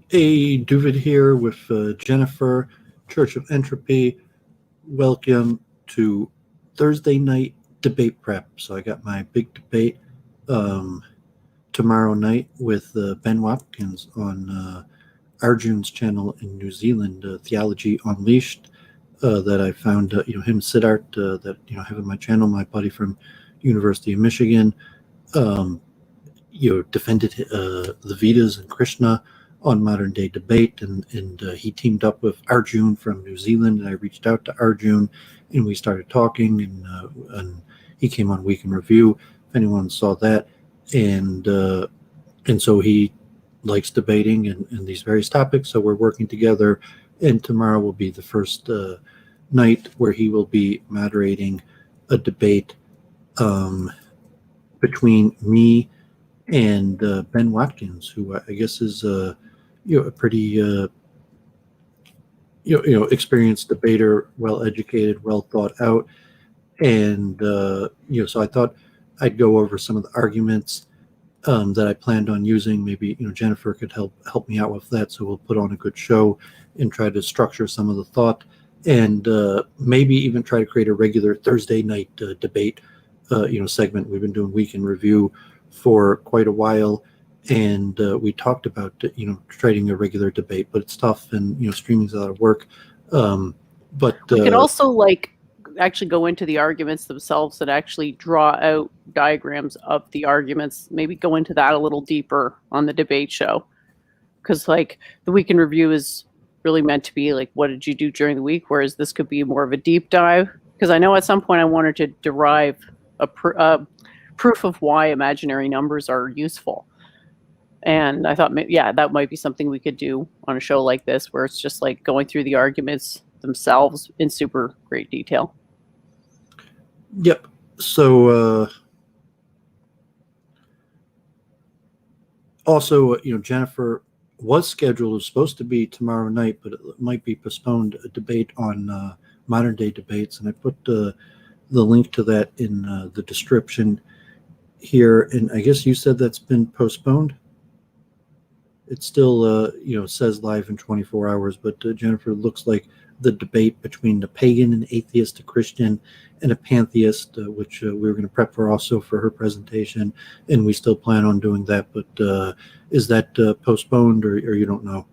Hey, Doooovid here with Jennifer, Church of Entropy. Welcome to Thursday night debate prep. So I got my big debate tomorrow night with Ben Watkins on Arjun's channel in New Zealand, Theology Unleashed. That I found, him Siddharth, that I have on my channel. My buddy from University of Michigan, defended the Vedas and Krishna on modern day debate, and he teamed up with Arjun from New Zealand, and I reached out to Arjun and we started talking, and he came on Week in Review, if anyone saw that, and so he likes debating and these various topics, so we're working together, and tomorrow will be the first night where he will be moderating a debate between me and Ben Watkins, who I guess is a pretty experienced debater, well educated, well thought out, and so I thought I'd go over some of the arguments that I planned on using. Maybe Jennifer could help me out with that, so we'll put on a good show and try to structure some of the thought, and maybe even try to create a regular Thursday night debate segment. We've been doing Week in Review for quite a while, and we talked about trading a regular debate, but it's tough, and streaming's a lot of work. But we could also actually go into the arguments themselves and actually draw out diagrams of the arguments. Maybe go into that a little deeper on the debate show, because the Week in Review is really meant to be what did you do during the week, whereas this could be more of a deep dive, because I know at some point I wanted to derive a proof of why imaginary numbers are useful. And I thought, that might be something we could do on a show like this, where it's just going through the arguments themselves in super great detail. Yep. So also, Jennifer was scheduled, it was supposed to be tomorrow night, but it might be postponed, a debate on modern day debates. And I put the link to that in the description here. And I guess you said that's been postponed. It still, says live in 24 hours, but Jennifer, looks like the debate between the pagan and atheist, a Christian and a pantheist, which we were going to prep for also for her presentation, and we still plan on doing that. But is that postponed, or you don't know?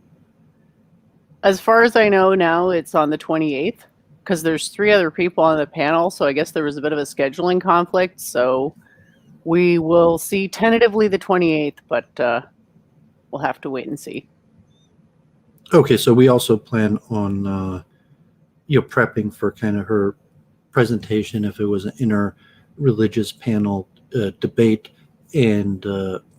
As far as I know now, it's on the 28th, because there's 3 other people on the panel, so I guess there was a bit of a scheduling conflict. So we will see tentatively the 28th, but we'll have to wait and see. Okay, so we also plan on prepping for kind of her presentation if it was an inter-religious panel debate, and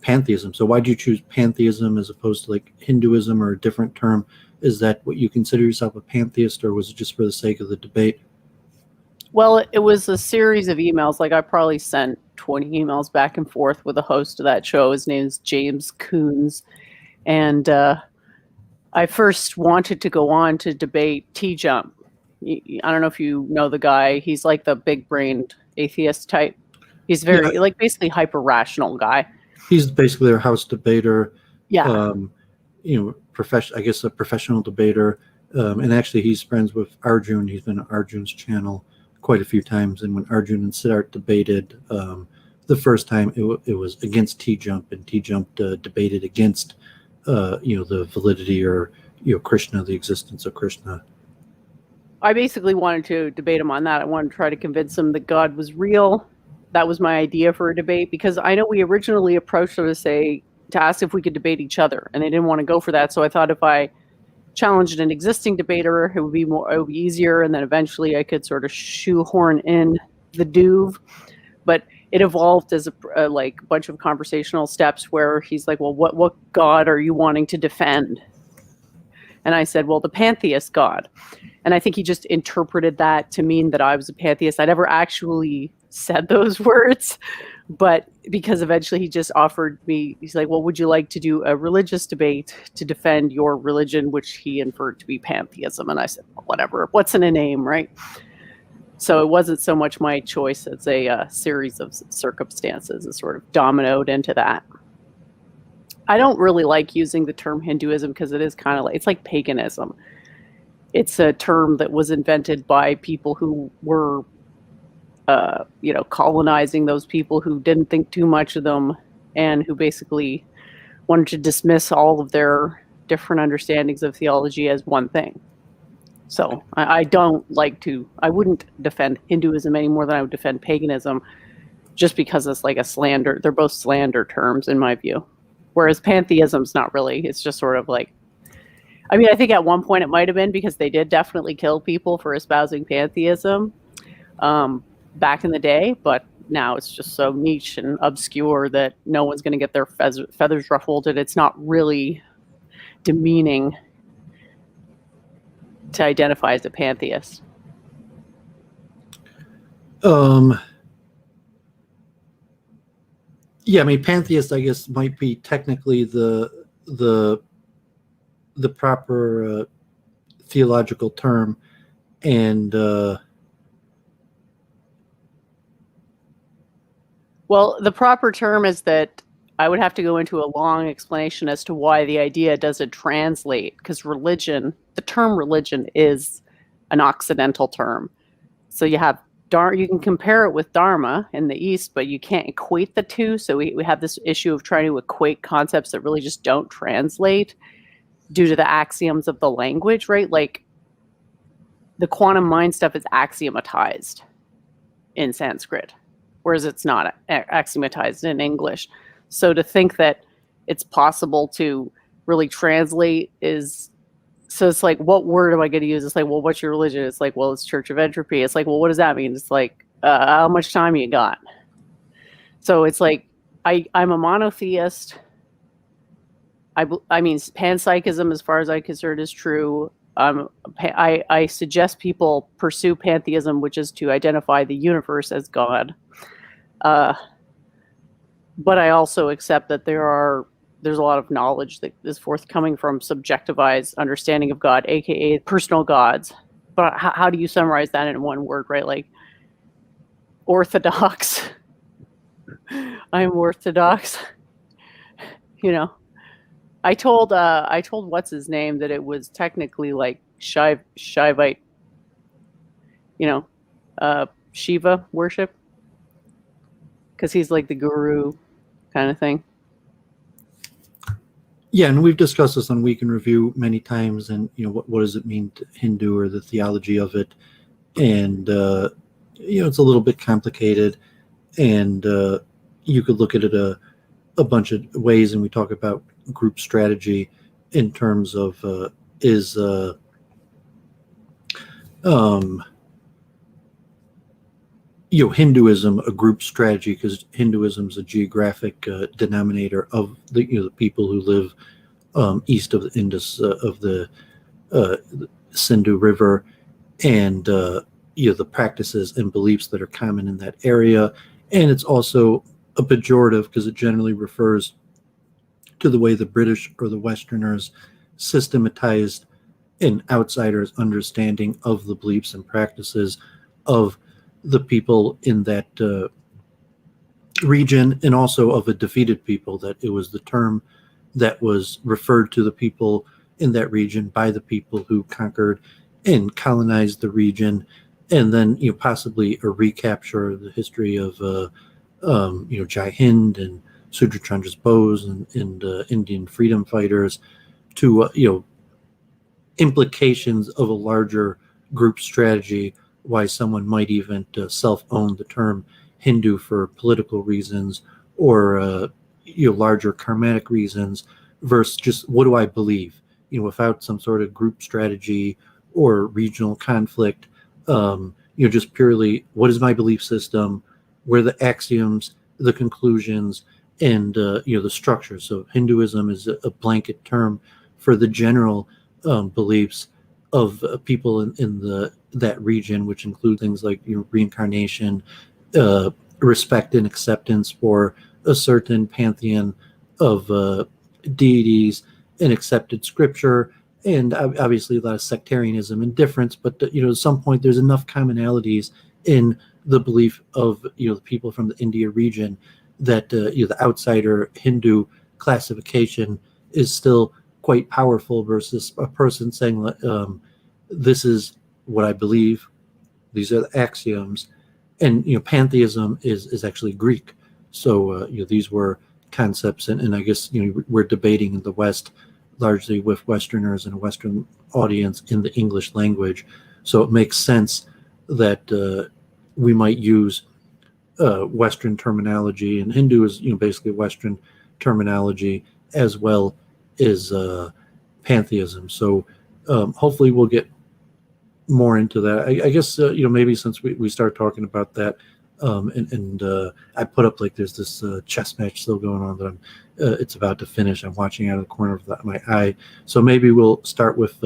pantheism. So why did you choose pantheism as opposed to Hinduism or a different term? Is that what you consider yourself, a pantheist, or was it just for the sake of the debate? Well, it was a series of emails. I probably sent 20 emails back and forth with the host of that show. His name's James Coons. And I first wanted to go on to debate T-Jump. I don't know if you know the guy. He's the big-brained atheist type. He's very, basically hyper-rational guy. He's basically their house debater. Yeah. I guess a professional debater. And actually, he's friends with Arjun. He's been on Arjun's channel quite a few times. And when Arjun and Siddharth debated the first time, it was against T-Jump, and T-Jump debated against the validity or Krishna, the existence of Krishna. I basically wanted to debate him on that. I wanted to try to convince him that God was real. That was my idea for a debate, because I know we originally approached him to ask if we could debate each other, and they didn't want to go for that. So I thought if I challenged an existing debater, it would be easier, and then eventually I could sort of shoehorn in the Doooovid. But it evolved as a bunch of conversational steps where he's like, well, what God are you wanting to defend? And I said, well, the pantheist God. And I think he just interpreted that to mean that I was a pantheist. I never actually said those words, but because eventually he just offered me, he's like, well, would you like to do a religious debate to defend your religion, which he inferred to be pantheism? And I said, well, whatever, what's in a name, right? So it wasn't so much my choice as a series of circumstances that sort of dominoed into that. I don't really like using the term Hinduism because it is kind of like, it's like paganism. It's a term that was invented by people who were, colonizing those people who didn't think too much of them and who basically wanted to dismiss all of their different understandings of theology as one thing. So I wouldn't defend Hinduism any more than I would defend paganism, just because it's like a slander. They're both slander terms in my view. Whereas pantheism's not really. It's just sort of like, I mean, I think at one point it might have been because they did definitely kill people for espousing pantheism back in the day, but now it's just so niche and obscure that no one's going to get their feathers ruffled, and it's not really demeaning to identify as a pantheist. Yeah, I mean, pantheist, I guess, might be technically the proper theological term, and well, the proper term is that I would have to go into a long explanation as to why the idea doesn't translate, because religion, the term religion, is an Occidental term. So you have you can compare it with Dharma in the East, but you can't equate the two. So we have this issue of trying to equate concepts that really just don't translate due to the axioms of the language, right? Like the quantum mind stuff is axiomatized in Sanskrit, whereas it's not axiomatized in English. So to think that it's possible to really translate is, so it's like, what word am I going to use? It's like, well, what's your religion? It's like, well, it's Church of Entropy. It's like, well, what does that mean? It's like, how much time you got? So it's like, I'm a monotheist. I mean, panpsychism, as far as I'm concerned, is true. I suggest people pursue pantheism, which is to identify the universe as God. But I also accept that there's a lot of knowledge that is forthcoming from subjectivized understanding of God, aka personal gods. But how do you summarize that in one word, right? Like orthodox. I'm orthodox. I told what's his name that it was technically like Shivite, Shiva worship, because he's like the guru kind of thing. Yeah, and we've discussed this on Week in Review many times, and what does it mean to Hindu, or the theology of it, and it's a little bit complicated, and you could look at it a bunch of ways, and we talk about group strategy in terms of Hinduism a group strategy, because Hinduism is a geographic denominator of the people who live east of the Indus, of the Sindhu River, and the practices and beliefs that are common in that area. And it's also a pejorative because it generally refers to the way the British or the Westerners systematized an outsider's understanding of the beliefs and practices of the people in that region, and also of a defeated people, that it was the term that was referred to the people in that region by the people who conquered and colonized the region, and then possibly a recapture of the history of Jai Hind and Sudra Chandra's Bose and Indian freedom fighters, to implications of a larger group strategy, why someone might even self-own the term Hindu for political reasons, or larger karmatic reasons, versus just what do I believe, without some sort of group strategy or regional conflict, just purely what is my belief system, where the axioms, the conclusions, and the structure. So Hinduism is a blanket term for the general beliefs of people in that region, which include things like reincarnation, respect and acceptance for a certain pantheon of deities, and accepted scripture, and obviously a lot of sectarianism and difference. But at some point, there's enough commonalities in the belief of the people from the India region that the outsider Hindu classification is still quite powerful versus a person saying, this is what I believe, these are the axioms. And pantheism is actually Greek, so these were concepts, and I guess we're debating in the West largely with Westerners and a Western audience in the English language, so it makes sense that we might use Western terminology, and Hindu is basically Western terminology as well as pantheism. So hopefully we'll get more into that. I guess maybe since we started talking about that, and I put up like there's this chess match still going on that it's about to finish. I'm watching out of the corner of my eye. So maybe we'll start with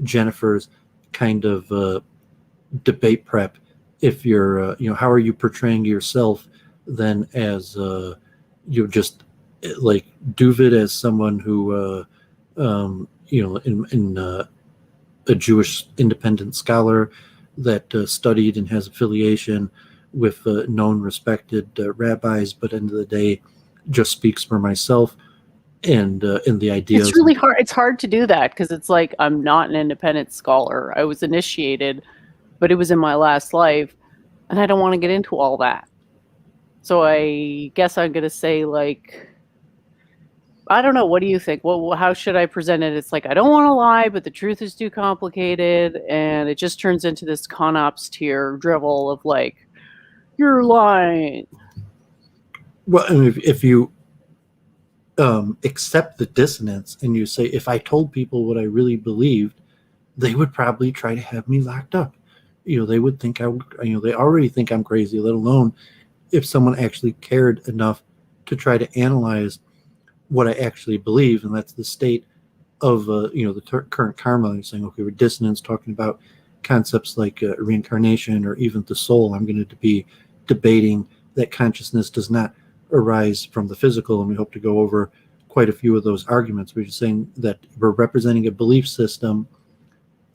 Jennifer's kind of debate prep. If you're how are you portraying yourself then as just like Doooovid as someone who in a Jewish independent scholar that studied and has affiliation with known respected rabbis, but end of the day just speaks for myself and the ideas. It's really hard. It's hard to do that because it's like I'm not an independent scholar. I was initiated, but it was in my last life, and I don't want to get into all that. So I guess I'm going to say, like, I don't know. What do you think? How should I present it? It's like, I don't want to lie, but the truth is too complicated. And it just turns into this ConOps tier drivel of like, you're lying. Well, I mean, if you accept the dissonance and you say, if I told people what I really believed, they would probably try to have me locked up. They would think they already think I'm crazy, let alone if someone actually cared enough to try to analyze what I actually believe, and that's the state of the current karma. You're saying, okay, we're dissonance, talking about concepts like reincarnation or even the soul. I'm going to be debating that consciousness does not arise from the physical, and we hope to go over quite a few of those arguments. We're just saying that we're representing a belief system,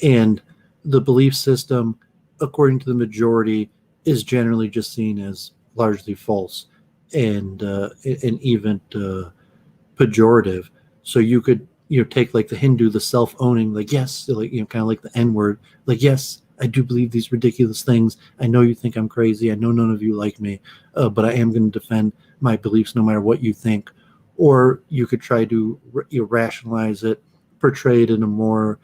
and the belief system, according to the majority, is generally just seen as largely false and even pejorative. So you could take like the Hindu, the self-owning, like, yes, like kind of like the N-word, like, yes, I do believe these ridiculous things. I know you think I'm crazy. I know none of you like me, but I am going to defend my beliefs no matter what you think. Or you could try to rationalize it, portray it in a more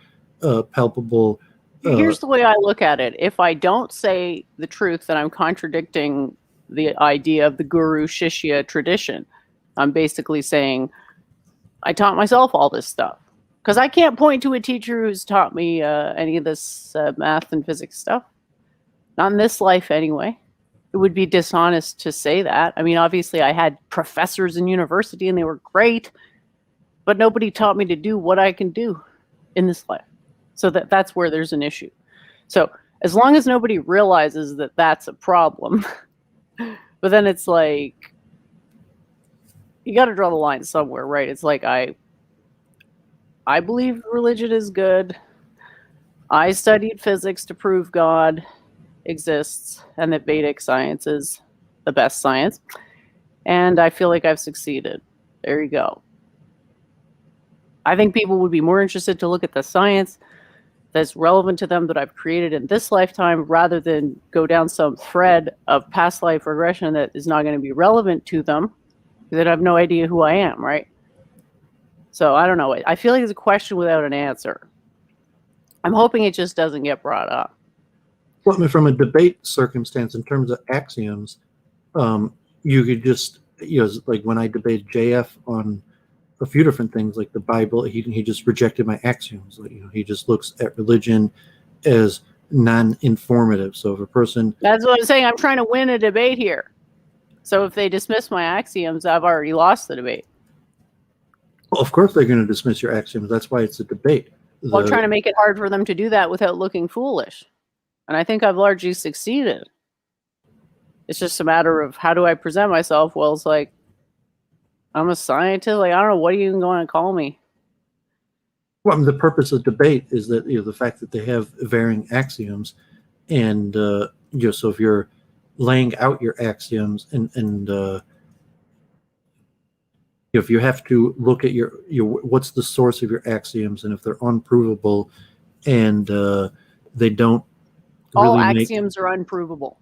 palpable. Here's the way I look at it. If I don't say the truth, then I'm contradicting the idea of the guru shishya tradition. I'm basically saying I taught myself all this stuff because I can't point to a teacher who's taught me any of this math and physics stuff. Not in this life, anyway. It would be dishonest to say that. I mean, obviously, I had professors in university and they were great, but nobody taught me to do what I can do in this life. So that's where there's an issue. So as long as nobody realizes that that's a problem, but then it's like, you got to draw the line somewhere, right? It's like, I believe religion is good. I studied physics to prove God exists and that Vedic science is the best science. And I feel like I've succeeded. There you go. I think people would be more interested to look at the science that's relevant to them that I've created in this lifetime rather than go down some thread of past life regression that is not going to be relevant to them. That I have no idea who I am, right? So I don't know. I feel like it's a question without an answer. I'm hoping it just doesn't get brought up. Well, I mean, from a debate circumstance, in terms of axioms, you could just, like when I debated JF on a few different things, like the Bible, he just rejected my axioms. Like, he just looks at religion as non-informative. So if a person... That's what I'm saying. I'm trying to win a debate here. So if they dismiss my axioms, I've already lost the debate. Well, of course they're going to dismiss your axioms. That's why it's a debate. Well, I'm trying to make it hard for them to do that without looking foolish. And I think I've largely succeeded. It's just a matter of how do I present myself? Well, it's like, I'm a scientist. Like, I don't know, what are you even going to call me? Well, I mean, the purpose of debate is that, the fact that they have varying axioms. And, so if you're laying out your axioms and if you have to look at your what's the source of your axioms, and if they're unprovable and they don't All really make. axioms are unprovable.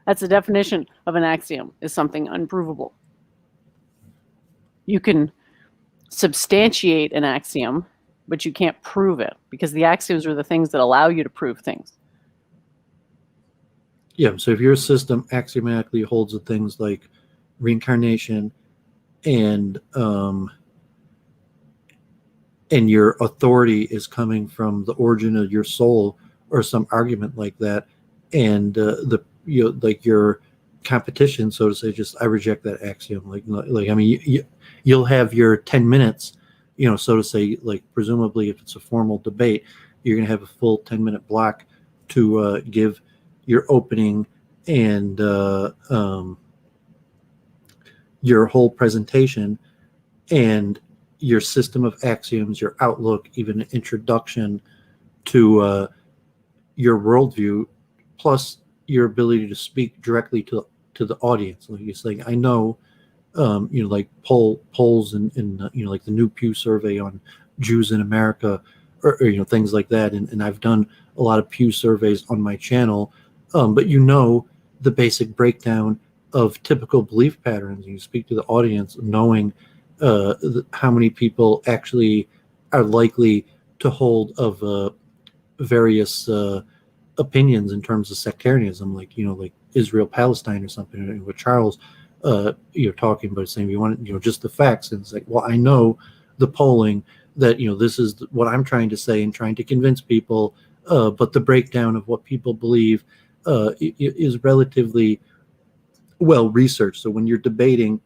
That's the definition of an axiom, is something unprovable. You can substantiate an axiom, but you can't prove it, because the axioms are the things that allow you to prove things. Yeah, so if your system axiomatically holds the things like reincarnation and your authority is coming from the origin of your soul or some argument like that, and like your competition, so to say, just I reject that axiom. Like I mean, you'll have your 10 minutes, so to say, like presumably if it's a formal debate, you're going to have a full 10-minute block to give your opening and your whole presentation and your system of axioms, your outlook, even an introduction to your worldview, plus your ability to speak directly to the audience. Like you're saying, I know, like polls and like the new Pew survey on Jews in America, or things like that. And I've done a lot of Pew surveys on my channel, but the basic breakdown of typical belief patterns. You speak to the audience knowing how many people actually are likely to hold of various opinions in terms of sectarianism, like like Israel Palestine or something, with Charles talking about saying you want just the facts, and it's like, well, I know the polling that this is what I'm trying to say and trying to convince people, but the breakdown of what people believe is relatively well researched. So when you're debating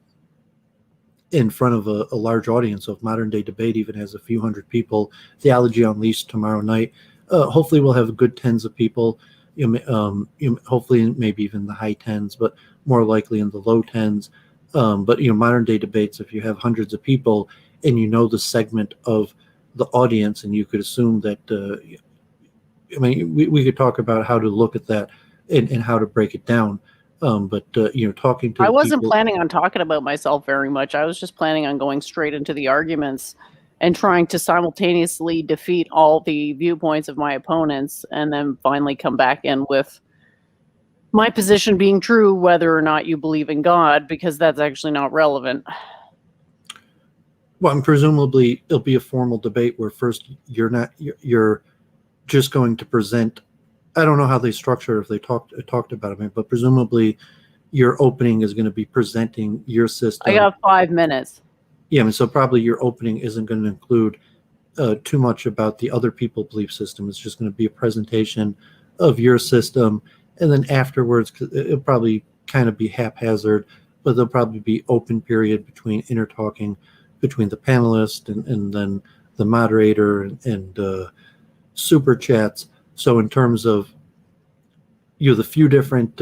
in front of a large audience, of modern day debate even has a few hundred people, Theology Unleashed tomorrow night, hopefully we'll have good tens of people, hopefully maybe even the high tens, but more likely in the low tens. But modern day debates, if you have hundreds of people and the segment of the audience, and you could assume that we could talk about how to look at that and how to break it down. But talking to I wasn't people, planning on talking about myself very much. I was just planning on going straight into the arguments and trying to simultaneously defeat all the viewpoints of my opponents, and then finally come back in with my position being true, whether or not you believe in God, because that's actually not relevant. well, and presumably it'll be a formal debate where first you're just going to present. I don't know how they structure, if they talked about it, but presumably your opening is going to be presenting your system. I got 5 minutes. Yeah, I mean, so probably your opening isn't going to include too much about the other people belief system. It's just going to be a presentation of your system, and then afterwards it'll probably kind of be haphazard, but there'll probably be open period between intertalking between the panelists and then the moderator and super chats. So in terms of the few different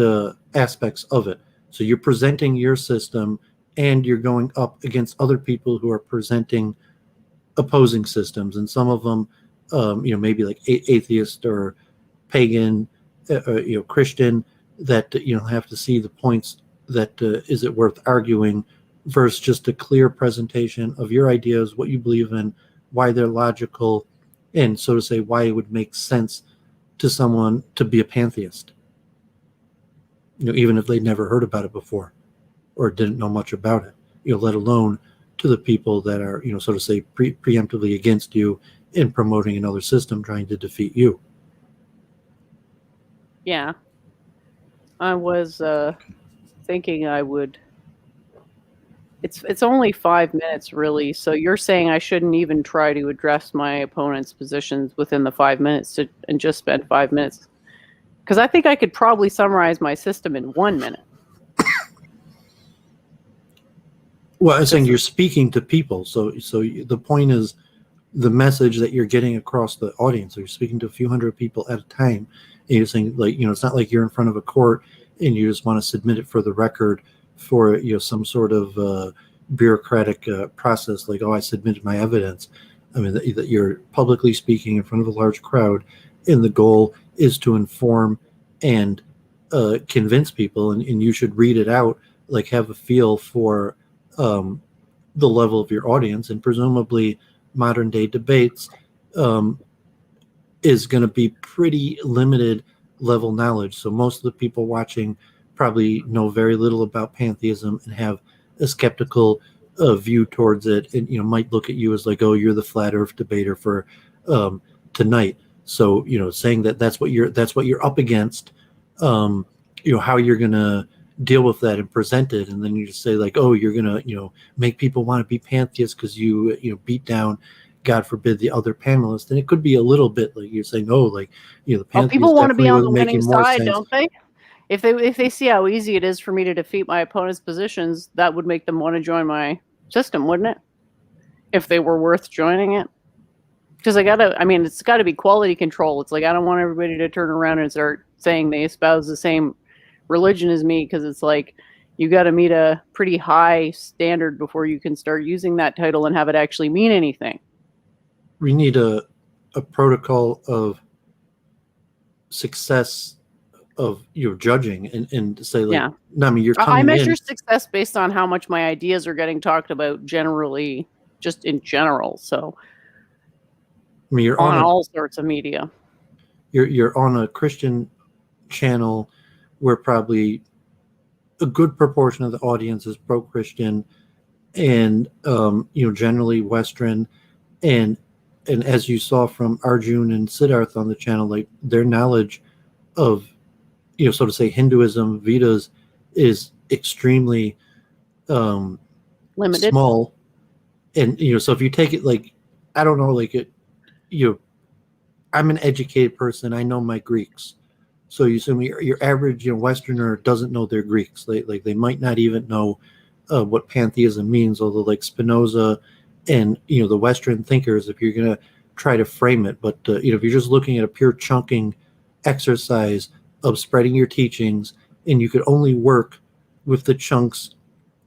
aspects of it, so you're presenting your system and you're going up against other people who are presenting opposing systems, and some of them maybe like atheist or pagan, Christian, that have to see the points that is it worth arguing, versus just a clear presentation of your ideas, what you believe in, why they're logical, and so to say why it would make sense to someone to be a pantheist, even if they'd never heard about it before or didn't know much about it, let alone to the people that are so to say preemptively against you in promoting another system trying to defeat you. Yeah. I was thinking I would. It's only 5 minutes, really. So you're saying I shouldn't even try to address my opponent's positions within the 5 minutes and just spend 5 minutes? Because I think I could probably summarize my system in 1 minute. Well, I'm saying you're speaking to people, so the point is the message that you're getting across the audience. So you're speaking to a few hundred people at a time, and you're saying, like, it's not like you're in front of a court and you just want to submit it for the record for some sort of bureaucratic process, like, oh, I submitted my evidence. I mean, that you're publicly speaking in front of a large crowd, and the goal is to inform and convince people, and you should read it out, like have a feel for the level of your audience, and presumably modern day debates is going to be pretty limited level knowledge. So most of the people watching probably know very little about pantheism and have a skeptical view towards it, and might look at you as like, oh, you're the flat earth debater for tonight. So saying that's what you're up against, how you're gonna deal with that and present it, and then you just say like, oh, you're gonna make people want to be pantheists because you beat down, God forbid, the other panelists. And it could be a little bit like you're saying, oh, like the pantheists people want to be on the winning making more side, sense. don't they? If they see how easy it is for me to defeat my opponent's positions, that would make them want to join my system, wouldn't it? If they were worth joining it. Because it's got to be quality control. It's like, I don't want everybody to turn around and start saying they espouse the same religion as me, because it's like, you got to meet a pretty high standard before you can start using that title and have it actually mean anything. We need a protocol of success of judging and say like, yeah. No, I mean, you're coming I measure in. success based on how much my ideas are getting talked about generally, just in general. So I mean, you're on all sorts of media. You're on a Christian channel where probably a good proportion of the audience is pro-Christian and generally Western, and as you saw from Arjun and Siddharth on the channel, like their knowledge of so to say Hinduism, Vedas, is extremely limited, small, and so if you take it like, I don't know, like I'm an educated person, I know my Greeks. So you assume your average Westerner doesn't know their Greeks. They might not even know what pantheism means, although like Spinoza and the Western thinkers, if you're going to try to frame it, but if you're just looking at a pure chunking exercise of spreading your teachings, and you could only work with the chunks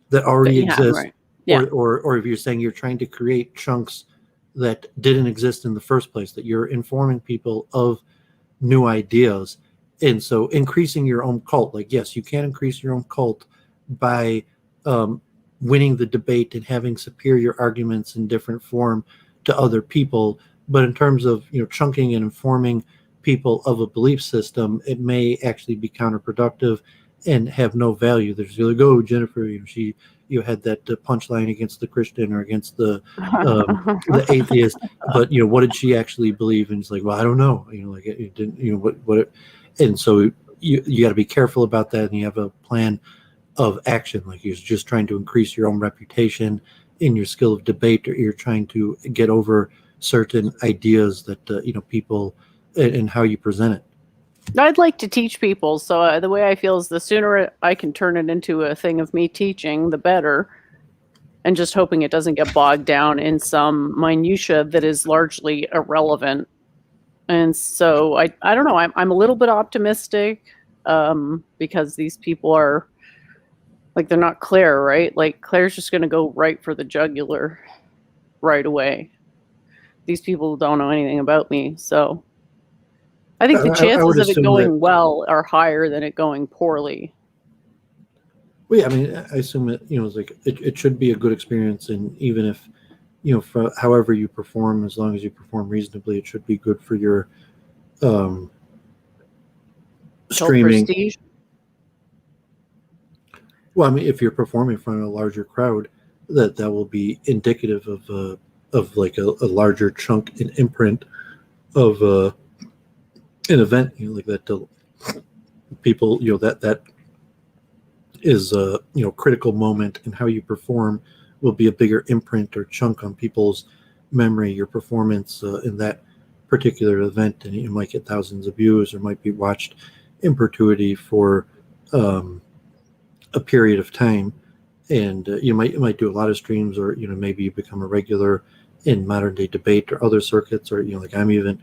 that already exist, right. Yeah. or if you're saying you're trying to create chunks that didn't exist in the first place, that you're informing people of new ideas. And so increasing your own cult, like, yes, you can increase your own cult by winning the debate and having superior arguments in different form to other people. But in terms of chunking and informing people of a belief system, it may actually be counterproductive and have no value. There's like, oh, Jennifer, she had that punchline against the Christian or against the atheist, but what did she actually believe? And it's like, well, I don't know. Like it didn't. What. And so you got to be careful about that, and you have a plan of action. Like you're just trying to increase your own reputation in your skill of debate, or you're trying to get over certain ideas that people and how you present it. I'd like to teach people, so the way I feel is the sooner I can turn it into a thing of me teaching, the better, and just hoping it doesn't get bogged down in some minutia that is largely irrelevant. And so I don't know, I'm a little bit optimistic because these people are like, they're not Claire, right? Like Claire's just going to go right for the jugular right away. These people don't know anything about me, so I think the chances of it going well are higher than it going poorly. Well, yeah, I mean, I assume that it's like it should be a good experience, and even if for however you perform, as long as you perform reasonably, it should be good for your streaming. Prestige. Well, I mean, if you're performing in front of a larger crowd, that will be indicative of like a larger chunk and imprint of an event, like that. People, that is a critical moment, and how you perform will be a bigger imprint or chunk on people's memory. Your performance in that particular event, and you might get thousands of views, or might be watched in perpetuity for a period of time, and you might do a lot of streams, or maybe you become a regular in modern day debate or other circuits, or like I'm even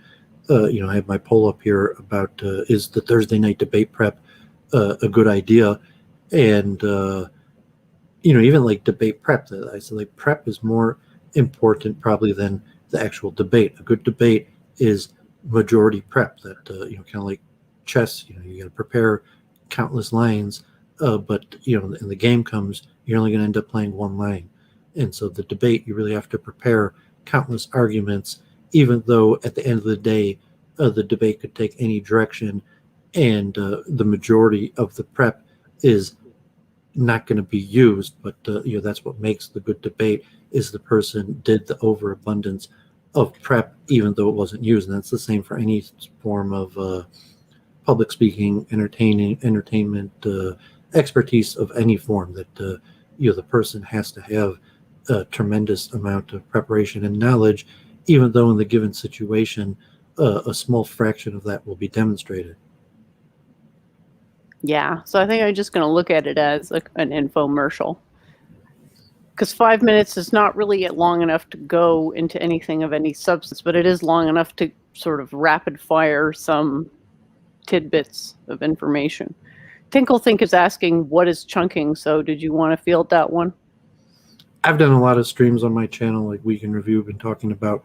I have my poll up here about is the Thursday night debate prep a good idea, and even like debate prep, that I said like prep is more important probably than the actual debate. A good debate is majority prep, that kind of like chess, you got to prepare countless lines, but and the game comes, you're only going to end up playing one line. And so the debate, you really have to prepare countless arguments, even though at the end of the day, the debate could take any direction, and the majority of the prep is not going to be used. But that's what makes the good debate, is the person did the overabundance of prep, even though it wasn't used. And that's the same for any form of public speaking, entertainment, expertise of any form, that the person has to have a tremendous amount of preparation and knowledge, even though in the given situation, a small fraction of that will be demonstrated. Yeah, so I think I'm just going to look at it as an infomercial, because 5 minutes is not really long enough to go into anything of any substance, but it is long enough to sort of rapid fire some tidbits of information. Tinklethink is asking, what is chunking? So did you want to field that one? I've done a lot of streams on my channel, like Week in Review, been talking about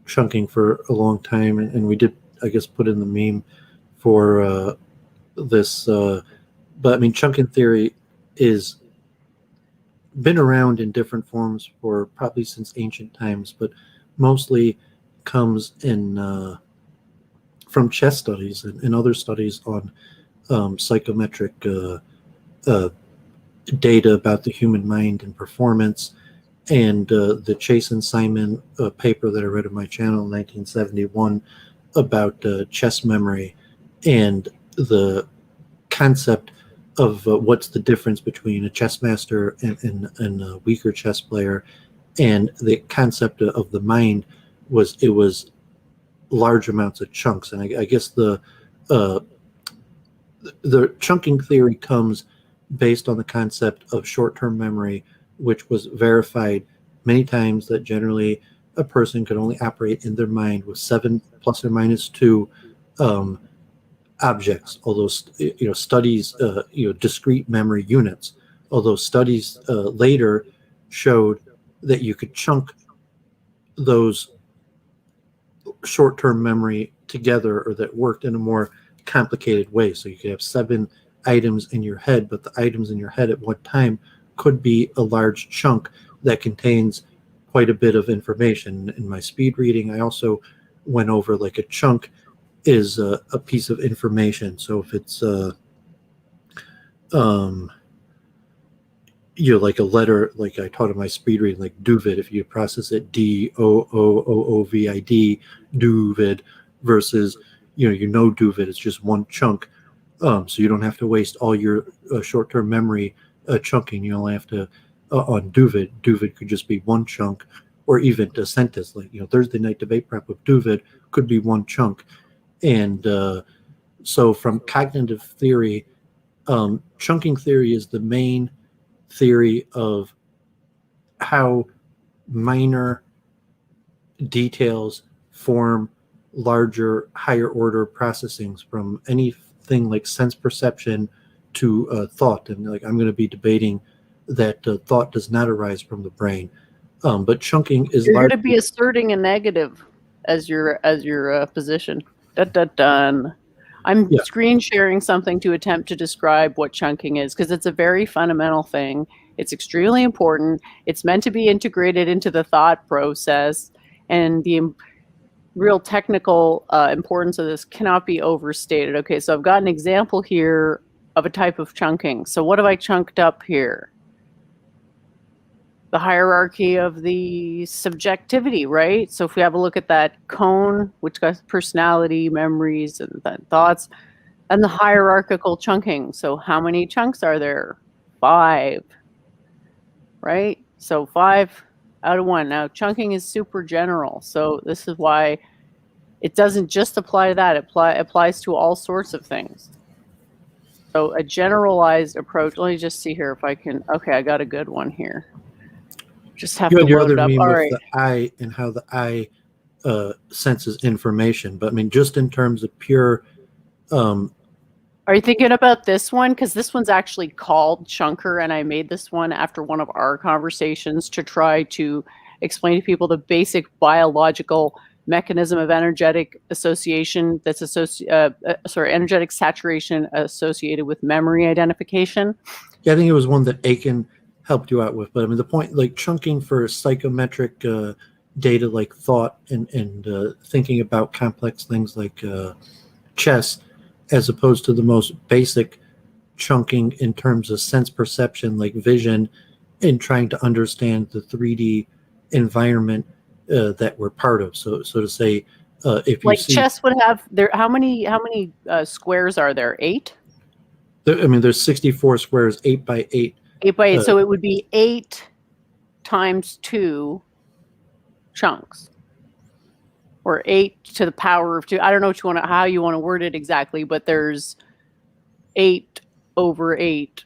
chunking for a long time, and we did, I guess, put in the meme for this. But I mean, chunking theory is been around in different forms for probably since ancient times, but mostly comes in from chess studies and other studies on psychometric data about the human mind and performance. And the Chase and Simon paper that I read on my channel in 1971 about chess memory and the concept of what's the difference between a chess master and a weaker chess player, and the concept of the mind was large amounts of chunks. And I guess the chunking theory comes based on the concept of short-term memory, which was verified many times that generally a person could only operate in their mind with 7 plus or minus 2 objects. Although studies, discrete memory units. Although studies later showed that you could chunk those short-term memory together, or that worked in a more complicated way. So you could have 7 items in your head, but the items in your head at one time could be a large chunk that contains quite a bit of information. In my speed reading, I also went over, like, a chunk is a piece of information. So if it's like a letter, like I taught in my speed reading, like Doooovid, if you process it Doovid, Doovid, versus Doovid, it's just one chunk. So you don't have to waste all your short-term memory chunking. You only have to on Doovid could just be one chunk, or even a sentence, like Thursday night debate prep with Doovid could be one chunk. And so from cognitive theory, chunking theory is the main theory of how minor details form larger, higher order processings, from anything like sense perception to thought. And like, I'm going to be debating that thought does not arise from the brain, but chunking is. You're going to be asserting a negative as your position. Dun. I'm screen sharing something to attempt to describe what chunking is, because it's a very fundamental thing. It's extremely important. It's meant to be integrated into the thought process, and the real technical importance of this cannot be overstated. Okay, so I've got an example here of a type of chunking. So what have I chunked up here? The hierarchy of the subjectivity, right? So if we have a look at that cone, which got personality, memories, and thoughts, and the hierarchical chunking. So how many chunks are there? 5, right? So 5 out of 1. Now, chunking is super general. So this is why it doesn't just apply to that. It applies to all sorts of things. So a generalized approach. Let me just see here if I can. Okay, I got a good one here. Just have to load it up. All right. The eye and how the eye senses information. But I mean, just in terms of pure. Are you thinking about this one? Because this one's actually called Chunker, and I made this one after one of our conversations to try to explain to people the basic biological mechanism of energetic association that's energetic saturation associated with memory identification. Yeah, I think it was one that Aiken helped you out with. But I mean, the point, like chunking for psychometric data like thought and thinking about complex things like chess, as opposed to the most basic chunking in terms of sense perception like vision, and trying to understand the 3D environment that we're part of. So to say, if you like see chess would have there, how many squares are there? 8? I mean, there's 64 squares, 8 by 8. 8 by 8. So it would be 8 times 2 chunks, or 8 to the power of 2. I don't know how you want to word it exactly, but there's 8 over 8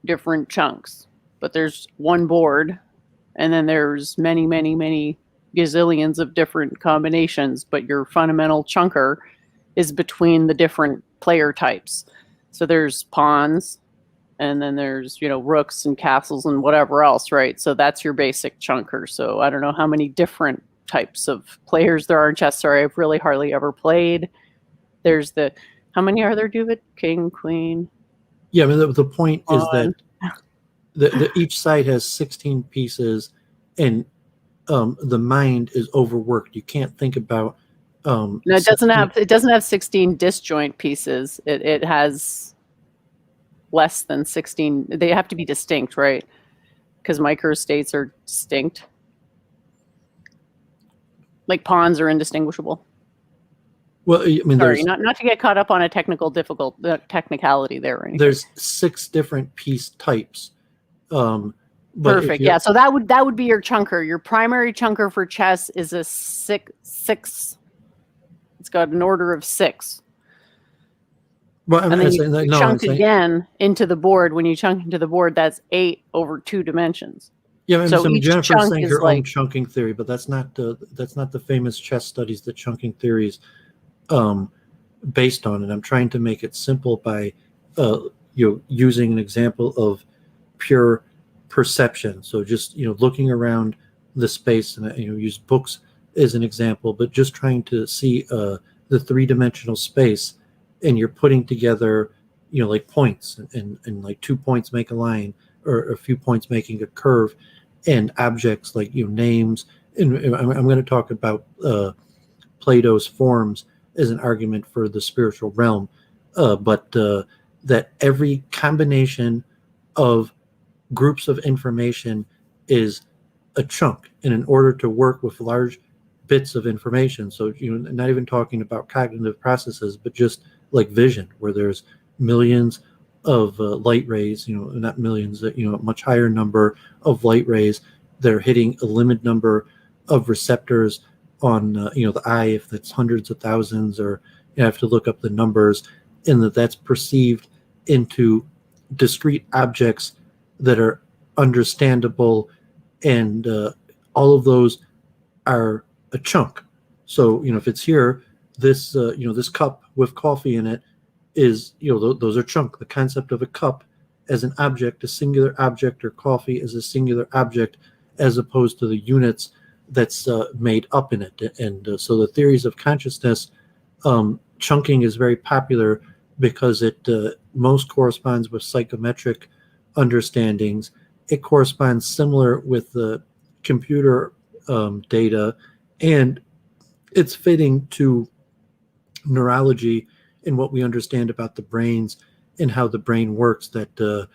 different chunks. But there's one board, and then there's many, many, many gazillions of different combinations. But your fundamental chunker is between the different player types. So there's pawns, and then there's, rooks and castles and whatever else, right? So that's your basic chunker. So I don't know how many different types of players there are in chess. Sorry, I've really hardly ever played. There's how many are there, Doooovid? King, queen. Yeah, I mean, the point is that each side has 16 pieces, and the mind is overworked. You can't think about. No, it doesn't have 16 disjoint pieces. It has less than 16. They have to be distinct, right? Because microstates are distinct. Like pawns are indistinguishable. Well, I mean, sorry, not to get caught up on a technicality there or anything. There's 6 different piece types. Perfect. Yeah. So that would be your chunker. Your primary chunker for chess is a six. It's got an order of 6. Well, and then you chunk again into the board. When you chunk into the board, that's 8 over 2 dimensions. Yeah, so Jennifer's saying her own chunking theory, but that's not the famous chess studies that chunking theories based on. And I'm trying to make it simple by using an example of pure perception. So just looking around the space, and use books as an example, but just trying to see the 3-dimensional space, and you're putting together like points, and like 2 points make a line, or a few points making a curve, and objects like names. And I'm going to talk about Plato's forms as an argument for the spiritual realm, but that every combination of groups of information is a chunk, and in order to work with large bits of information, so not even talking about cognitive processes, but just like vision, where there's millions of light rays, not millions, a much higher number of light rays that are hitting a limited number of receptors on the eye, if that's hundreds of thousands, or you have to look up the numbers, and that's perceived into discrete objects that are understandable, and all of those are a chunk. So if it's here, this this cup with coffee in it is those are chunk. The concept of a cup as an object, a singular object, or coffee as a singular object, as opposed to the units that's made up in it. And so the theories of consciousness, chunking is very popular because it most corresponds with psychometric understandings. It corresponds similar with the computer data, and it's fitting to neurology and what we understand about the brains and how the brain works, that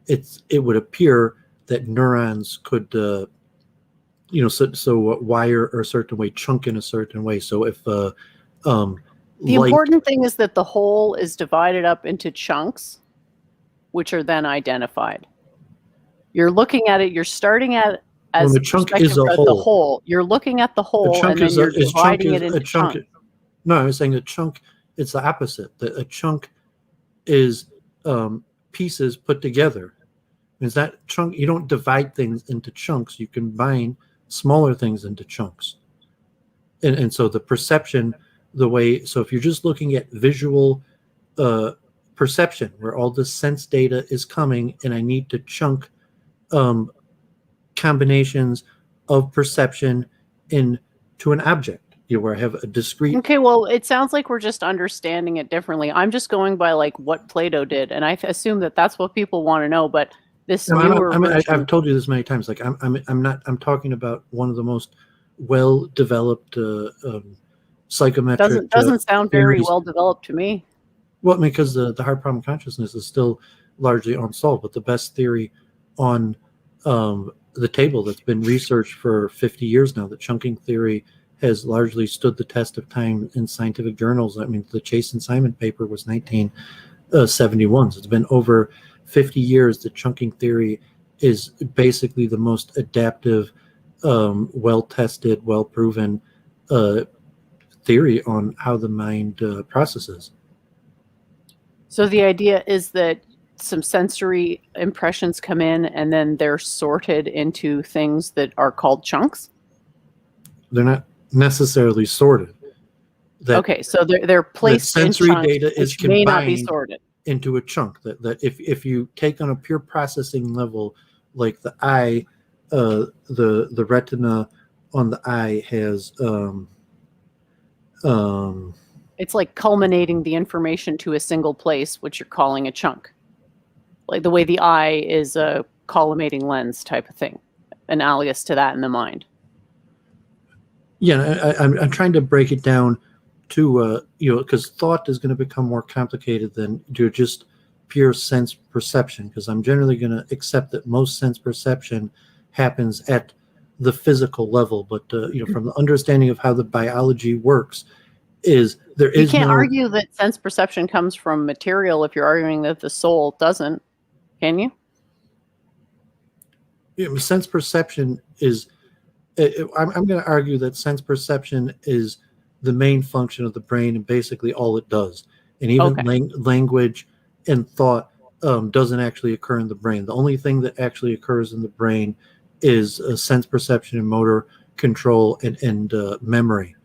it would appear that neurons could wire a certain way, chunk in a certain way. So if the important thing is that the whole is divided up into chunks, which are then identified. You're looking at it, you're starting at as the chunk is a whole. The whole. You're looking at the whole, and then you're dividing it into chunks. No, I was saying a chunk, it's the opposite. A chunk is pieces put together. Is that chunk? You don't divide things into chunks. You combine smaller things into chunks. And so the perception, so if you're just looking at visual perception, where all the sense data is coming, and I need to chunk combinations of perception into an object. where I have a discrete. Okay, well, it sounds like we're just understanding it differently. I'm just going by like what Plato did, and I assume that that's what people want to know. But this No, newer I've version, told you this many times. Like I'm talking about one of the most well-developed psychometric doesn't sound very theories. well developed to me. Well, because the hard problem consciousness is still largely unsolved, but the best theory on the table that's been researched for 50 years now, the chunking theory, has largely stood the test of time in scientific journals. I mean, the Chase and Simon paper was 1971. So it's been over 50 years. The chunking theory is basically the most adaptive, well-tested, well-proven theory on how the mind processes. So the idea is that some sensory impressions come in, and then they're sorted into things that are called chunks. They're not necessarily sorted. Okay, so they're placed in sensory chunks, data is which may not be combined sorted into a chunk. That if you take on a pure processing level, like the eye, the retina on the eye has it's like culminating the information to a single place, which you're calling a chunk. Like the way the eye is a collimating lens type of thing, analogous to that in the mind. Yeah, I'm trying to break it down to because thought is going to become more complicated than just pure sense perception. Because I'm generally going to accept that most sense perception happens at the physical level, but from the understanding of how the biology works, you can't argue that sense perception comes from material if you're arguing that the soul doesn't, can you? Sense perception is. I'm going to argue that sense perception is the main function of the brain and basically all it does. And even language and thought doesn't actually occur in the brain. The only thing that actually occurs in the brain is sense perception and motor control and memory.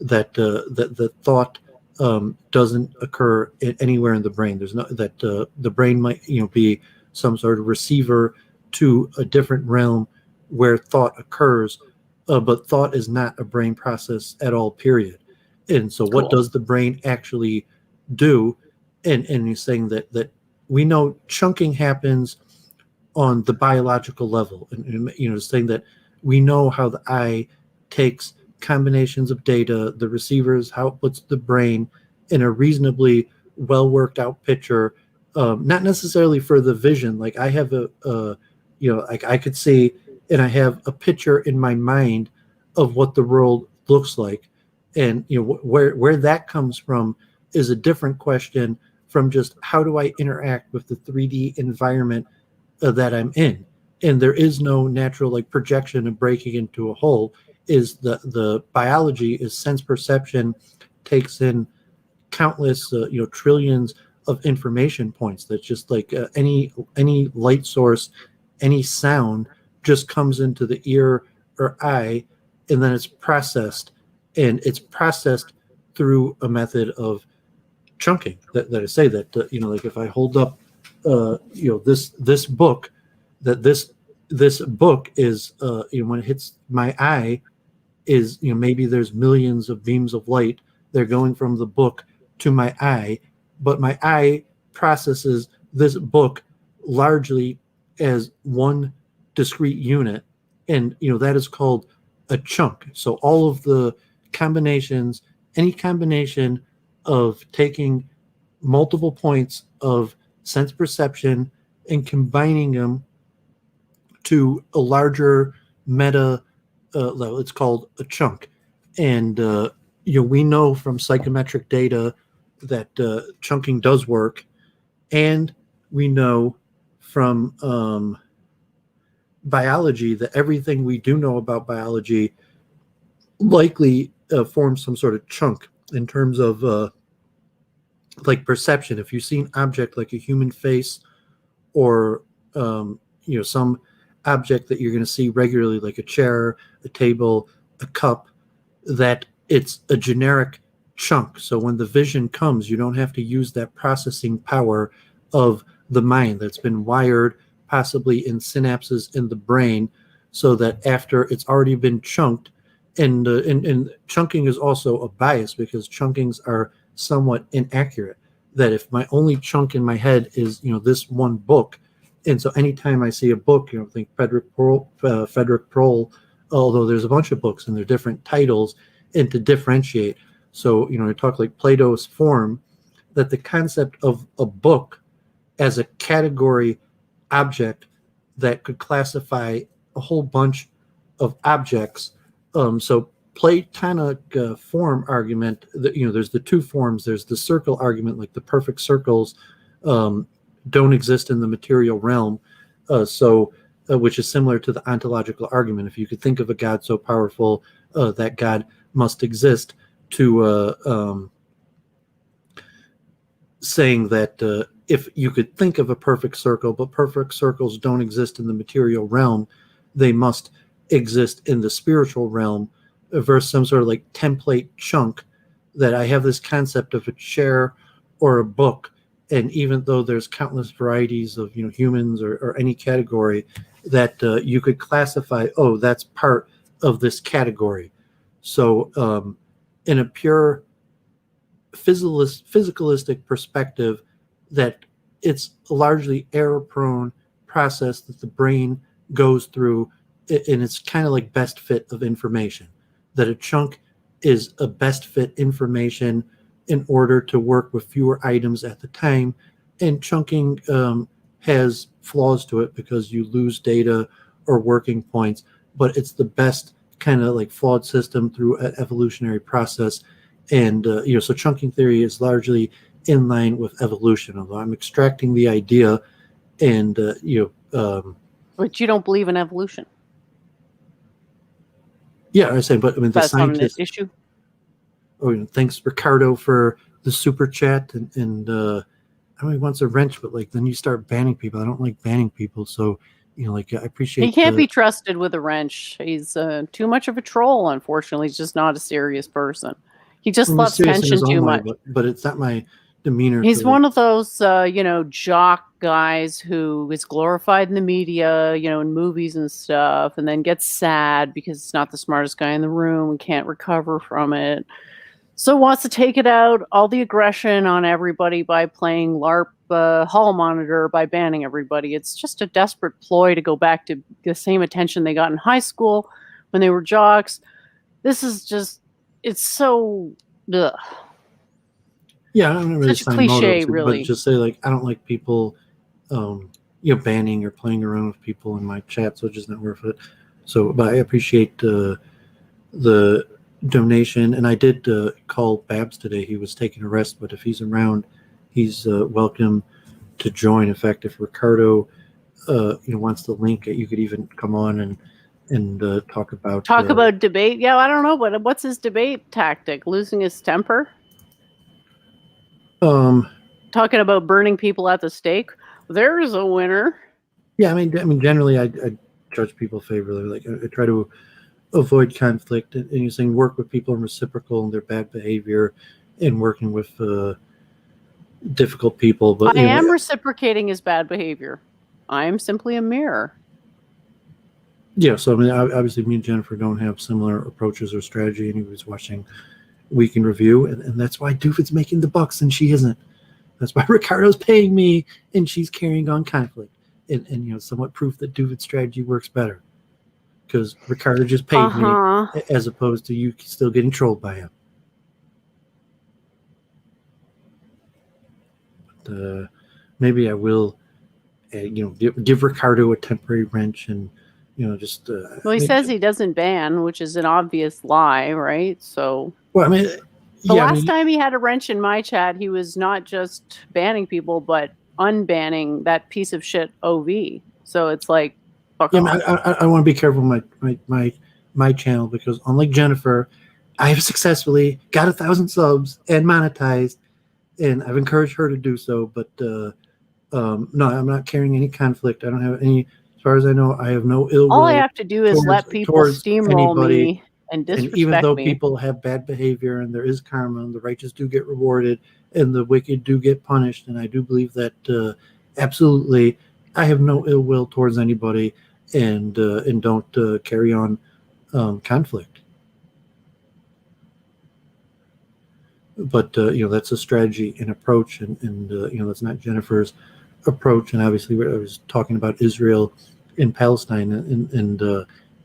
That the thought doesn't occur anywhere in the brain. There's no that the brain might be some sort of receiver to a different realm where thought occurs, but thought is not a brain process at all, period. And so what does the brain actually do? And he's saying that we know chunking happens on the biological level, and saying that we know how the eye takes combinations of data, the receivers, how it puts the brain in a reasonably well worked out picture, not necessarily for the vision. Like I have like I could see, and I have a picture in my mind of what the world looks like, and where that comes from is a different question from just how do I interact with the 3D environment that I'm in. And there is no natural like projection and breaking into a hole. Is the biology is sense perception takes in countless trillions of information points. That's just like any light source, any sound just comes into the ear or eye, and then it's processed, and it's processed through a method of chunking. That I say that like if I hold up this book, that this book is when it hits my eye is maybe there's millions of beams of light. They're going from the book to my eye, but my eye processes this book largely as one discrete unit, and that is called a chunk. So all of the combinations, any combination of taking multiple points of sense perception and combining them to a larger meta level, it's called a chunk. And we know from psychometric data that chunking does work, and we know from biology that everything we do know about biology likely forms some sort of chunk in terms of like perception. If you see an object like a human face, or some object that you're going to see regularly, like a chair, a table, a cup, that it's a generic chunk. So when the vision comes, you don't have to use that processing power of the mind that's been wired possibly in synapses in the brain, so that after it's already been chunked, And chunking is also a bias because chunkings are somewhat inaccurate. That if my only chunk in my head is this one book, and so anytime I see a book, think Frederick Prohl, although there's a bunch of books and they're different titles, and to differentiate. So I talk like Plato's form, that the concept of a book as a category object that could classify a whole bunch of objects. So Platonic form argument, there's the two forms. There's the circle argument, like the perfect circles don't exist in the material realm. Which is similar to the ontological argument. If you could think of a God so powerful that God must exist, to saying that if you could think of a perfect circle, but perfect circles don't exist in the material realm, they must exist in the spiritual realm, versus some sort of like template chunk, that I have this concept of a chair or a book, and even though there's countless varieties of humans or any category, that you could classify, oh, that's part of this category. So in a pure physicalistic perspective, that it's a largely error-prone process that the brain goes through, and it's kind of like best fit of information, that a chunk is a best fit information in order to work with fewer items at the time. And chunking has flaws to it because you lose data or working points, but it's the best kind of like flawed system through an evolutionary process. And so chunking theory is largely in line with evolution, although I'm extracting the idea. And but you don't believe in evolution. Yeah, I say, but I mean, the that's scientists. Not an issue. Oh, thanks, Ricardo, for the super chat. And I know he wants a wrench, but like then you start banning people. I don't like banning people, so I appreciate. He can't be trusted with a wrench. He's too much of a troll. Unfortunately, he's just not a serious person. He just loves tension too much. But it's not my demeanor. He's one of those, jock guys who is glorified in the media, in movies and stuff, and then gets sad because it's not the smartest guy in the room and can't recover from it. So wants to take it out, all the aggression on everybody by playing LARP hall monitor, by banning everybody. It's just a desperate ploy to go back to the same attention they got in high school when they were jocks. This is just, it's so... Ugh. Yeah, I don't really such a cliche, motives, really. But just say like I don't like people, banning or playing around with people in my chat, so it's just not worth it. So, but I appreciate the donation, and I did call Babs today. He was taking a rest, but if he's around, he's welcome to join. In fact, if Ricardo, wants the link, you could even come on and talk about debate. Yeah, I don't know, but what's his debate tactic? Losing his temper? Talking about burning people at the stake. There's a winner. Yeah, I mean, generally, I judge people favorably. Like I try to avoid conflict, and you're saying work with people in reciprocal and their bad behavior, and working with difficult people. But I am reciprocating his bad behavior. I am simply a mirror. Yeah, so I mean, obviously, me and Jennifer don't have similar approaches or strategy. And he was watching Week in Review, and that's why Doovid's making the bucks and she isn't. That's why Ricardo's paying me and she's carrying on conflict, and somewhat proof that Doovid's strategy works better because Ricardo just paid me as opposed to you still getting trolled by him. But, maybe I will, give Ricardo a temporary wrench and. Just well, he says he doesn't ban, which is an obvious lie, right? So, well, I mean, the last time he had a wrench in my chat, he was not just banning people, but unbanning that piece of shit OV. So it's like, fuck off. I want to be careful with my channel because unlike Jennifer, I have successfully got 1,000 subs and monetized, and I've encouraged her to do so. But no, I'm not carrying any conflict. I don't have any. As far as I know, I have no ill will. All I have to do is let people steamroll me and disrespect me. And even though people have bad behavior and there is karma and the righteous do get rewarded and the wicked do get punished, and I do believe that absolutely, I have no ill will towards anybody and don't carry on conflict. but that's a strategy and approach, and that's not Jennifer's approach. And obviously, I was talking about Israel and Palestine, and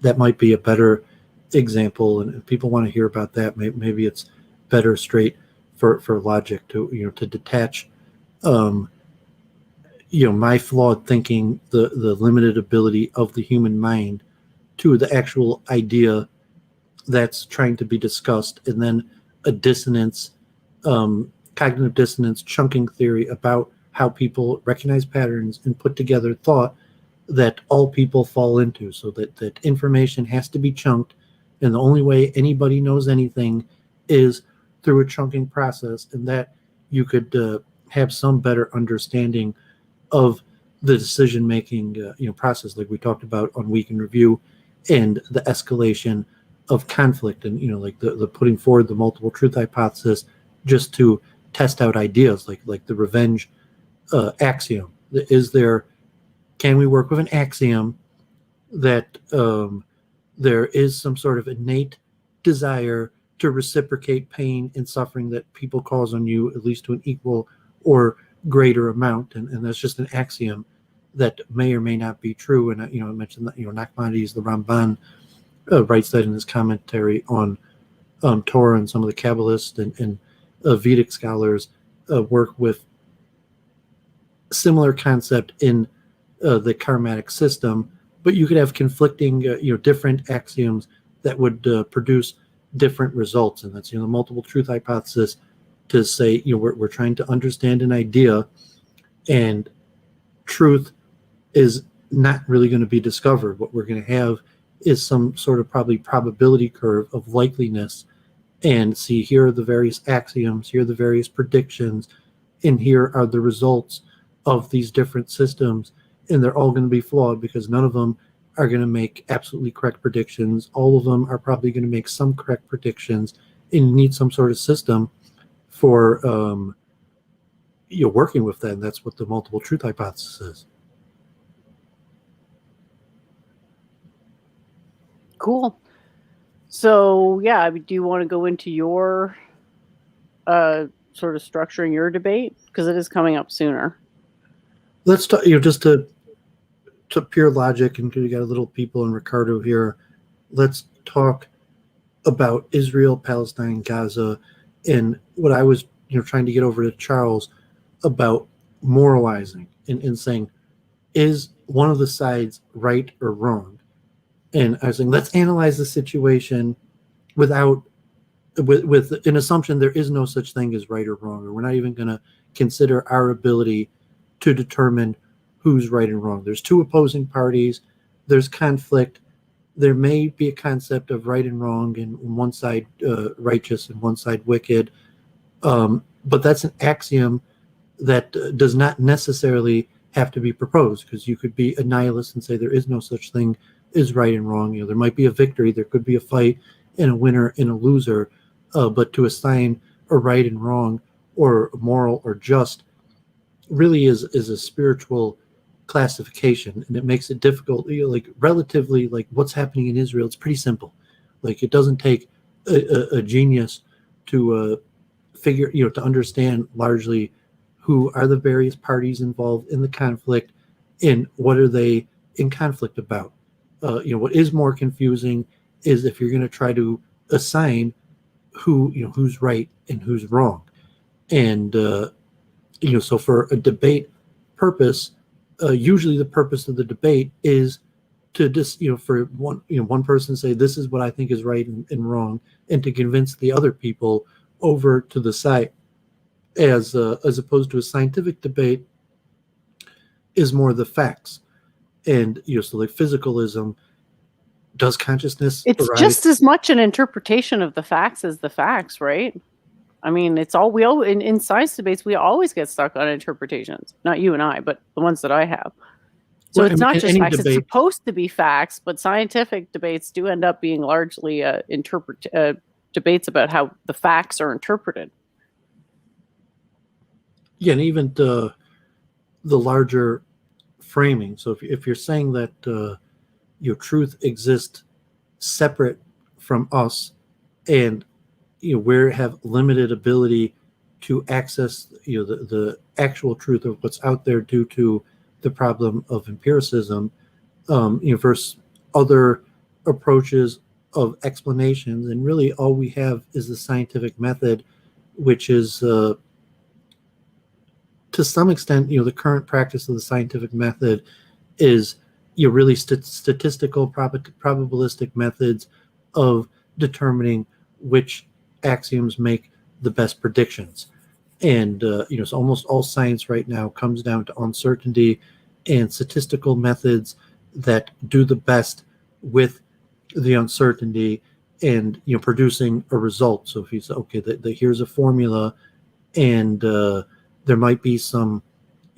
that might be a better example. And if people want to hear about that, maybe it's better straight for logic to to detach my flawed thinking, the limited ability of the human mind, to the actual idea that's trying to be discussed, and then a dissonance, cognitive dissonance, chunking theory about how people recognize patterns and put together thought that all people fall into. So that information has to be chunked, and the only way anybody knows anything is through a chunking process, and that you could have some better understanding of the decision-making process, like we talked about on Week in Review, and the escalation of conflict, and like the putting forward the multiple truth hypothesis just to test out ideas, like the revenge axiom. Can we work with an axiom that there is some sort of innate desire to reciprocate pain and suffering that people cause on you, at least to an equal or greater amount, and that's just an axiom that may or may not be true. And I mentioned that Nachmanides, the Ramban, writes that in his commentary on Torah, and some of the Kabbalists and Vedic scholars work with similar concept in the karmatic system. But you could have conflicting, different axioms that would produce different results, and that's the multiple truth hypothesis, to say we're trying to understand an idea, and truth is not really going to be discovered. What we're going to have is some sort of probability curve of likeliness, and see, here are the various axioms, here are the various predictions, and here are the results of these different systems, and they're all going to be flawed because none of them are going to make absolutely correct predictions. All of them are probably going to make some correct predictions, and you need some sort of system for working with that. And that's what the multiple truth hypothesis is. Cool. So yeah, do you want to go into your sort of structuring your debate, because it is coming up sooner? Let's talk. Just to pure logic, and we got a little people in Ricardo here. Let's talk about Israel, Palestine, Gaza, and what I was trying to get over to Charles about moralizing and saying, is one of the sides right or wrong? And I was saying, let's analyze the situation with an assumption there is no such thing as right or wrong, or we're not even going to consider our ability to determine who's right and wrong. There's two opposing parties. There's conflict. There may be a concept of right and wrong, and one side righteous and one side wicked. But that's an axiom that does not necessarily have to be proposed, because you could be a nihilist and say there is no such thing as right and wrong. There might be a victory, there could be a fight, and a winner and a loser. But to assign a right and wrong, or moral or just, really is a spiritual classification, and it makes it difficult. Relatively, like what's happening in Israel, it's pretty simple. Like, it doesn't take a genius to figure, to understand largely who are the various parties involved in the conflict and what are they in conflict about. What is more confusing is if you're going to try to assign who's right and who's wrong. And so for a debate purpose, usually the purpose of the debate is to just for one person say, this is what I think is right and wrong, and to convince the other people over to the side. As opposed to a scientific debate is more the facts. And so like physicalism, does consciousness It's arise? just as much an interpretation of the facts as the facts, right? I mean, it's all in science debates, we always get stuck on interpretations. Not you and I, but the ones that I have. So it's not just facts. It's supposed to be facts, but scientific debates do end up being largely debates about how the facts are interpreted. Yeah, and even the larger framing. So if you're saying that truth exists separate from us, and we have limited ability to access the actual truth of what's out there due to the problem of empiricism, versus other approaches of explanations. And really all we have is the scientific method, which is to some extent, the current practice of the scientific method is really statistical probabilistic methods of determining which axioms make the best predictions. And so almost all science right now comes down to uncertainty and statistical methods that do the best with the uncertainty and producing a result. So if you say, okay, here's a formula, and there might be some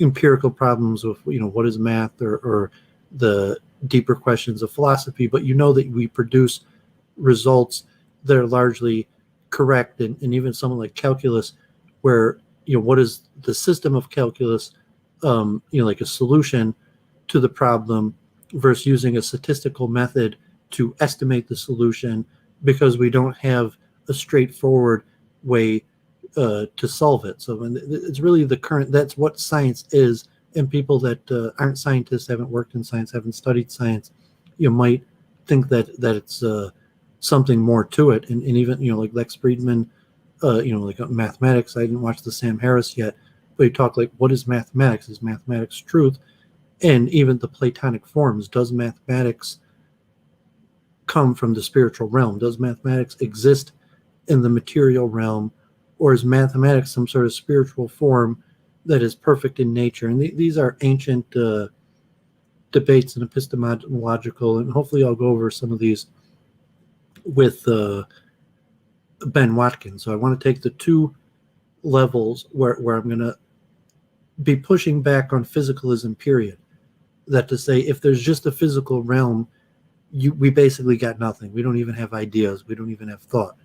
empirical problems with what is math or the deeper questions of philosophy, but that we produce results that are largely correct. And even something like calculus, where what is the system of calculus, like a solution to the problem, versus using a statistical method to estimate the solution, because we don't have a straightforward way to solve it. So it's really that's what science is. And people that aren't scientists, haven't worked in science, haven't studied science, might think that it's something more to it. And even like Lex Friedman, like mathematics. I didn't watch the Sam Harris yet, but he talked like, what is mathematics? Is mathematics truth? And even the Platonic forms. Does mathematics come from the spiritual realm? Does mathematics exist in the material realm, or is mathematics some sort of spiritual form that is perfect in nature? And these are ancient debates and epistemological, and hopefully I'll go over some of these with Ben Watkins. So I want to take the two levels where I'm going to be pushing back on physicalism, period. That to say, if there's just a physical realm, we basically got nothing. We don't even have ideas. We don't even have thought.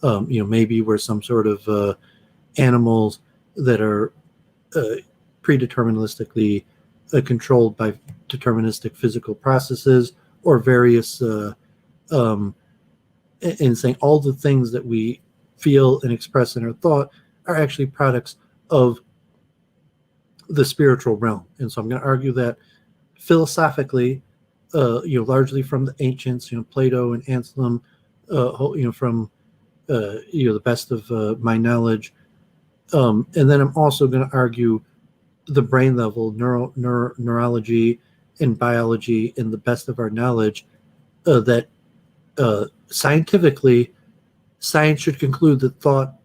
Maybe we're some sort of animals that are predeterministically controlled by deterministic physical processes, or various and saying all the things that we feel and express in our thought are actually products of the spiritual realm. And so I'm going to argue that philosophically, largely from the ancients, Plato and Anselm, from the best of my knowledge. And then I'm also going to argue the brain level, neurology and biology, in the best of our knowledge, that scientifically, science should conclude that thought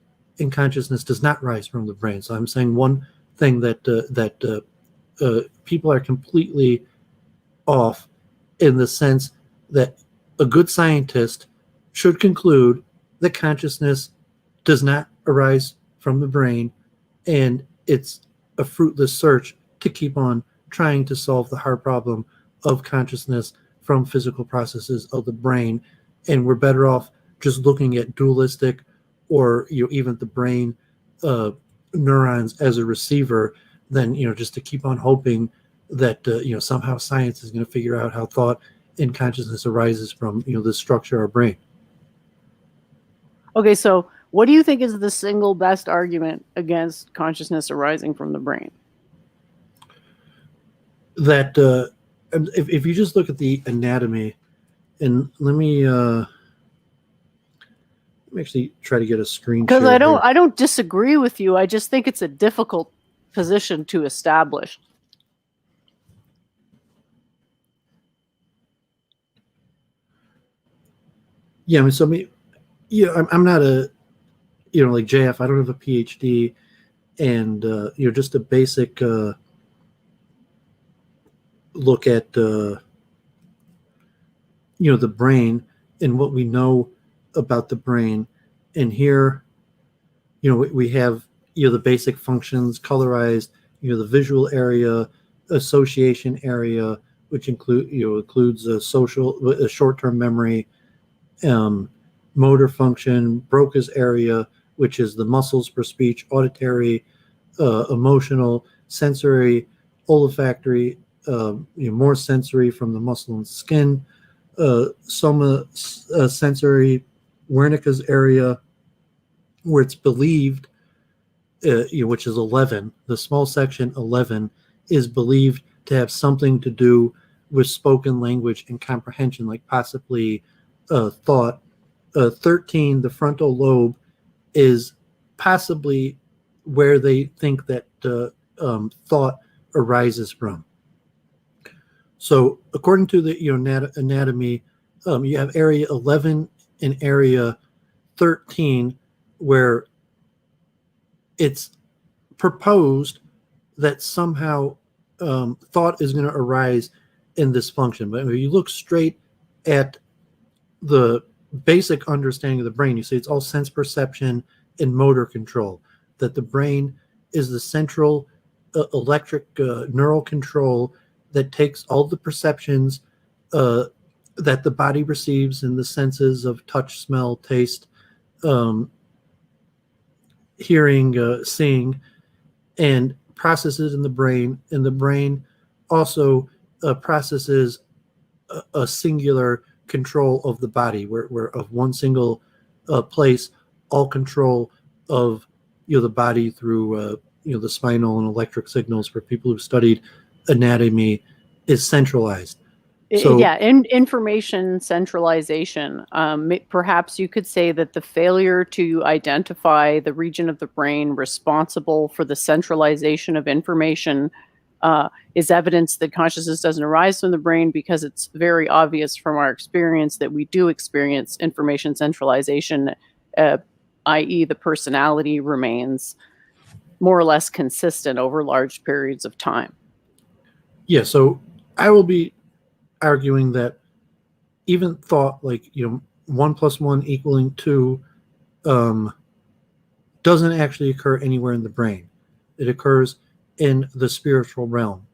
and consciousness does not rise from the brain. So I'm saying one thing that people are completely off, in the sense that a good scientist should conclude that consciousness does not arise from the brain, and it's a fruitless search to keep on trying to solve the hard problem of consciousness from physical processes of the brain. And we're better off just looking at dualistic, or even the brain neurons as a receiver, than just to keep on hoping that somehow science is going to figure out how thought and consciousness arises from the structure of our brain. Okay, so what do you think is the single best argument against consciousness arising from the brain? That if you just look at the anatomy, and let me actually try to get a screen, because share I don't disagree with you. I just think it's a difficult position to establish. Yeah, I mean, I'm not a, like JF. I don't have a PhD, and just a basic look at the brain and what we know about the brain. And here, we have the basic functions colorized. The visual area, association area, which includes social, short-term memory, motor function, Broca's area, which is the muscles for speech, auditory, emotional, sensory, olfactory, more sensory from the muscle and skin, soma sensory, Wernicke's area, where it's believed, which is 11, the small section 11 is believed to have something to do with spoken language and comprehension, like possibly thought. 13, the frontal lobe, is possibly where they think that thought arises from. So according to the anatomy, you have area 11 and area 13, where it's proposed that somehow thought is going to arise in this function. But if you look straight at the basic understanding of the brain, you see it's all sense perception and motor control, that the brain is the central electric neural control that takes all the perceptions that the body receives in the senses of touch, smell, taste, hearing, seeing, and processes in the brain. And the brain also processes a singular control of the body, where of one single place, all control of the body through the spinal and electric signals, for people who've studied anatomy, is centralized. So, information centralization. Perhaps you could say that the failure to identify the region of the brain responsible for the centralization of information is evidence that consciousness doesn't arise from the brain, because it's very obvious from our experience that we do experience information centralization, i.e. the personality remains more or less consistent over large periods of time. Yeah, so I will be arguing that even thought, like 1 + 1 = 2, doesn't actually occur anywhere in the brain. It occurs in the spiritual realm.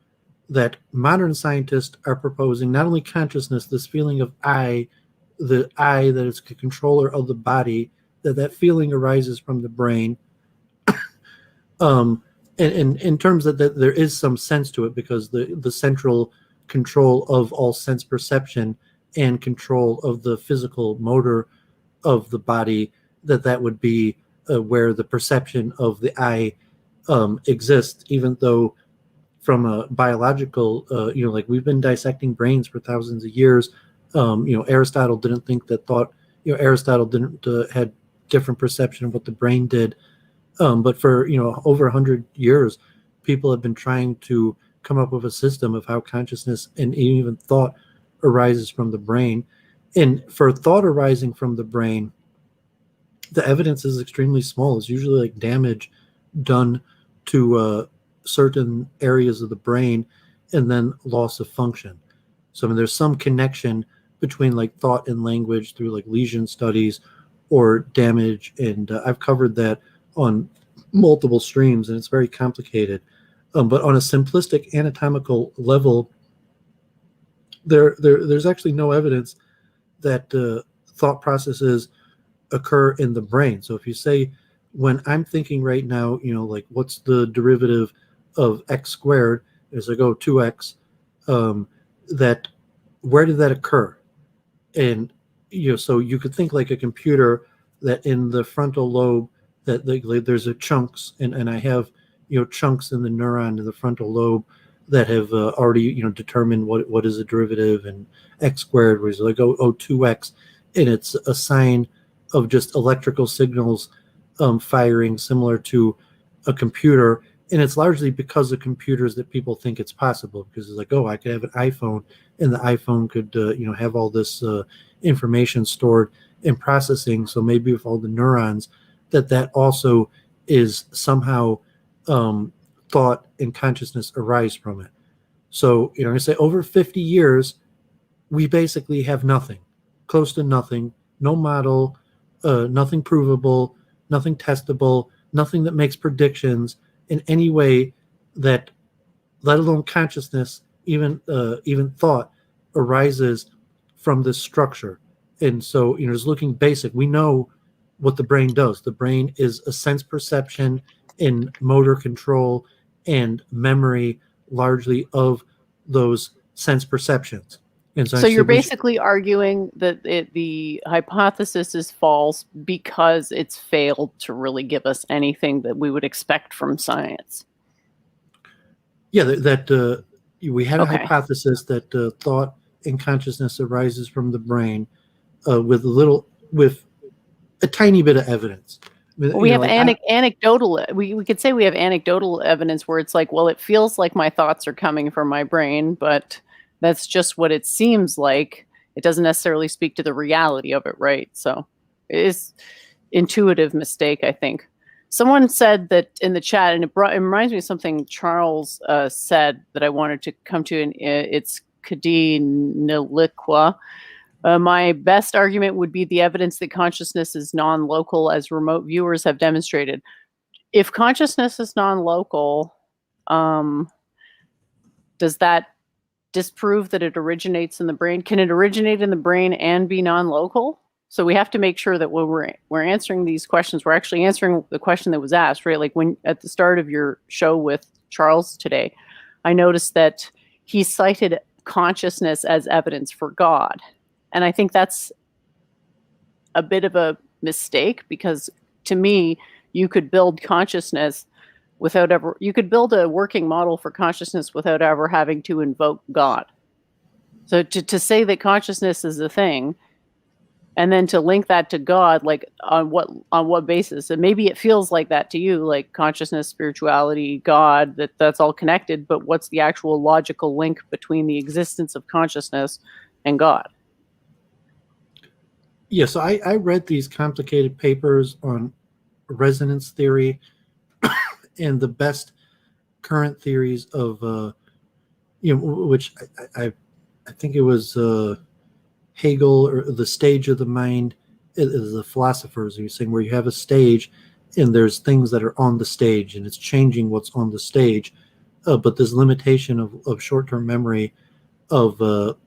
That modern scientists are proposing not only consciousness, this feeling of the I that is the controller of the body, that feeling arises from the brain. And in terms that there is some sense to it, because the central control of all sense perception and control of the physical motor of the body, that would be where the perception of the I exists, even though from a biological, like we've been dissecting brains for thousands of years. Aristotle didn't think that thought, Aristotle didn't had different perception of what the brain did. But for, over 100 years, people have been trying to come up with a system of how consciousness and even thought arises from the brain. And for thought arising from the brain, the evidence is extremely small. It's usually like damage done to certain areas of the brain and then loss of function. So there's some connection between like thought and language through like lesion studies or damage. And I've covered that on multiple streams, and it's very complicated. But on a simplistic anatomical level, there's actually no evidence that thought processes occur in the brain. So if you say, when I'm thinking right now, like what's the derivative of x squared, it's like, 2x, that where did that occur? And so you could think like a computer, that in the frontal lobe, that there's a chunks, and I have chunks in the neuron in the frontal lobe that have already determined what is a derivative, and x squared, where it's like 2x, and it's a sign of just electrical signals firing similar to a computer. And it's largely because of computers that people think it's possible, because it's like, I could have an iPhone, and the iPhone could have all this information stored and processing. So maybe with all the neurons, that also is somehow thought and consciousness arise from it. So I say over 50 years, we basically have nothing, close to nothing, no model, nothing provable, nothing testable, nothing that makes predictions in any way that, let alone consciousness, even thought, arises from this structure. And so just looking basic, we know what the brain does. The brain is a sense perception and motor control and memory, largely of those sense perceptions. And so I So you're said, basically arguing that the hypothesis is false because it's failed to really give us anything that we would expect from science. yeah, that we had a Okay. hypothesis that thought and consciousness arises from the brain with a tiny bit of evidence. Well, we have Like anecdotal. We could say we have anecdotal evidence where it's like, well, it feels like my thoughts are coming from my brain, but that's just what it seems like. It doesn't necessarily speak to the reality of it, right? So it is intuitive mistake, I think. Someone said that in the chat, and it reminds me of something Charles said that I wanted to come to, and it's Kadi Niliqua. My best argument would be the evidence that consciousness is non-local, as remote viewers have demonstrated. If consciousness is non-local, does that disprove that it originates in the brain? Can it originate in the brain and be non-local? So we have to make sure that when we're answering these questions, we're actually answering the question that was asked, right? Like when at the start of your show with Charles today, I noticed that he cited consciousness as evidence for God. And I think that's a bit of a mistake, because to me, you could build consciousness you could build a working model for consciousness without ever having to invoke God. So to say that consciousness is a thing, and then to link that to God, like on what basis? And maybe it feels like that to you, like consciousness, spirituality, God, that's all connected, but what's the actual logical link between the existence of consciousness and God? yeah, so I read these complicated papers on resonance theory and the best current theories of which I think it was Hegel, or the stage of the mind, is the philosophers who are saying where you have a stage and there's things that are on the stage and it's changing what's on the stage, but this limitation of short-term memory of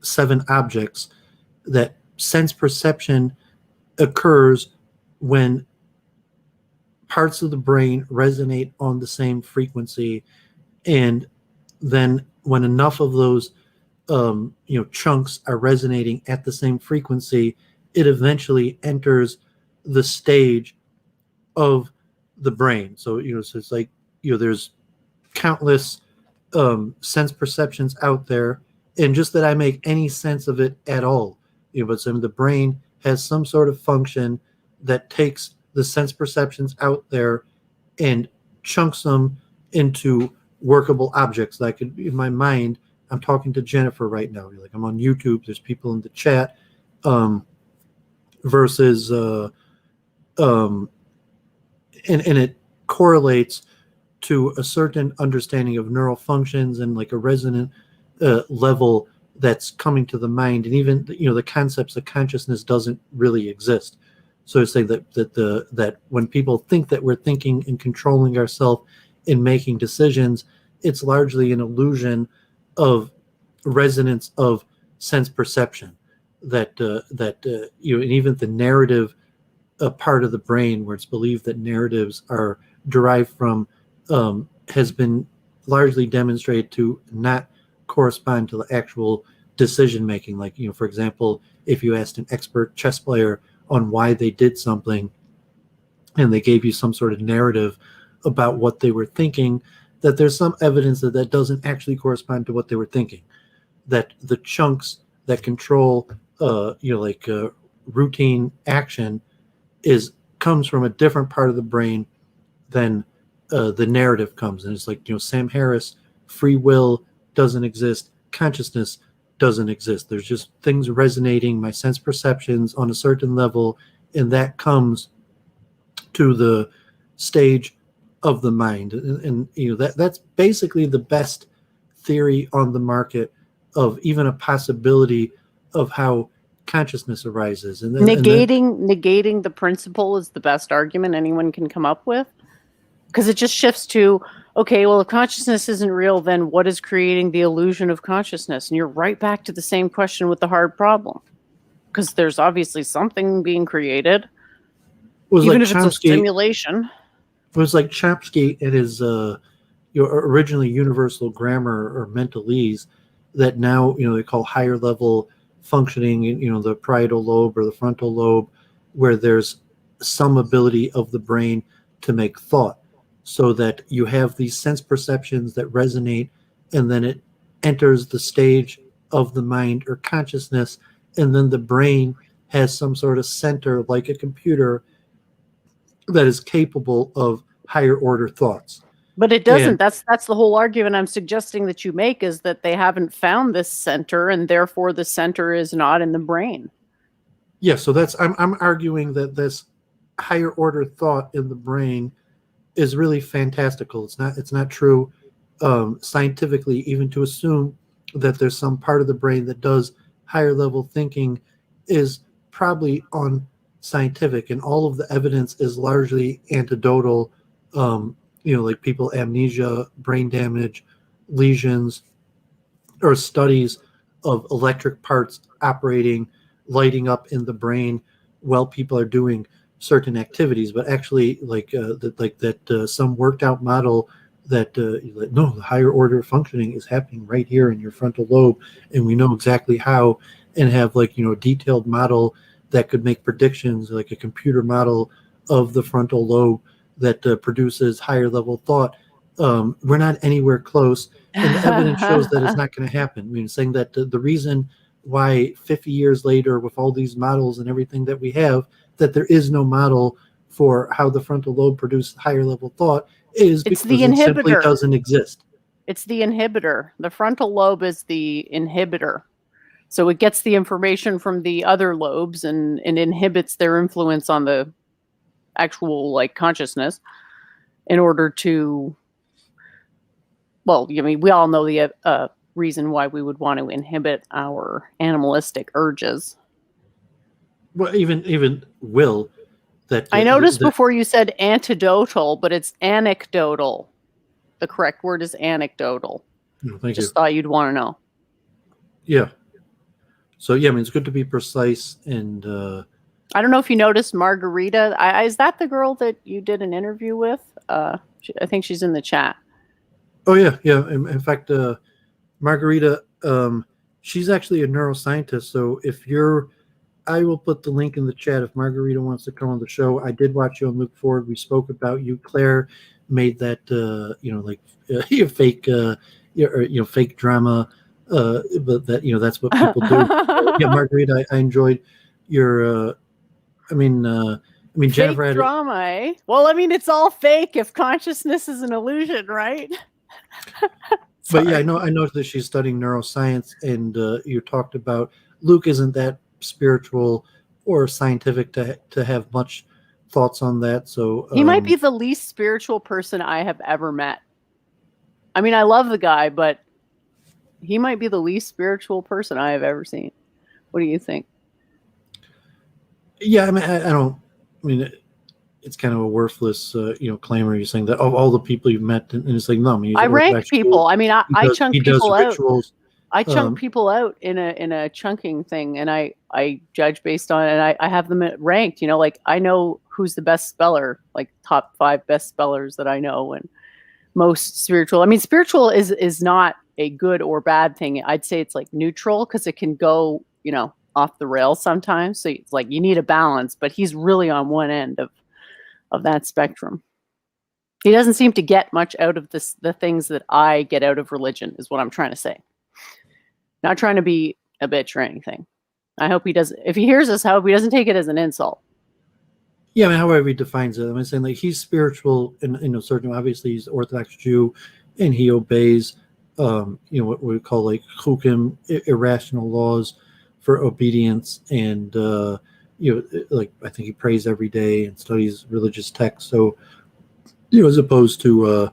7 objects, that sense perception occurs when parts of the brain resonate on the same frequency, and then when enough of those chunks are resonating at the same frequency, it eventually enters the stage of the brain. So so it's like there's countless sense perceptions out there, and just that I make any sense of it at all, but some of the brain has some sort of function that takes the sense perceptions out there and chunks them into workable objects. Like in my mind, I'm talking to Jennifer right now. Like I'm on YouTube. There's people in the chat. Versus, and it correlates to a certain understanding of neural functions and like a resonant level that's coming to the mind. And even the concepts of consciousness doesn't really exist. So it's like that when people think that we're thinking and controlling ourselves in making decisions, it's largely an illusion of resonance of sense perception. And even the narrative part of the brain, where it's believed that narratives are derived from, has been largely demonstrated to not correspond to the actual decision making. Like for example, if you asked an expert chess player on why they did something, and they gave you some sort of narrative about what they were thinking, that there's some evidence that doesn't actually correspond to what they were thinking. That the chunks that control, routine action comes from a different part of the brain than the narrative comes. And it's like, Sam Harris, free will doesn't exist, consciousness doesn't exist. There's just things resonating, my sense perceptions on a certain level, and that comes to the stage of the mind. And that's basically the best theory on the market of even a possibility of how consciousness arises. And then, Negating the principle is the best argument anyone can come up with, because it just shifts to, okay, well, if consciousness isn't real, then what is creating the illusion of consciousness? And you're right back to the same question with the hard problem, because there's obviously something being created, even if it's a simulation. It was like Chomsky in his originally Universal Grammar or Mentalese. that now, they call higher level functioning, the parietal lobe or the frontal lobe, where there's some ability of the brain to make thought, so that you have these sense perceptions that resonate, and then it enters the stage of the mind or consciousness, and then the brain has some sort of center like a computer that is capable of higher order thoughts. But it doesn't. That's the whole argument I'm suggesting that you make, is that they haven't found this center, and therefore the center is not in the brain. Yeah, so I'm arguing that this higher order thought in the brain is really fantastical. It's not true scientifically, even to assume that there's some part of the brain that does higher level thinking is probably unscientific, and all of the evidence is largely anecdotal. Like people, amnesia, brain damage, lesions, or studies of electric parts operating, lighting up in the brain while people are doing certain activities. But actually, some worked out model that no, the higher order functioning is happening right here in your frontal lobe, and we know exactly how, and have a detailed model that could make predictions, like a computer model of the frontal lobe that produces higher level thought. We're not anywhere close, and the evidence shows that it's not going to happen. I mean, saying that the reason why 50 years later, with all these models and everything that we have, that there is no model for how the frontal lobe produces higher level thought is because it simply doesn't exist. It's the inhibitor. The frontal lobe is the inhibitor. So it gets the information from the other lobes and inhibits their influence on the actual consciousness in order to, we all know the reason why we would want to inhibit our animalistic urges. Well, even will. That I noticed before you said antidotal, but it's anecdotal. The correct word is anecdotal. Thank you. Thought you'd want to know. Yeah. So yeah, it's good to be precise. And I don't know if you noticed Margarita. Is that the girl that you did an interview with? I think she's in the chat. Oh yeah. In fact, Margarita, she's actually a neuroscientist. So I will put the link in the chat if Margarita wants to come on the show. I did watch you on Look Forward. We spoke about you. Claire made that, fake, fake drama. But that, that's what people do. Yeah, Margarita, I enjoyed your. Jennifer fake drama, eh? Well, it's all fake if consciousness is an illusion, right? But yeah, I know that she's studying neuroscience, and you talked about Luke isn't that spiritual or scientific to have much thoughts on that. So he might be the least spiritual person I have ever met. I love the guy, but he might be the least spiritual person I have ever seen. What do you think? Yeah, it's kind of a worthless, claim. Are you saying that of all the people you've met, and it's like, no, I rank people. I chunk people out. I chunk people out in a chunking thing, and I judge based on, and I have them ranked. I know who's the best speller, like top 5 best spellers that I know, and most spiritual. Spiritual is not a good or bad thing. I'd say it's neutral, because it can go off the rails sometimes. So it's you need a balance, but he's really on one end of that spectrum. He doesn't seem to get much out of the things that I get out of religion, is what I'm trying to say. Not trying to be a bitch or anything. I hope he doesn't. If he hears this, I hope he doesn't take it as an insult. Yeah, however he defines it. Saying he's spiritual, and certainly, obviously, he's Orthodox Jew, and he obeys, what we call chukim, irrational laws for obedience, and I think he prays every day and studies religious texts. So, as opposed to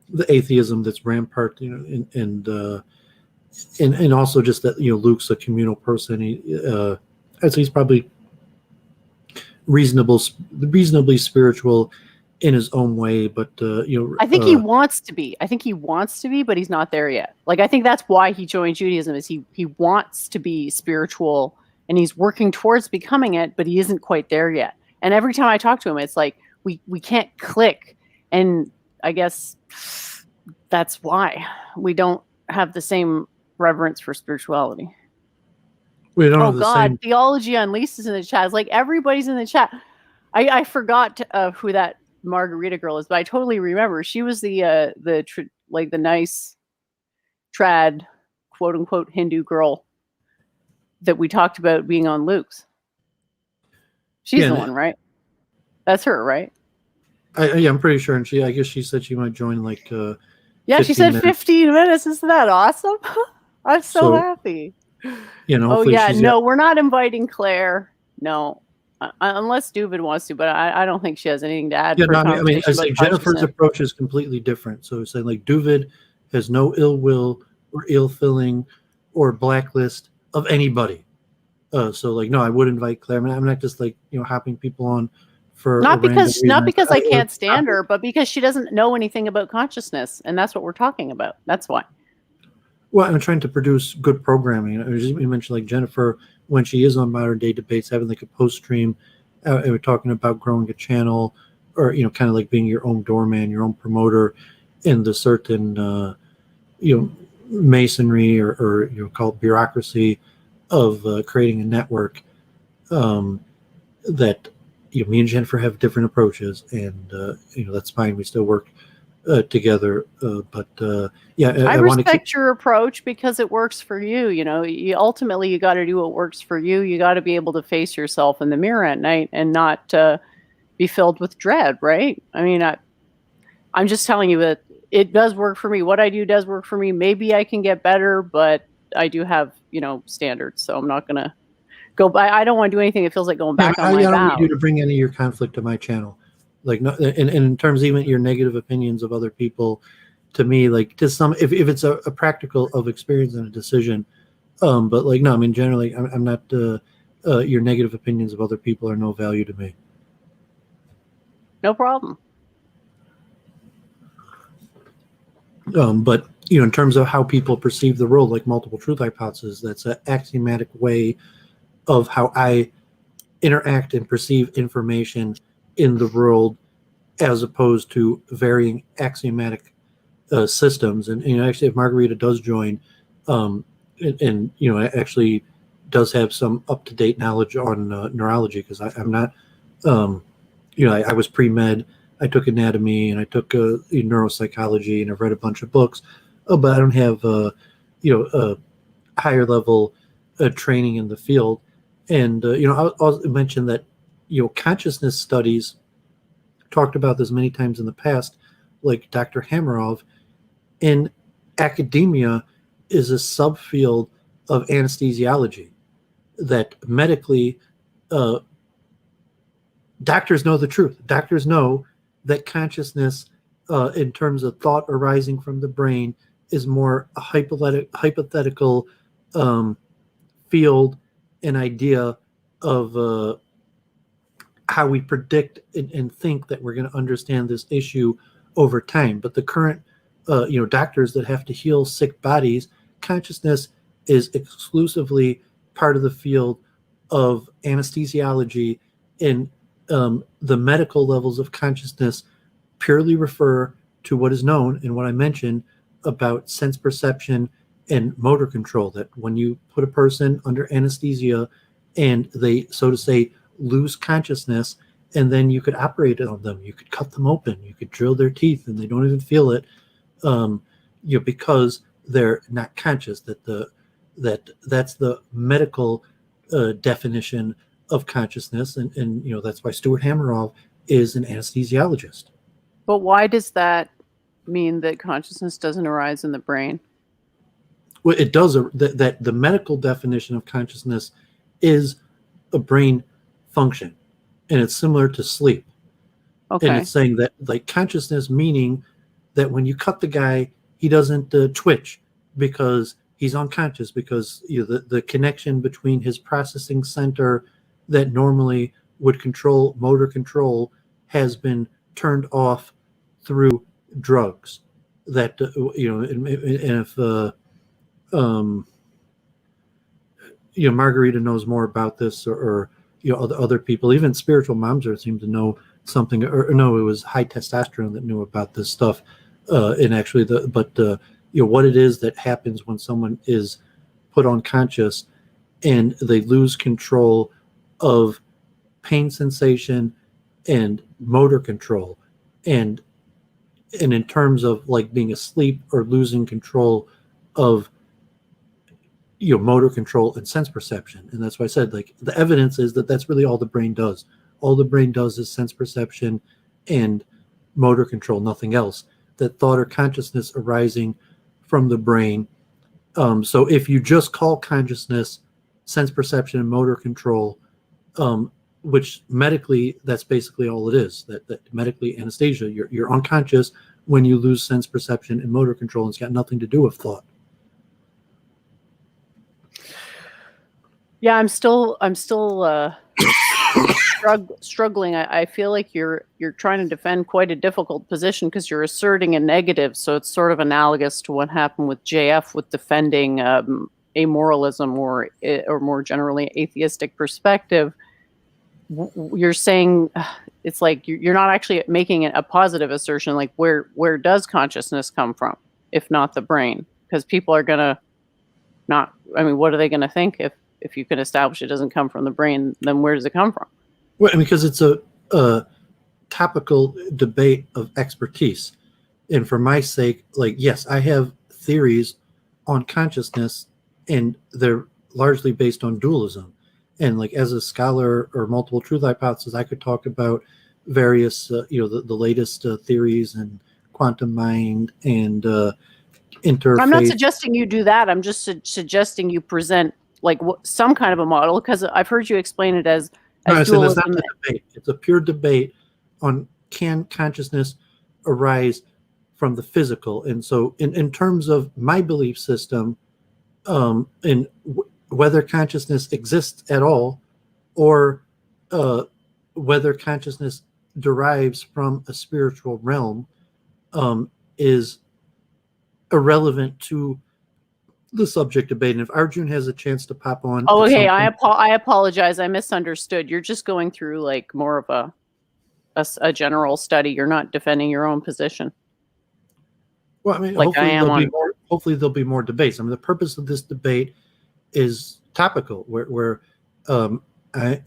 the atheism that's rampart, and also just that Luke's a communal person. I'd say he's probably reasonably spiritual in his own way, but I think he wants to be. But he's not there yet. I think that's why he joined Judaism, is he wants to be spiritual, and he's working towards becoming it, but he isn't quite there yet. And every time I talk to him, it's we can't click, and I guess that's why we don't have the same reverence for spirituality. We don't Oh have the God, same. Theology Unleashed is in the chat. It's like everybody's in the chat. I forgot who that Margarita girl is, but I totally remember. She was the nice trad, quote unquote, Hindu girl that we talked about being on Luke's. She's the one, right? That's her, right? Yeah, I'm pretty sure. And I guess she said she might join like. Yeah, she said 15 minutes. Isn't that awesome? I'm so happy. Oh yeah, no, we're not inviting Claire. No, unless Doovid wants to, but I don't think she has anything to add. Yeah, no, I mean, I say Jennifer's approach is completely different. So saying like Doovid has no ill will or ill feeling or blacklist of anybody. So like, no, I would invite Claire. I mean, I'm not just like hopping people on for not because I can't stand her, but because she doesn't know anything about consciousness, and that's what we're talking about. That's why. Well, I'm trying to produce good programming. You mentioned like Jennifer, when she is on Modern Day Debates, having like a post stream, and we're talking about growing a channel, or kind of like being your own doorman, your own promoter in the certain masonry or call it bureaucracy of creating a network. That me and Jennifer have different approaches, and that's fine. We still work together, but I respect your approach because it works for you. You ultimately you got to do what works for you. You got to be able to face yourself in the mirror at night and not be filled with dread, right? I mean, I'm just telling you that it does work for me. What I do does work for me. Maybe I can get better, but I do have standards, so I'm not gonna go by. I don't want to do anything that feels like going back on my vow. I don't need you to bring any of your conflict to my channel. Like, no, in terms of even your negative opinions of other people, to me, like to some, if it's a practical of experience and a decision, but like no, I mean generally, I'm not. Your negative opinions of other people are no value to me. No problem. But in terms of how people perceive the world, like multiple truth hypothesis, that's an axiomatic way of how I interact and perceive information in the world, as opposed to varying axiomatic systems. And actually, if Margarita does join, and actually does have some up-to-date knowledge on neurology, because I'm not, I was pre-med. I took anatomy and I took neuropsychology, and I've read a bunch of books, but I don't have a higher level training in the field. And I'll mention that consciousness studies talked about this many times in the past, like Dr. Hamerov, in academia is a subfield of anesthesiology that medically doctors know the truth. Doctors know that consciousness in terms of thought arising from the brain is more a hypothetical field, an idea of how we predict and think that we're going to understand this issue over time. But the current doctors that have to heal sick bodies, consciousness is exclusively part of the field of anesthesiology, and the medical levels of consciousness purely refer to what is known and what I mentioned about sense perception and motor control, that when you put a person under anesthesia and they, so to say, lose consciousness, and then you could operate on them, you could cut them open, you could drill their teeth and they don't even feel it, because they're not conscious. That's the medical definition of consciousness, and that's why Stuart Hamerov is an anesthesiologist. But why does that mean that consciousness doesn't arise in the brain? Well, it does. That the medical definition of consciousness is a brain function, and it's similar to sleep. Okay. And it's saying that, like, consciousness, meaning that when you cut the guy, he doesn't twitch because he's unconscious, because the connection between his processing center that normally would control motor control has been turned off through drugs. That and if Margarita knows more about this, or other people, even spiritual moms seem to know something, or no, it was high testosterone that knew about this stuff, and actually what it is that happens when someone is put unconscious and they lose control of pain sensation and motor control, and in terms of like being asleep or losing control of motor control and sense perception. And that's why I said, like, the evidence is that that's really all the brain does. All the brain does is sense perception and motor control, nothing else. That thought or consciousness arising from the brain. So if you just call consciousness sense perception and motor control, which medically, that's basically all it is. That medically, anesthesia, you're unconscious when you lose sense perception and motor control, and it's got nothing to do with thought. Yeah, I'm still struggling. I feel like you're trying to defend quite a difficult position because you're asserting a negative. So it's sort of analogous to what happened with JF with defending amoralism or more generally atheistic perspective. You're saying it's like you're not actually making a positive assertion. Like where does consciousness come from, if not the brain? Because people are gonna not. I mean, what are they gonna think if you can establish it doesn't come from the brain? Then where does it come from? Well, because it's a topical debate of expertise, and for my sake, like, yes, I have theories on consciousness, and they're largely based on dualism. And like, as a scholar or multiple truth hypothesis, I could talk about various, the latest theories and quantum mind and interface. I'm not suggesting you do that. I'm just suggesting you present like some kind of a model, because I've heard you explain it as dualism. It's not a debate. It's a pure debate on, can consciousness arise from the physical? And so in terms of my belief system, and whether consciousness exists at all, or whether consciousness derives from a spiritual realm, is irrelevant to the subject debate. And if Arjun has a chance to pop on. Oh, okay. I apologize. I misunderstood. You're just going through like more of a general study. You're not defending your own position. Well, I mean, like hopefully there'll be more debates. I mean, the purpose of this debate is topical, where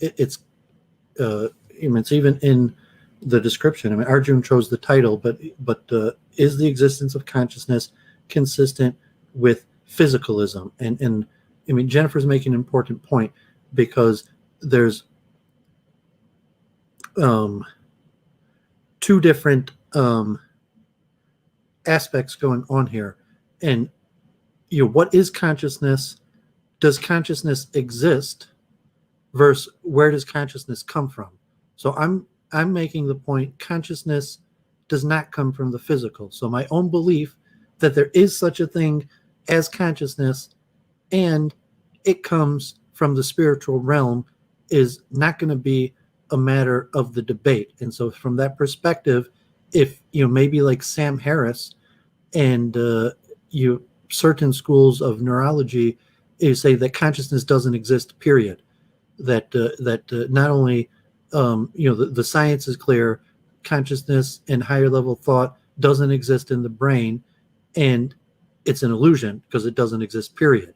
it's even in the description. I mean, Arjun chose the title, but is the existence of consciousness consistent with physicalism? And I mean, Jennifer's making an important point, because there's two different aspects going on here. And what is consciousness? Does consciousness exist? Versus where does consciousness come from? So I'm making the point, consciousness does not come from the physical. So my own belief that there is such a thing as consciousness and it comes from the spiritual realm is not going to be a matter of the debate. And so from that perspective, if maybe like Sam Harris and certain schools of neurology, you say that consciousness doesn't exist, period. That not only the science is clear, consciousness and higher level thought doesn't exist in the brain, and it's an illusion because it doesn't exist, period.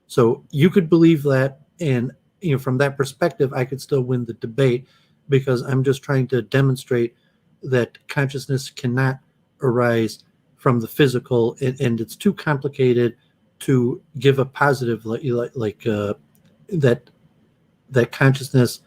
So you could believe that, and from that perspective, I could still win the debate, because I'm just trying to demonstrate that consciousness cannot arise from the physical, and it's too complicated to give a positive that consciousness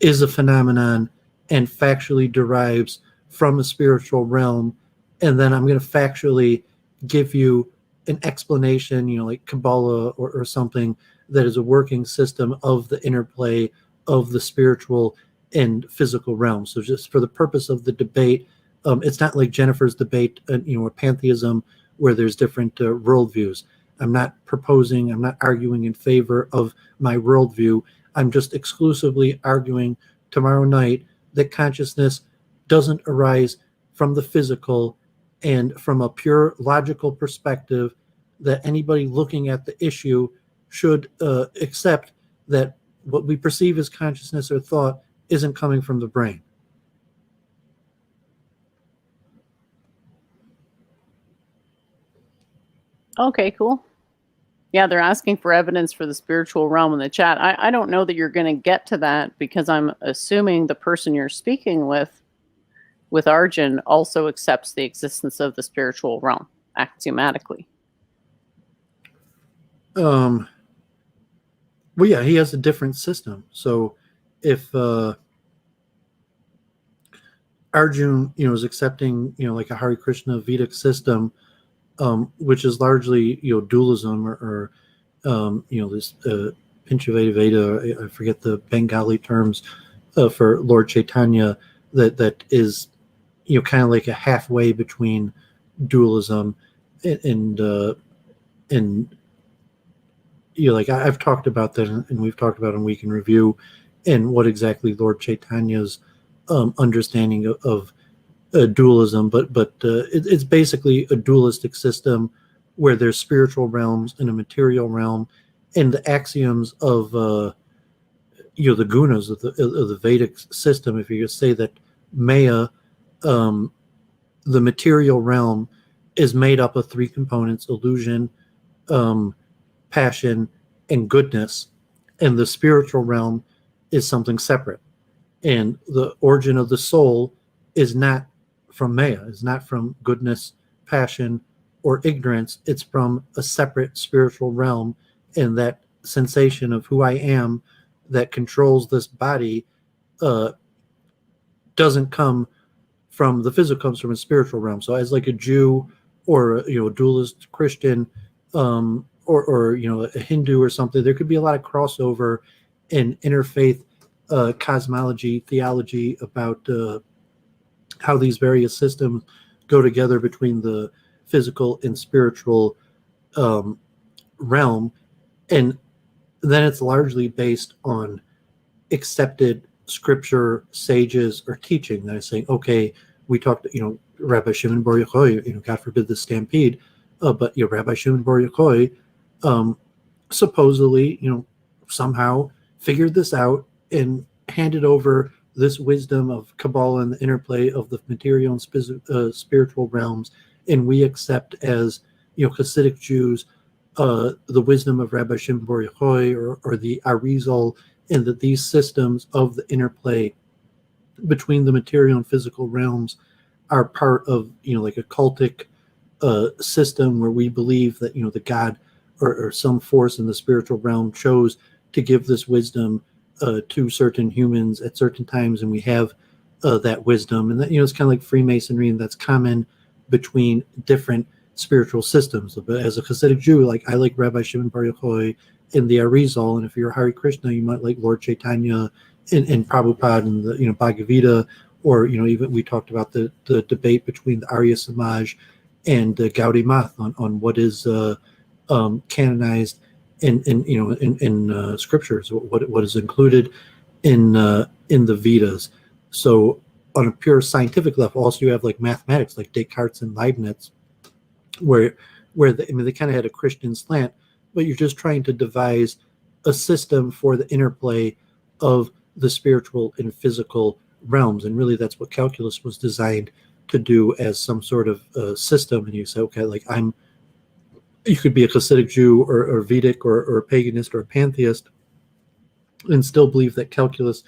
is a phenomenon and factually derives from a spiritual realm, and then I'm going to factually give you an explanation, like Kabbalah or something, that is a working system of the interplay of the spiritual and physical realm. So just for the purpose of the debate, it's not like Jennifer's debate, with pantheism, where there's different worldviews. I'm not arguing in favor of my worldview. I'm just exclusively arguing tomorrow night that consciousness doesn't arise from the physical, and from a pure logical perspective, that anybody looking at the issue should accept that what we perceive as consciousness or thought isn't coming from the brain. Okay, cool. Yeah, they're asking for evidence for the spiritual realm in the chat. I don't know that you're going to get to that because I'm assuming the person you're speaking with Arjun, also accepts the existence of the spiritual realm axiomatically. Well, yeah, he has a different system. So if Arjun, is accepting, like a Hare Krishna Vedic system, which is largely, dualism or this Pinchaveda Veda, I forget the Bengali terms for Lord Chaitanya, that is, kind of like a halfway between dualism and like I've talked about that, and we've talked about in Week in Review, and what exactly Lord Chaitanya's understanding of dualism, but it's basically a dualistic system where there's spiritual realms and a material realm, and the axioms of the gunas of the Vedic system. If you say that Maya, the material realm, is made up of three components: illusion, passion, and goodness, and the spiritual realm is something separate. And the origin of the soul is not from Maya, is not from goodness, passion, or ignorance. It's from a separate spiritual realm, and that sensation of who I am that controls this body doesn't come from the physical, comes from a spiritual realm. So as like a Jew or a dualist Christian, or a Hindu or something, there could be a lot of crossover in interfaith cosmology, theology about how these various systems go together between the physical and spiritual realm. And then it's largely based on accepted scripture, sages, or teaching that is saying, okay, we talked, Rabbi Shimon Bar Yochai, God forbid the stampede, but Rabbi Shimon Bar Yochai supposedly, somehow figured this out and handed over this wisdom of Kabbalah and the interplay of the material and spiritual realms, and we accept as Hasidic Jews the wisdom of Rabbi Shimon Bar Yochai or the Arizal, and that these systems of the interplay between the material and physical realms are part of like a cultic system where we believe that the God or some force in the spiritual realm chose to give this wisdom to certain humans at certain times, and we have that wisdom, and that it's kind of like Freemasonry, and that's common between different spiritual systems. But as a Hasidic Jew, like I like Rabbi Shimon Bar Yochai and the Arizal, and if you're Hare Krishna, you might like Lord Chaitanya and Prabhupada and the Bhagavad Gita, or even we talked about the debate between the Arya Samaj and Gaudiya Math on what is canonized in scriptures, what is included in the Vedas. So on a pure scientific level, also you have like mathematics, like Descartes and Leibniz, where they kind of had a Christian slant, but you're just trying to devise a system for the interplay of the spiritual and physical realms, and really that's what calculus was designed to do, as some sort of system. And you say, okay, like you could be a Hasidic Jew or Vedic or a paganist or a pantheist and still believe that calculus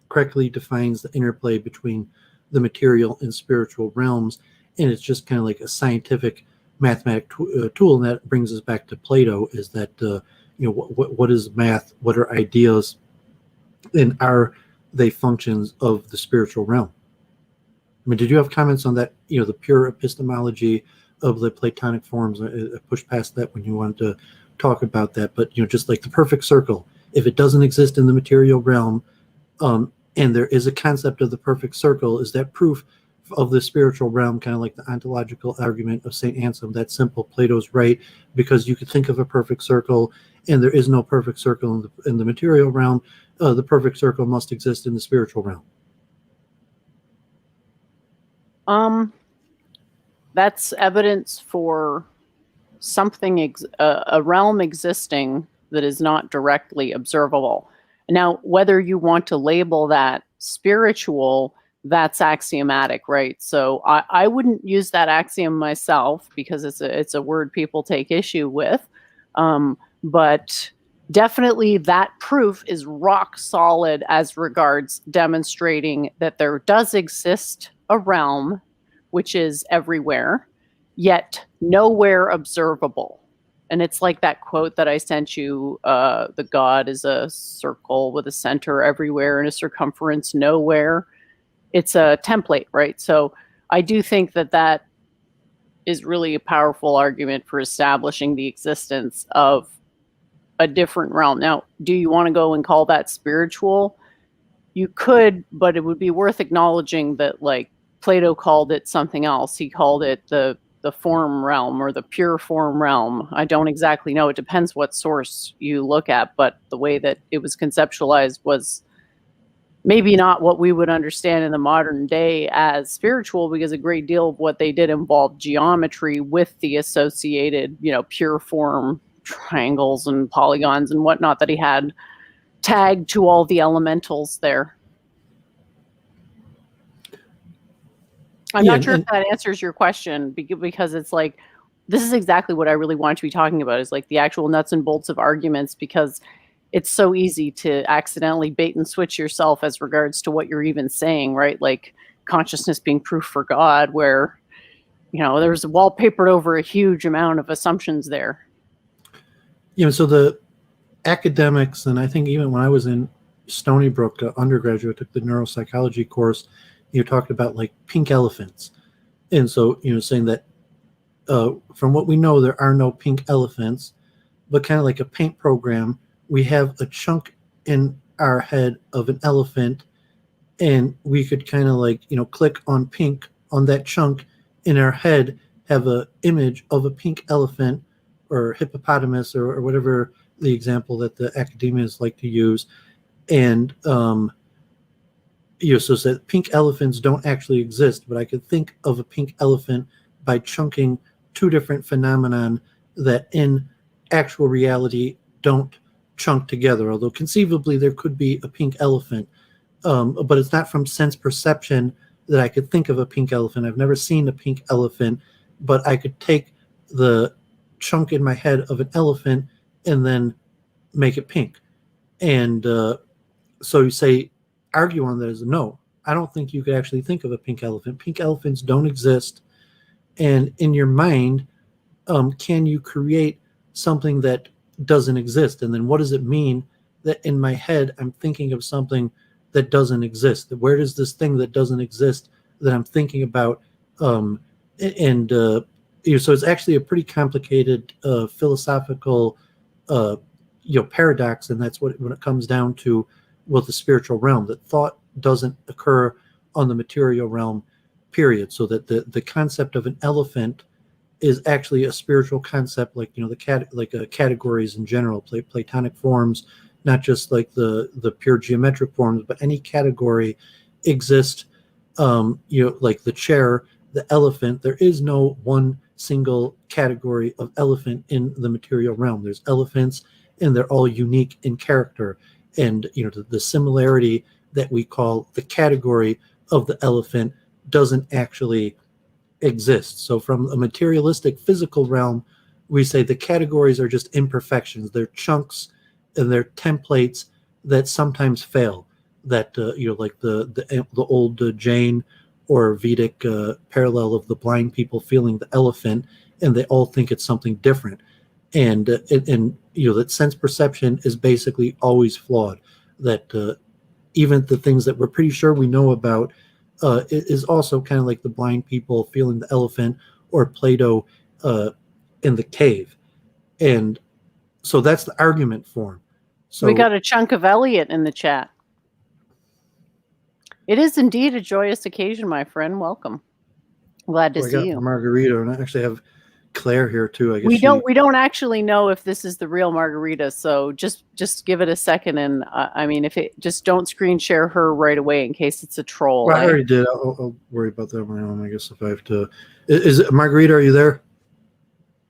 correctly defines the interplay between the material and spiritual realms, and it's just kind of like a scientific mathematic tool. And that brings us back to Plato, is that what is math, what are ideas, and are they functions of the spiritual realm? I mean, did you have comments on that, the pure epistemology of the Platonic forms? I pushed past that when you wanted to talk about that, but just like the perfect circle, if it doesn't exist in the material realm, and there is a concept of the perfect circle, is that proof of the spiritual realm? Kind of like the ontological argument of St. Anselm, that simple, Plato's right, because you could think of a perfect circle and there is no perfect circle in the material realm. The perfect circle must exist in the spiritual realm. That's evidence for something, a realm existing that is not directly observable. Now, whether you want to label that spiritual that's axiomatic, right? So I wouldn't use that axiom myself because it's a word people take issue with. But definitely that proof is rock solid as regards demonstrating that there does exist a realm which is everywhere, yet nowhere observable. And it's like that quote that I sent you, the God is a circle with a center everywhere and a circumference nowhere. It's a template, right? So I do think that that is really a powerful argument for establishing the existence of a different realm. Now, do you want to go and call that spiritual? You could, but it would be worth acknowledging that, like, Plato called it something else. He called it the form realm or the pure form realm. I don't exactly know. It depends what source you look at, but the way that it was conceptualized was maybe not what we would understand in the modern day as spiritual, because a great deal of what they did involved geometry with the associated, pure form triangles and polygons and whatnot that he had tagged to all the elementals there. I'm not sure if that answers your question, because it's like, this is exactly what I really want to be talking about, is like the actual nuts and bolts of arguments, because it's so easy to accidentally bait and switch yourself as regards to what you're even saying, right? Like consciousness being proof for God, where, there's wallpapered over a huge amount of assumptions there. So the academics, and I think even when I was in Stony Brook undergraduate, took the neuropsychology course, you talked about like pink elephants. And so, saying that from what we know, there are no pink elephants, but kind of like a paint program, we have a chunk in our head of an elephant, and we could kind of like, click on pink on that chunk in our head, have a image of a pink elephant or hippopotamus or whatever the example that the academians like to use. And, so that pink elephants don't actually exist, but I could think of a pink elephant by chunking two different phenomenon that in actual reality don't chunk together, although conceivably there could be a pink elephant, but it's not from sense perception that I could think of a pink elephant. I've never seen a pink elephant, but I could take the chunk in my head of an elephant and then make it pink. And so you say, argue on that as no, I don't think you could actually think of a pink elephant. Pink elephants don't exist. And in your mind, can you create something that doesn't exist? And then what does it mean that in my head I'm thinking of something that doesn't exist? Where does this thing that doesn't exist that I'm thinking about so it's actually a pretty complicated philosophical paradox, and that's when it comes down to the spiritual realm, that thought doesn't occur on the material realm, period. So that the concept of an elephant is actually a spiritual concept, like categories in general, Platonic forms, not just like the pure geometric forms, but any category exists. Like the chair, the elephant. There is no one single category of elephant in the material realm. There's elephants, and they're all unique in character. And the similarity that we call the category of the elephant doesn't actually exist. So from a materialistic physical realm, we say the categories are just imperfections. They're chunks and they're templates that sometimes fail. That like the old Jain or Vedic parallel of the blind people feeling the elephant, and they all think it's something different. And that sense perception is basically always flawed. That even the things that we're pretty sure we know about is also kind of like the blind people feeling the elephant, or Plato in the cave. And so that's the argument form. So we got a chunk of Elliott in the chat. It is indeed a joyous occasion, my friend. Welcome. Glad to see you. Margarita, and I actually have Claire here too. I guess we don't actually know if this is the real Margarita, so just give it a second, and I mean, if it just don't screen share her right away in case it's a troll. Well, I already did. I'll worry about that on my own. I guess if I have to. Is it Margarita? Are you there?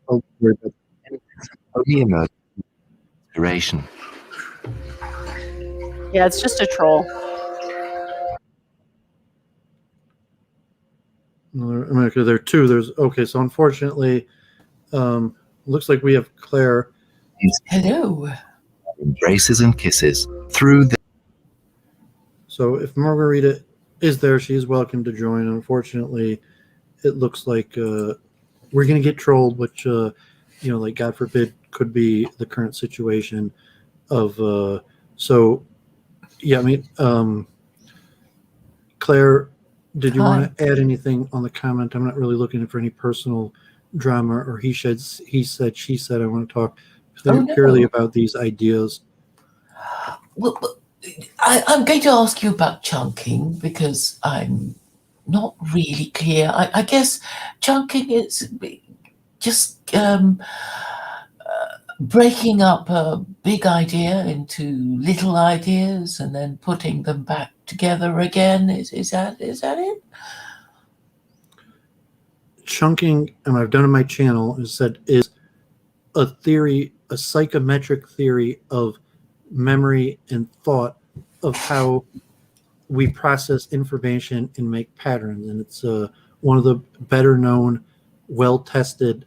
I'll worry about that. Inspiration. Yeah, it's just a troll. Okay, there are two. So unfortunately, looks like we have Claire. Hello. Embraces and kisses through the So if Margarita is there, she is welcome to join. Unfortunately, it looks like we're going to get trolled, which, like God forbid, could be the current situation of. Claire, did you want to add anything on the comment? I'm not really looking for any personal drama or he said, she said. I want to talk purely about these ideas. Well, I'm going to ask you about chunking because I'm not really clear. I guess chunking is just breaking up a big idea into little ideas and then putting them back together again. Is that it? Chunking, and I've done in my channel, is a theory, a psychometric theory of memory and thought of how we process information and make patterns. And it's one of the better known, well-tested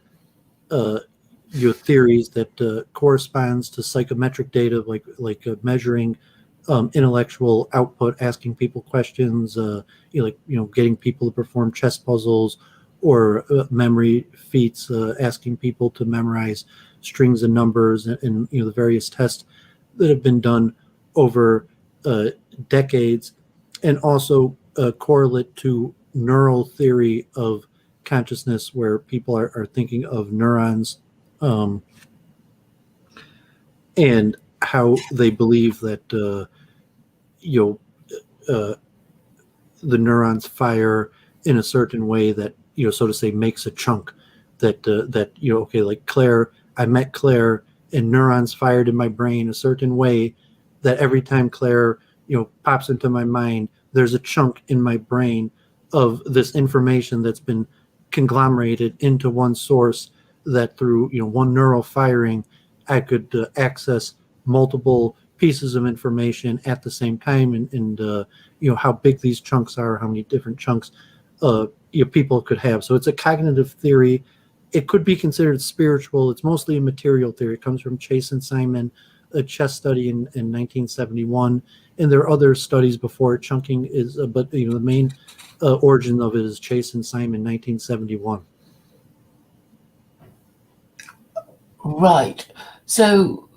theories that corresponds to psychometric data, like measuring intellectual output, asking people questions, getting people to perform chess puzzles or memory feats, asking people to memorize strings and numbers, and the various tests that have been done over decades, and also correlate to neural theory of consciousness, where people are thinking of neurons and how they believe that the neurons fire in a certain way that, so to say, makes a chunk that like Claire, I met Claire and neurons fired in my brain a certain way that every time Claire, pops into my mind, there's a chunk in my brain of this information that's been conglomerated into one source, that through, one neural firing, I could access multiple pieces of information at the same time, and how big these chunks are, how many different chunks people could have. So it's a cognitive theory. It could be considered spiritual. It's mostly a material theory. It comes from Chase and Simon, a chess study in 1971, and there are other studies before it. Chunking is, but the main origin of it is Chase and Simon, 1971. Right. So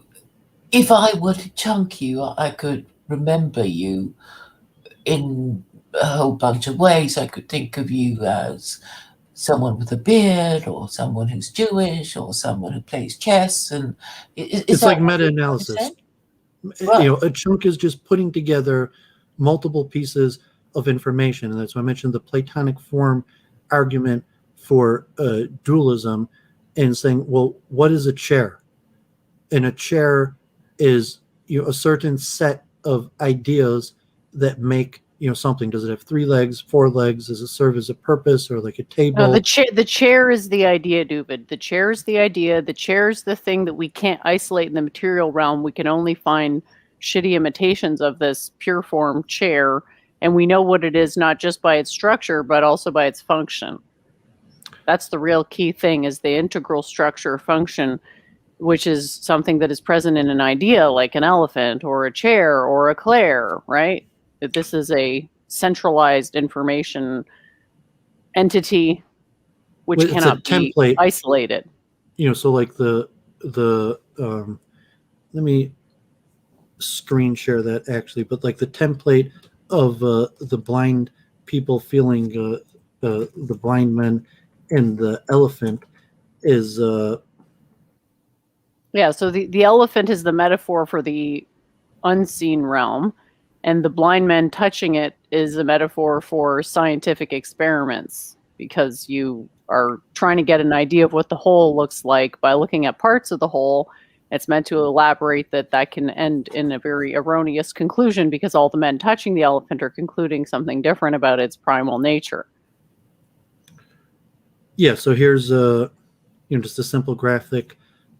if I were to chunk you, I could remember you in a whole bunch of ways. I could think of you as someone with a beard, or someone who's Jewish, or someone who plays chess. And it's like meta-analysis. Right. A chunk is just putting together multiple pieces of information, and that's why I mentioned the Platonic form argument for dualism, and saying, well, what is a chair? And a chair is a certain set of ideas that make something. Does it have 3 legs, 4 legs? Does it serve as a purpose, or like a table? No, the chair is the idea, Doooovid. The chair is the idea. The chair is the thing that we can't isolate in the material realm. We can only find shitty imitations of this pure form chair, and we know what it is not just by its structure, but also by its function. That's the real key thing, is the integral structure function, which is something that is present in an idea like an elephant or a chair or a Claire, right? That this is a centralized information entity which cannot be isolated. So like the let me screen share that actually, but like the template of the blind people feeling the blind men and the elephant is so the elephant is the metaphor for the unseen realm, and the blind men touching it is a metaphor for scientific experiments, because you are trying to get an idea of what the whole looks like by looking at parts of the whole. It's meant to elaborate that can end in a very erroneous conclusion, because all the men touching the elephant are concluding something different about its primal nature. Yeah, so here's just a simple graphic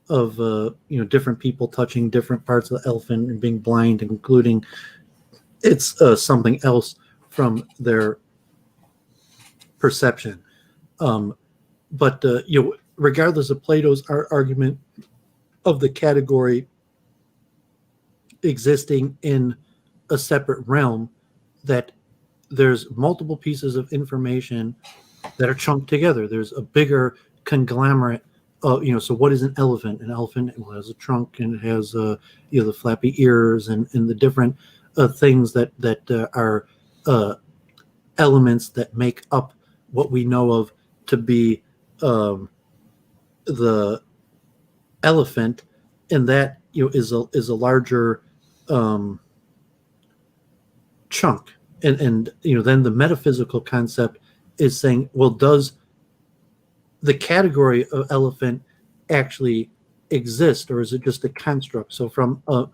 of different people touching different parts of the elephant and being blind, including it's something else from their perception. But regardless of Plato's argument of the category existing in a separate realm, that there's multiple pieces of information that are chunked together. There's a bigger conglomerate. So what is an elephant? An elephant has a trunk, and it has the flappy ears and the different things that are elements that make up what we know of to be the elephant, and that is a larger chunk. And then the metaphysical concept is saying, well, does the category of elephant actually exist, or is it just a construct? So from a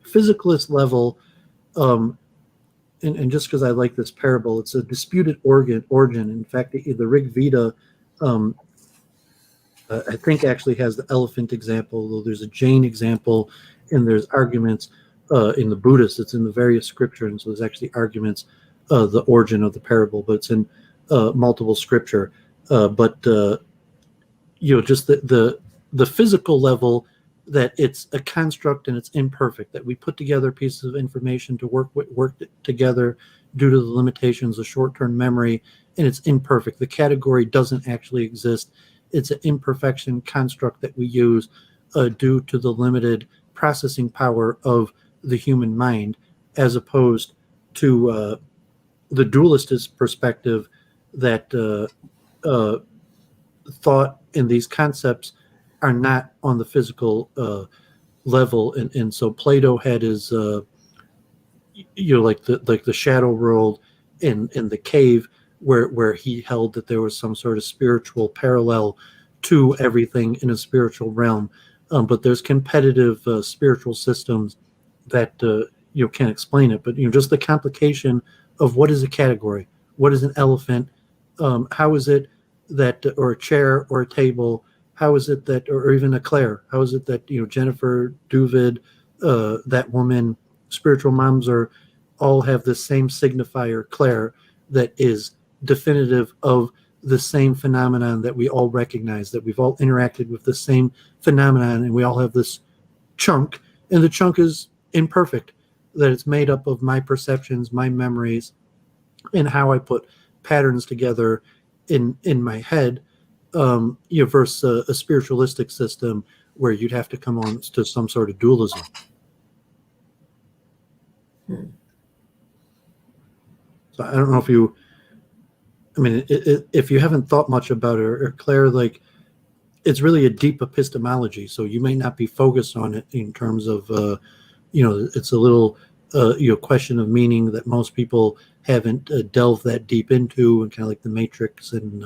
physicalist level, and just because I like this parable, it's a disputed origin. In fact, the Rig Veda, I think, actually has the elephant example, though there's a Jain example, and there's arguments in the Buddhist. It's in the various scripture, and so there's actually arguments the origin of the parable, but it's in multiple scripture. But just the physical level, that it's a construct and it's imperfect, that we put together pieces of information to work together due to the limitations of short-term memory, and it's imperfect. The category doesn't actually exist. It's an imperfection construct that we use due to the limited processing power of the human mind, as opposed to the dualist perspective that thought in these concepts are not on the physical level, and so Plato had his like the shadow world in the cave, where he held that there was some sort of spiritual parallel to everything in a spiritual realm, but there's competitive spiritual systems that can't explain it. But just the complication of what is a category, what is an elephant, how is it that, or a chair or a table, how is it that, or even a Claire, how is it that Jennifer, Doooovid, that woman, spiritual moms all have the same signifier, Claire, that is definitive of the same phenomenon that we all recognize, that we've all interacted with the same phenomenon, and we all have this chunk, and the chunk is imperfect, that it's made up of my perceptions, my memories, and how I put patterns together in my head, versus a spiritualistic system where you'd have to come on to some sort of dualism. So I don't know if you, if you haven't thought much about it, or Claire, like, it's really a deep epistemology, so you may not be focused on it in terms of, it's a little, question of meaning that most people haven't delved that deep into, and kind of like the Matrix and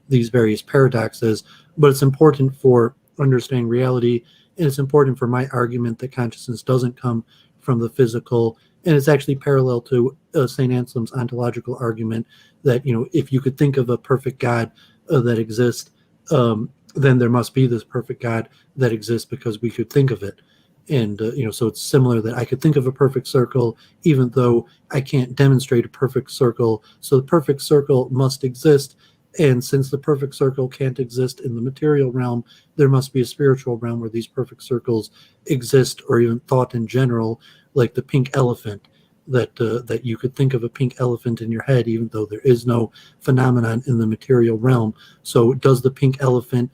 these various paradoxes, but it's important for understanding reality, and it's important for my argument that consciousness doesn't come from the physical, and it's actually parallel to St. Anselm's ontological argument that, if you could think of a perfect God that exists, then there must be this perfect God that exists because we could think of it. And, so it's similar that I could think of a perfect circle, even though I can't demonstrate a perfect circle. So the perfect circle must exist. And since the perfect circle can't exist in the material realm, there must be a spiritual realm where these perfect circles exist, or even thought in general, like the pink elephant, that you could think of a pink elephant in your head, even though there is no phenomenon in the material realm. So does the pink elephant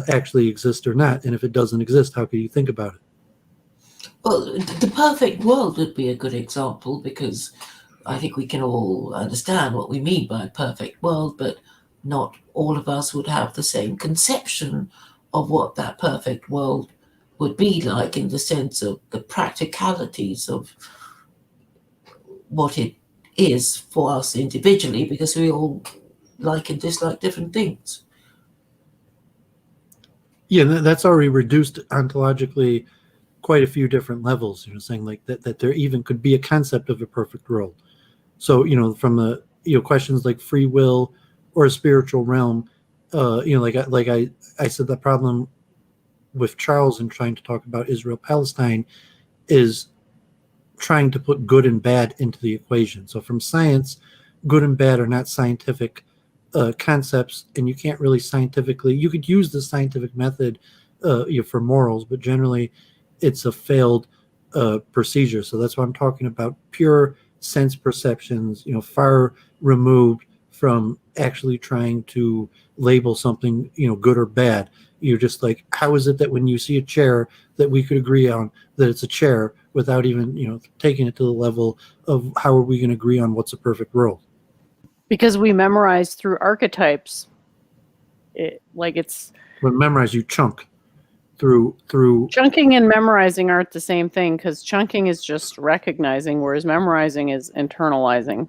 actually exist or not? And if it doesn't exist, how can you think about it? Well, the perfect world would be a good example, because I think we can all understand what we mean by a perfect world, but not all of us would have the same conception of what that perfect world would be like, in the sense of the practicalities of what it is for us individually, because we all like and dislike different things. Yeah, that's already reduced ontologically quite a few different levels, saying like that there even could be a concept of a perfect world. So, from the, questions like free will or a spiritual realm, like I said, the problem with Charles in trying to talk about Israel-Palestine is trying to put good and bad into the equation. So from science, good and bad are not scientific concepts, and you can't really scientifically. You could use the scientific method for morals, but generally, it's a failed procedure. So that's why I'm talking about pure sense perceptions. Far removed from actually trying to label something, good or bad. You're just like, how is it that when you see a chair that we could agree on that it's a chair without even, taking it to the level of how are we going to agree on what's a perfect world? Because we memorize through archetypes. When memorize, you chunk through. Chunking and memorizing aren't the same thing, because chunking is just recognizing, whereas memorizing is internalizing.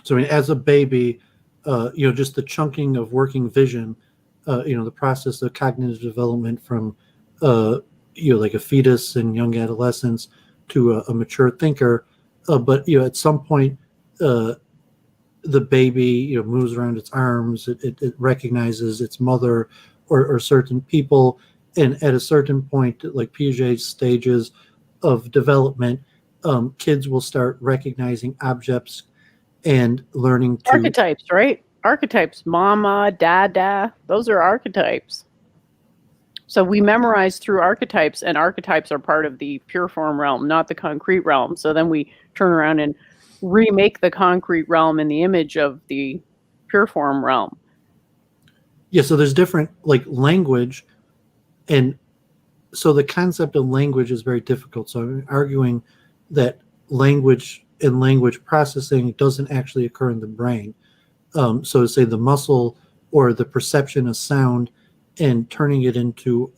So as a baby, just the chunking of working vision, the process of cognitive development from, like a fetus and young adolescence to a mature thinker. But, at some point, the baby, moves around its arms. It recognizes its mother or certain people. And at a certain point, like Piaget's stages of development, kids will start recognizing objects and learning to archetypes, right? Archetypes, mama, dada, those are archetypes. So we memorize through archetypes, and archetypes are part of the pure form realm, not the concrete realm. So then we turn around and remake the concrete realm in the image of the pure form realm. Yeah, so there's different language, and so the concept of language is very difficult. So I'm arguing that language and language processing doesn't actually occur in the brain. So say the muscle or the perception of sound and turning it into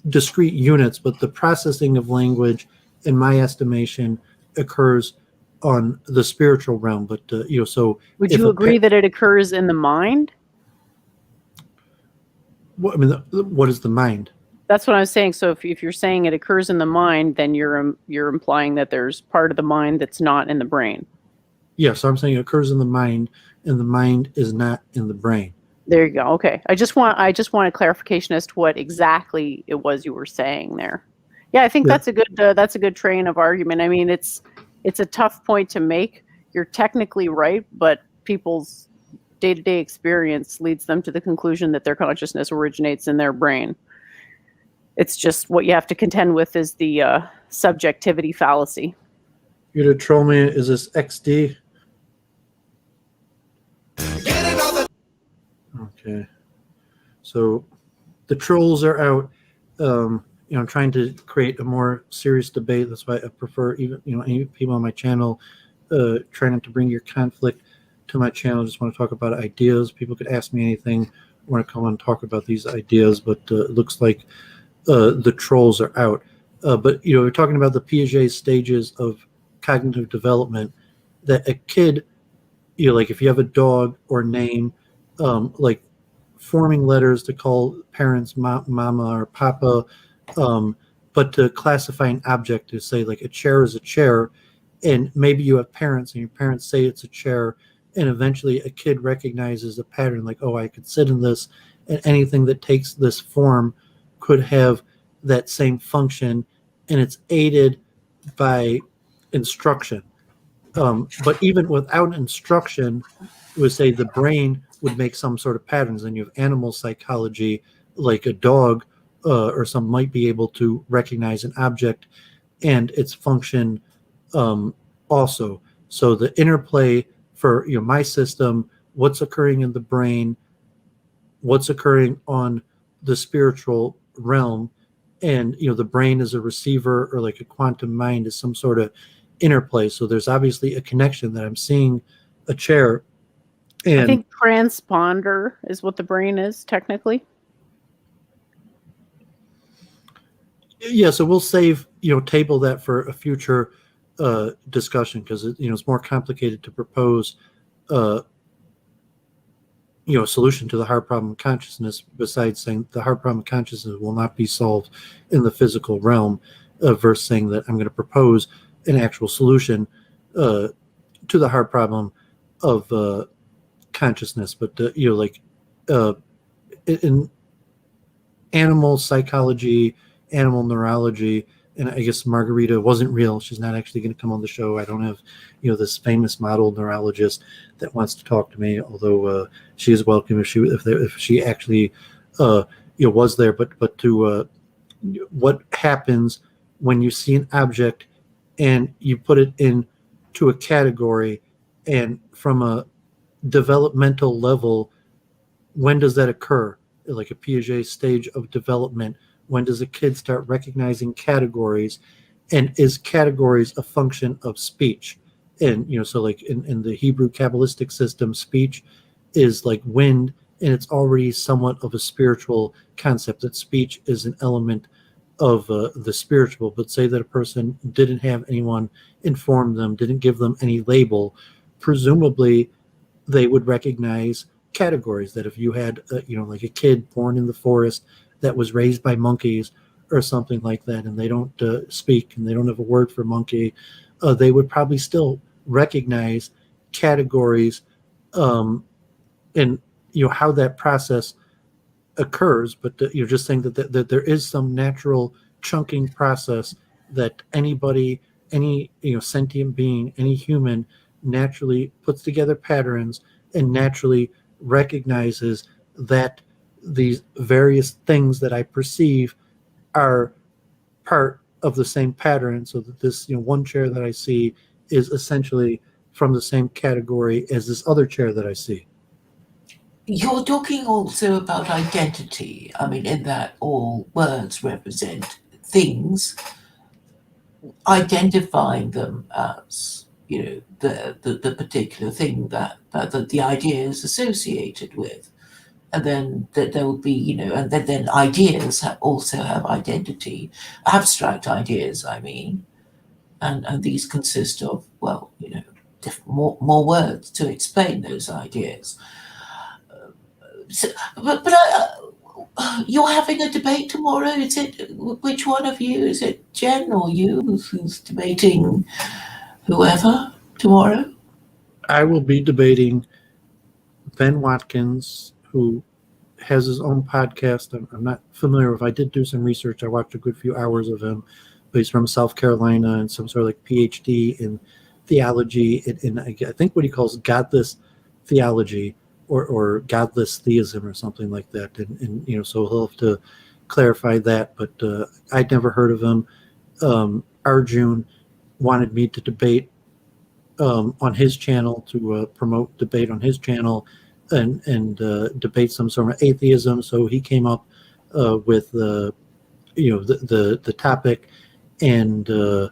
discrete units, but the processing of language, in my estimation, occurs on the spiritual realm. But so would you agree that it occurs in the mind? What is the mind? That's what I was saying. So if you're saying it occurs in the mind, then you're implying that there's part of the mind that's not in the brain. Yeah, so I'm saying it occurs in the mind, and the mind is not in the brain. There you go. Okay, I just want a clarification as to what exactly it was you were saying there. Yeah, I think that's a good train of argument. I mean, it's a tough point to make. You're technically right, but people's day-to-day experience leads them to the conclusion that their consciousness originates in their brain. It's just what you have to contend with is the subjectivity fallacy. You're to troll me. Is this XD? Okay. So the trolls are out. Trying to create a more serious debate. That's why I prefer even any people on my channel. Try not to bring your conflict to my channel. Just want to talk about ideas. People could ask me anything. I want to come and talk about these ideas, but it looks like the trolls are out. But we're talking about the Piaget stages of cognitive development. That a kid, like if you have a dog or name, like forming letters to call parents mama or papa, but to classify an object, to say like a chair is a chair, and maybe you have parents and your parents say it's a chair, and eventually a kid recognizes a pattern, like, oh, I could sit in this, and anything that takes this form could have that same function, and it's aided by instruction. But even without instruction, it would say the brain would make some sort of patterns. And you have animal psychology, like a dog or some might be able to recognize an object and its function also. So the interplay for my system, what's occurring in the brain, what's occurring on the spiritual realm, and the brain is a receiver, or like a quantum mind is some sort of interplay. So there's obviously a connection that I'm seeing a chair. And I think transponder is what the brain is technically. Yeah, so we'll table that for a future discussion, because it's more complicated to propose a solution to the hard problem of consciousness, besides saying the hard problem of consciousness will not be solved in the physical realm, versus saying that I'm going to propose an actual solution to the hard problem of consciousness. But in animal psychology, animal neurology, and I guess Margarita wasn't real. She's not actually going to come on the show. I don't have, this famous model neurologist that wants to talk to me, although she is welcome if she actually, was there. But to what happens when you see an object and you put it into a category, and from a developmental level, when does that occur? Like a Piaget stage of development, when does a kid start recognizing categories, and is categories a function of speech? And so like in the Hebrew Kabbalistic system, speech is like wind, and it's already somewhat of a spiritual concept, that speech is an element of the spiritual. But say that a person didn't have anyone inform them, didn't give them any label, presumably they would recognize categories. That if you had like a kid born in the forest that was raised by monkeys or something like that, and they don't speak and they don't have a word for monkey, they would probably still recognize categories, and how that process occurs. But you're just saying that there is some natural chunking process that anybody, any sentient being, any human, naturally puts together patterns and naturally recognizes that these various things that I perceive are part of the same pattern, so that this one chair that I see is essentially from the same category as this other chair that I see. You're talking also about identity. I mean, in that all words represent things, identifying them as the particular thing that the idea is associated with, and then that there will be and then ideas also have identity, abstract ideas, I mean, and these consist of more words to explain those ideas. But you're having a debate tomorrow. Is it, which one of you? Is it Jen or you who's debating whoever tomorrow? I will be debating Ben Watkins, who has his own podcast. I'm not familiar with. I did do some research. I watched a good few hours of him, but he's from South Carolina and some sort of like PhD in theology, in I think what he calls godless theology, or godless theism or something like that. And so he'll have to clarify that. But I'd never heard of him. Arjun wanted me to debate on his channel, to promote debate on his channel, and debate some sort of atheism. So he came up with the topic and the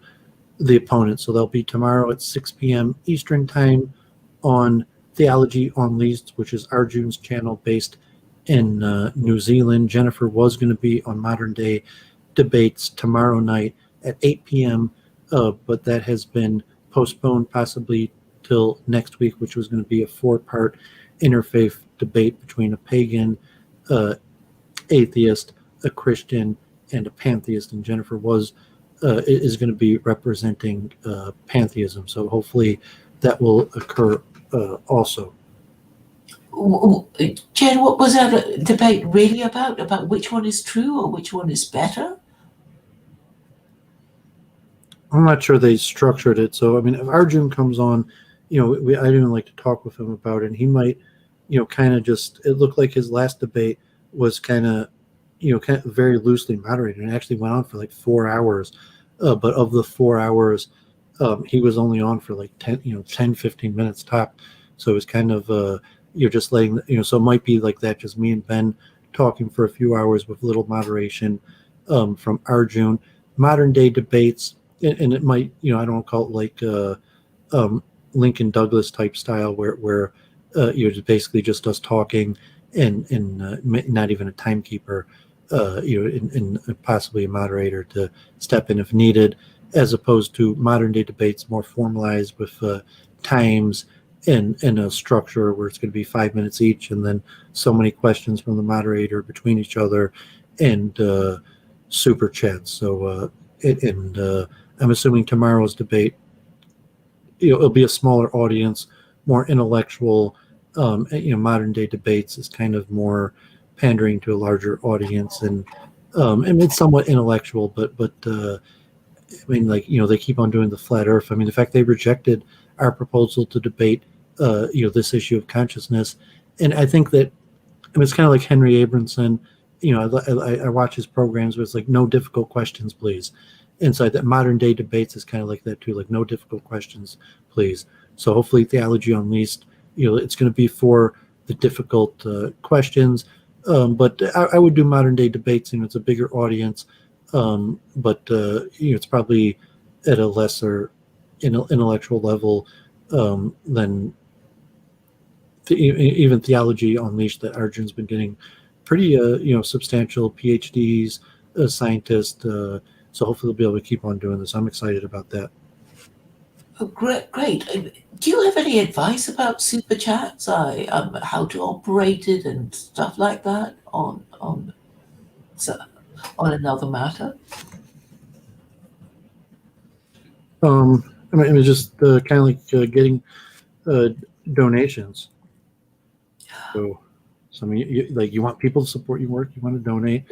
opponent. So they'll be tomorrow at 6 p.m. Eastern time on Theology Unleashed, which is Arjun's channel based in New Zealand. Jennifer was going to be on Modern Day Debates tomorrow night at 8 p.m., but that has been postponed possibly till next week, which was going to be a 4-part interfaith debate between a pagan, atheist, a Christian, and a pantheist. And Jennifer is going to be representing pantheism. So hopefully that will occur also. Jen, what was that debate really about? About which one is true or which one is better? I'm not sure they structured it. So, I mean, if Arjun comes on, I didn't like to talk with him about it. And he might, kind of just, it looked like his last debate was kind of very loosely moderated, and actually went on for like 4 hours. But of the 4 hours, he was only on for like 10, 15 minutes top. So it was kind of, just letting, so it might be like that, just me and Ben talking for a few hours with little moderation from Arjun. Modern Day Debates, and it might, I don't want to call it like Lincoln Douglas type style, where it's basically just us talking and not even a timekeeper, and possibly a moderator to step in if needed, as opposed to Modern Day Debates, more formalized with times and a structure where it's going to be 5 minutes each, and then so many questions from the moderator between each other, and super chats. So I'm assuming tomorrow's debate, it'll be a smaller audience, more intellectual. Modern Day Debates is kind of more pandering to a larger audience, and it's somewhat intellectual, but mean, like, they keep on doing the flat Earth. I mean, the fact they rejected our proposal to debate, this issue of consciousness, and I think that, I mean, it's kind of like Henry Abramson. I watch his programs where it's like, no difficult questions, please. And so that modern day debates is kind of like that too, like no difficult questions, please. So hopefully Theology Unleashed, it's going to be for the difficult questions. But I would do modern day debates. It's a bigger audience, but it's probably at a lesser intellectual level than even Theology Unleashed that Arjun's been getting pretty substantial PhDs, scientists. So hopefully they'll be able to keep on doing this. I'm excited about that. Oh, great! Do you have any advice about super chats? How to operate it and stuff like that on another matter? I mean, it's just kind of like getting donations. So I mean, you want people to support your work, you want to donate,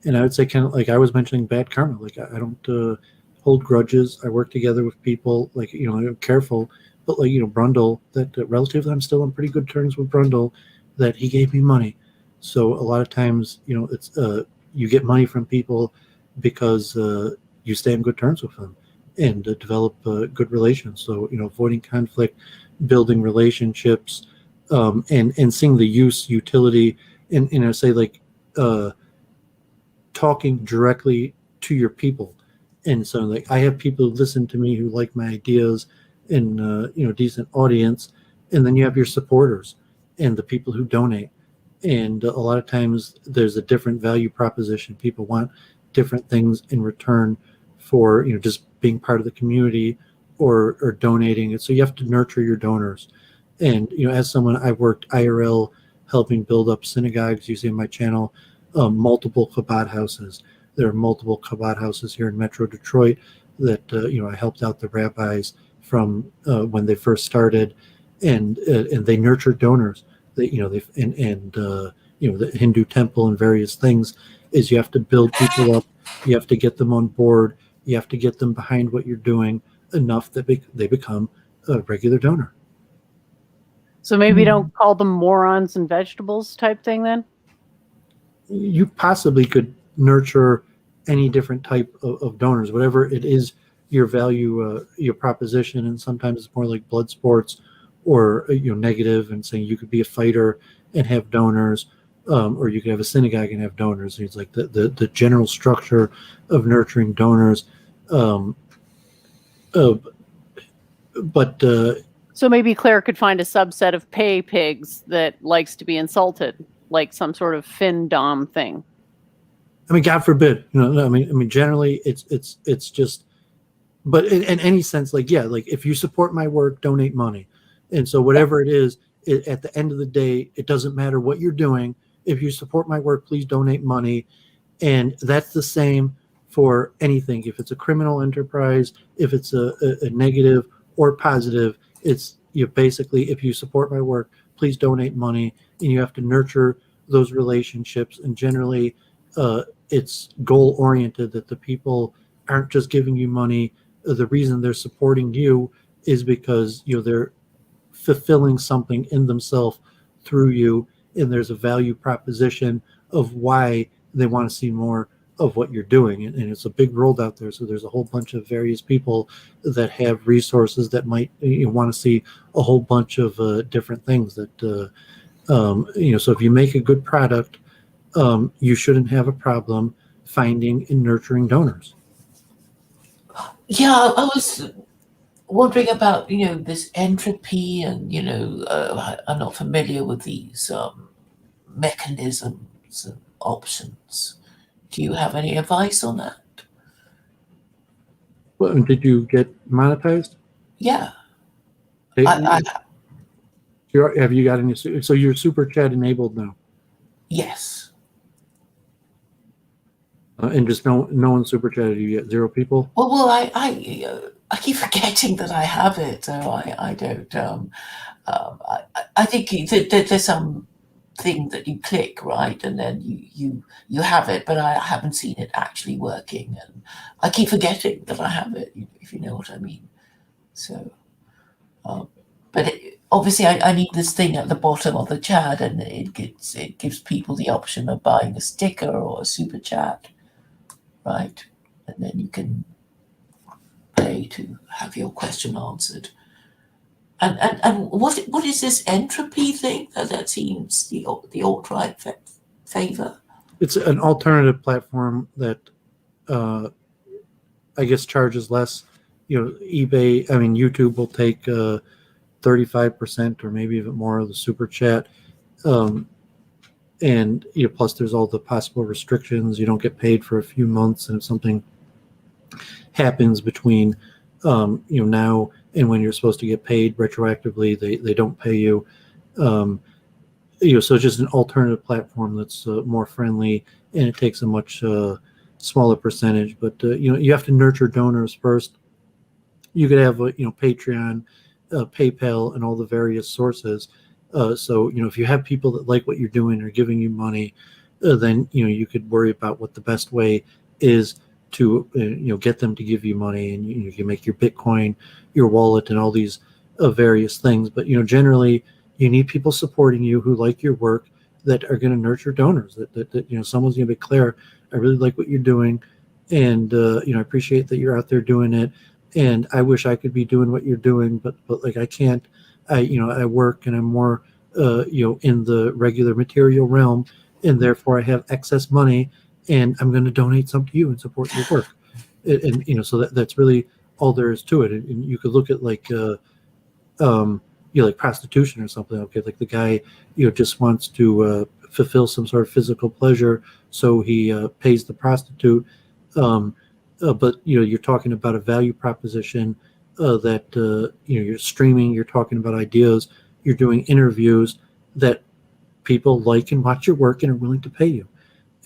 and I would say kind of like I was mentioning bad karma. Like I don't hold grudges. I work together with people. Like I'm careful, but like Brundle, that relatively I'm still on pretty good terms with Brundle, that he gave me money. So a lot of times it's you get money from people because you stay on good terms with them and develop good relations. So avoiding conflict, building relationships. And seeing the utility, and say like talking directly to your people, and so like I have people who listen to me who like my ideas, and decent audience, and then you have your supporters and the people who donate, and a lot of times there's a different value proposition. People want different things in return for just being part of the community or donating it. So you have to nurture your donors. And as someone, I worked IRL helping build up synagogues. You see in my channel, multiple Chabad houses. There are multiple Chabad houses here in Metro Detroit that I helped out the rabbis from when they first started, and they nurture donors. The Hindu temple and various things is you have to build people up. You have to get them on board. You have to get them behind what you're doing enough that they become a regular donor. So maybe don't call them morons and vegetables type thing then? You possibly could nurture any different type of donors, whatever it is your value, your proposition. And sometimes it's more like blood sports or, negative, and saying you could be a fighter and have donors, or you could have a synagogue and have donors. And it's like the general structure of nurturing donors. So maybe Claire could find a subset of pay pigs that likes to be insulted, like some sort of fin-dom thing. I mean, God forbid, I mean, generally it's just, but in any sense, like, yeah, like if you support my work, donate money. And so whatever it is, at the end of the day, it doesn't matter what you're doing. If you support my work, please donate money. And that's the same for anything. If it's a criminal enterprise, if it's a negative or positive, it's basically, if you support my work, please donate money. And you have to nurture those relationships. And generally, it's goal oriented, that the people aren't just giving you money. The reason they're supporting you is because they're fulfilling something in themselves through you, and there's a value proposition of why they want to see more of what you're doing. And it's a big world out there, so there's a whole bunch of various people that have resources that might want to see a whole bunch of different things that so if you make a good product, you shouldn't have a problem finding and nurturing donors. Yeah, I was wondering about this entropy, and I'm not familiar with these mechanisms and options. Do you have any advice on that? Well, did you get monetized? Yeah. Have you got any? So you're super chat enabled now? Yes. And just no one super chatted you yet? 0 people? Well, I keep forgetting that I have it, so I don't. I think there's thing that you click, right, and then you have it, but I haven't seen it actually working, and I keep forgetting that I have it, if you know what I mean. So, but obviously I need this thing at the bottom of the chat, and it gives people the option of buying a sticker or a super chat, right, and then you can pay to have your question answered. And what is this entropy thing that seems the alt-right favor? It's an alternative platform that I guess charges less. YouTube will take 35% or maybe even more of the super chat, and plus there's all the possible restrictions. You don't get paid for a few months, and if something happens between now and when you're supposed to get paid retroactively, they don't pay you. So it's just an alternative platform that's more friendly, and it takes a much smaller percentage. But you have to nurture donors first. You could have Patreon, PayPal, and all the various sources. So if you have people that like what you're doing or giving you money, then you could worry about what the best way is to get them to give you money, and you can make your Bitcoin, your wallet, and all these various things. But generally, you need people supporting you who like your work, that are going to nurture donors. That someone's going to be clear. I really like what you're doing, and I appreciate that you're out there doing it. And I wish I could be doing what you're doing, but like I can't. I work, and I'm more in the regular material realm, and therefore I have excess money, and I'm going to donate some to you and support your work. And so that's really all there is to it. And you could look at like like prostitution or something. Okay, like the guy just wants to fulfill some sort of physical pleasure, so he pays the prostitute. But you're talking about a value proposition that you're streaming. You're talking about ideas. You're doing interviews that people like and watch your work and are willing to pay you.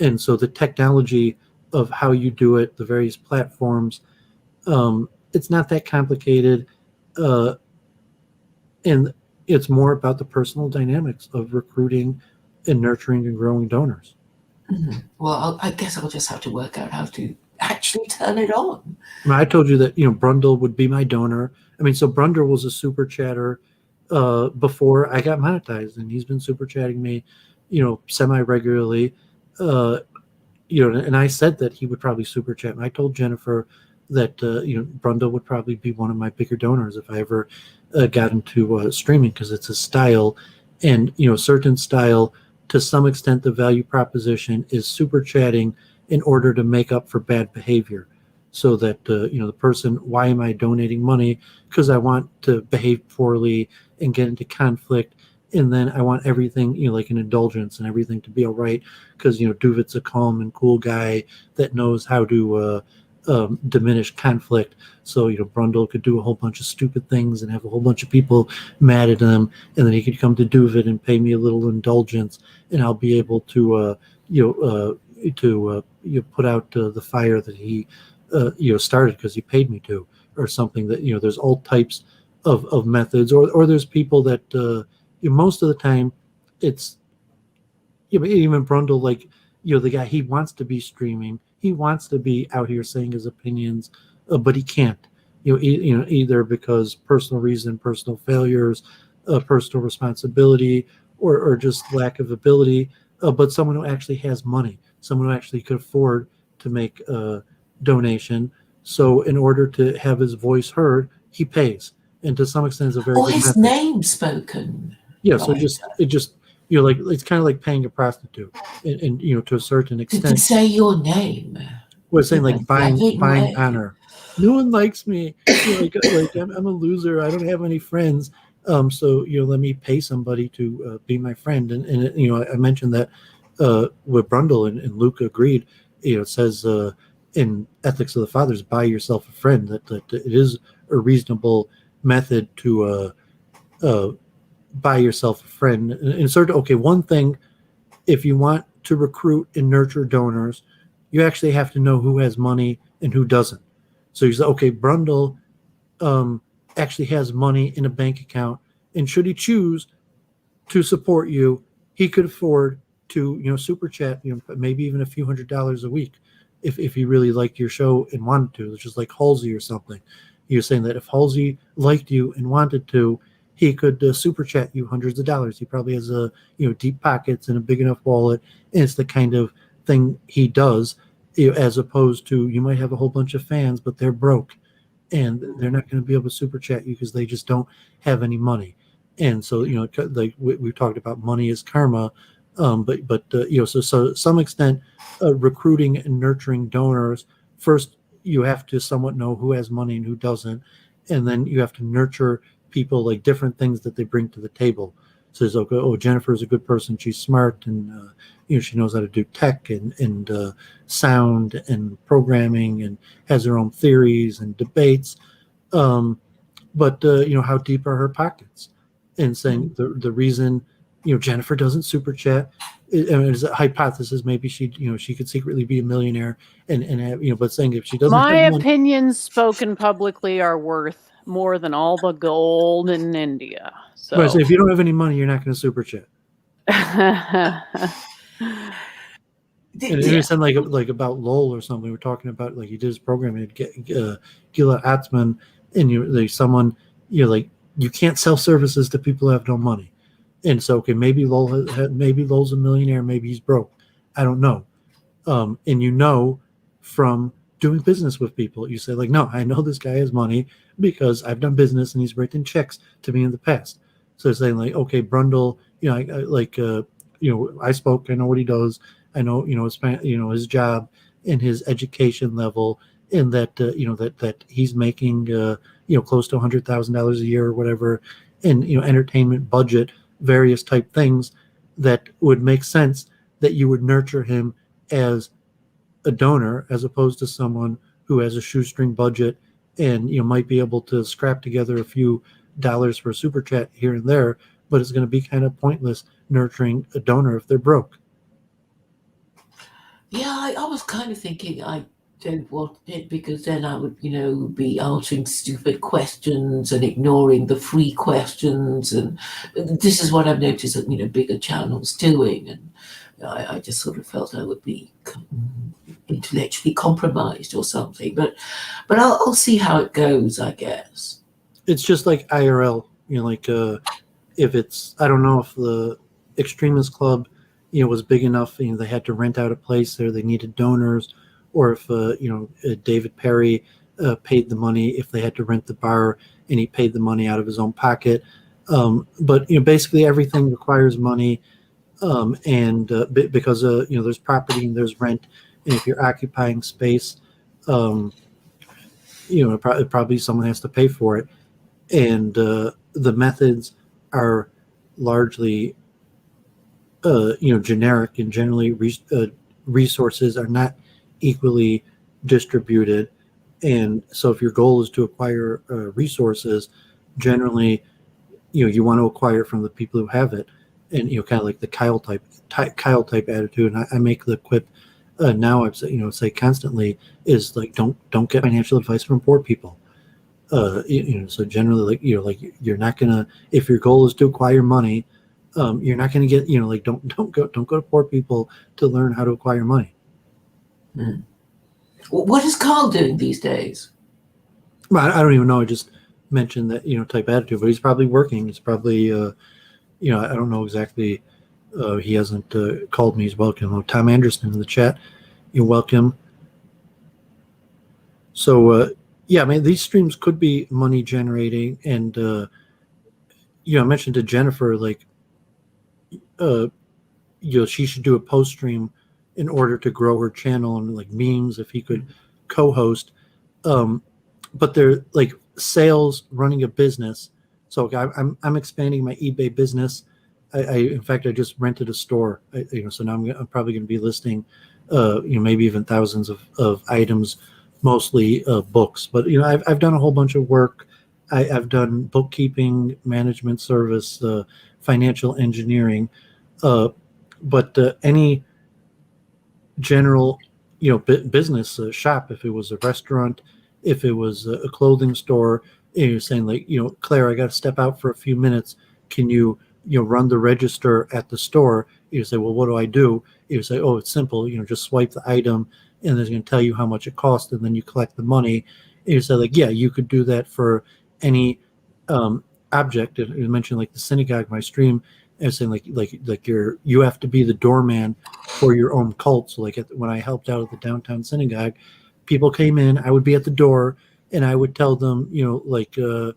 And so the technology of how you do it, the various platforms, it's not that complicated, and it's more about the personal dynamics of recruiting and nurturing and growing donors. Mm-hmm. Well, I guess I'll just have to work out how to actually turn it on. I told you that Brundle would be my donor. So Brundle was a super chatter before I got monetized, and he's been super chatting me semi regularly, and I said that he would probably super chat. And I told Jennifer that Brundle would probably be one of my bigger donors if I ever got into streaming, because it's a style, and certain style, to some extent the value proposition is super chatting in order to make up for bad behavior, so that the person, why am I donating money? Because I want to behave poorly and get into conflict, and then I want everything like an indulgence and everything to be all right, because Doooovid's a calm and cool guy that knows how to diminish conflict. So Brundle could do a whole bunch of stupid things and have a whole bunch of people mad at him, and then he could come to Doovovid and pay me a little indulgence, and I'll be able to put out the fire that he started because he paid me to, or something. That there's all types of methods, or there's people that most of the time it's even Brundle, like the guy, he wants to be streaming, he wants to be out here saying his opinions, but he can't, either because personal reason, personal failures, personal responsibility, or just lack of ability. But someone who actually has money, someone who actually could afford to make a donation, so in order to have his voice heard, he pays, and to some extent it's a very good his method. name spoken. Yeah, so it just like it's kind of like paying a prostitute, and to a certain extent. To say your name. We're saying like buying honor. No one likes me. Like I'm a loser. I don't have any friends. So let me pay somebody to be my friend. And I mentioned that with Brundle, and Luke agreed. It says in Ethics of the Fathers, buy yourself a friend. That it is a reasonable method to buy yourself a friend. And one thing, if you want to recruit and nurture donors, you actually have to know who has money and who doesn't. So you say, okay, Brundle actually has money in a bank account, and should he choose to support you, he could afford to, super chat, maybe even a few $100s a week if he really liked your show and wanted to, just like Halsey or something. You're saying that if Halsey liked you and wanted to, he could super chat you hundreds of dollars. He probably has deep pockets and a big enough wallet, and it's the kind of thing he does, as opposed to you might have a whole bunch of fans, but they're broke and they're not going to be able to super chat you because they just don't have any money. And so, like we've talked about, money is karma. So to some extent, recruiting and nurturing donors, first you have to somewhat know who has money and who doesn't, and then you have to nurture people, like different things that they bring to the table. So it's okay, oh, Jennifer's a good person, she's smart, and she knows how to do tech and sound and programming, and has her own theories and debates. But how deep are her pockets? And saying the reason Jennifer doesn't super chat, is a hypothesis. Maybe she could secretly be a millionaire and have, but saying if she doesn't, My have opinions spoken publicly are worth more than all the gold in India. So, right, so if you don't have any money, you're not going to super chat. And it was something like about Lowell or something. We're talking about, like, he did his program and Gila Atzman, and someone you can't sell services to people who have no money. And so, okay, maybe Lowell's a millionaire, maybe he's broke. I don't know. And from doing business with people, you say, like, no, I know this guy has money because I've done business and he's written checks to me in the past. So it's saying, like, okay, Brundle, I spoke, I know what he does. I know, his job and his education level, and that, that he's making, close to $100,000 a year or whatever, and, entertainment budget, various type things that would make sense that you would nurture him as a donor, as opposed to someone who has a shoestring budget and, might be able to scrap together a few dollars for a super chat here and there, but it's going to be kind of pointless nurturing a donor if they're broke. Yeah, I was kind of thinking I don't want it, because then I would, be answering stupid questions and ignoring the free questions. And this is what I've noticed that, bigger channels doing. And I just sort of felt I would be intellectually compromised or something. But I'll see how it goes, I guess. It's just like IRL, if it's, I don't know if the Extremist Club, was big enough, they had to rent out a place there, they needed donors, or if, David Perry paid the money, if they had to rent the bar and he paid the money out of his own pocket. But, basically everything requires money. And because, there's property and there's rent, and if you're occupying space, probably someone has to pay for it. And the methods are largely generic, and generally resources are not equally distributed. And so if your goal is to acquire resources, generally you want to acquire from the people who have it, and kind of like the Kyle type attitude. And I make the quip now, I've say constantly, is like, don't get financial advice from poor people. So generally, you're not gonna, if your goal is to acquire money, you're not gonna get, don't go to poor people to learn how to acquire money. What is Carl doing these days? Well, I don't even know. I just mentioned that, type attitude, but he's probably working. He's probably, I don't know exactly. He hasn't called me. He's welcome. Tom Anderson in the chat, you're welcome. So, yeah, I mean, these streams could be money generating. And, I mentioned to Jennifer, like, she should do a post stream in order to grow her channel, and like memes, if he could co-host. But they're like sales, running a business. So I'm expanding my eBay business. In fact, I just rented a store. So now I'm probably going to be listing, maybe even thousands of items, mostly books. But I've done a whole bunch of work. I've done bookkeeping, management service, financial engineering, but any general, business shop. If it was a restaurant, if it was a clothing store, you're saying, like, Claire, I got to step out for a few minutes. Can you run the register at the store. You say, well, what do I do? You say, oh, it's simple. Just swipe the item, and it's going to tell you how much it costs, and then you collect the money. And you say, like, yeah, you could do that for any object. You mentioned like the synagogue, my stream, and saying like you have to be the doorman for your own cult. So like when I helped out at the downtown synagogue, people came in, I would be at the door, and I would tell them, the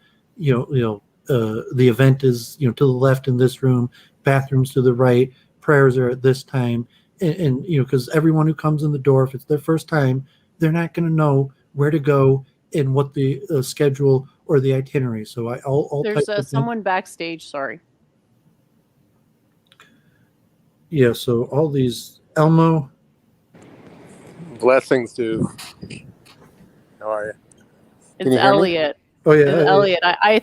event is, to the left in this room, bathrooms to the right, prayers are at this time. And because everyone who comes in the door, if it's their first time, they're not going to know where to go and what the schedule or the itinerary. So there's someone backstage. Sorry. Yeah. So all these Elmo. Blessings, dude. How are you? It's Elliott. Oh yeah, it's Elliott. I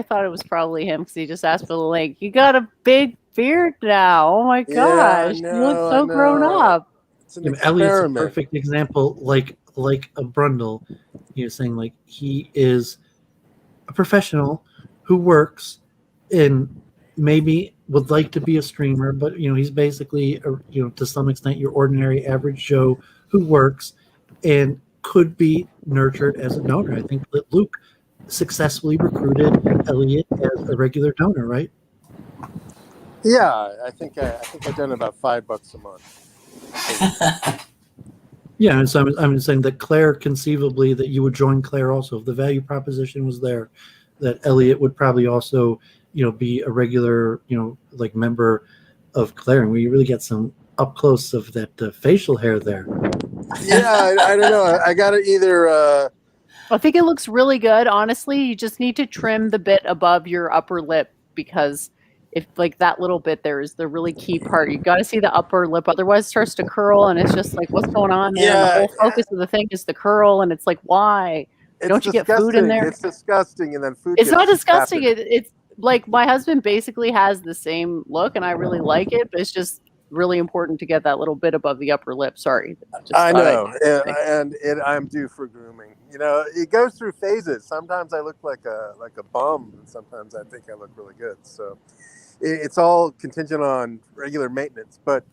thought it was probably him because he just asked for the link. You got a big beard now. Oh my gosh, you look so grown up. Elliott's a perfect example, like a Brundle. Saying like he is a professional who works and maybe would like to be a streamer, but he's basically to some extent your ordinary average Joe who works and could be nurtured as a donor. I think that Luke successfully recruited Elliott as a regular donor, right? Yeah, I think I've done about $5 a month. Yeah, and so I'm saying that Claire, conceivably, that you would join Claire also if the value proposition was there, that Elliott would probably also be a regular like member of Claire, and we really get some up close of that facial hair there. Yeah, I don't know. I got to either. I think it looks really good. Honestly, you just need to trim the bit above your upper lip because if like that little bit there is the really key part. You got to see the upper lip, otherwise it starts to curl, and it's just like, what's going on there? Yeah, and the whole focus of the thing is the curl, and it's like, why? Don't you get food in there? It's disgusting, and then food. It's not disgusting. It's like my husband basically has the same look, and I really like it, but it's just really important to get that little bit above the upper lip. Sorry. I know, I'm due for grooming. It goes through phases. Sometimes I look like a bum, and sometimes I think I look really good. So it's all contingent on regular maintenance. But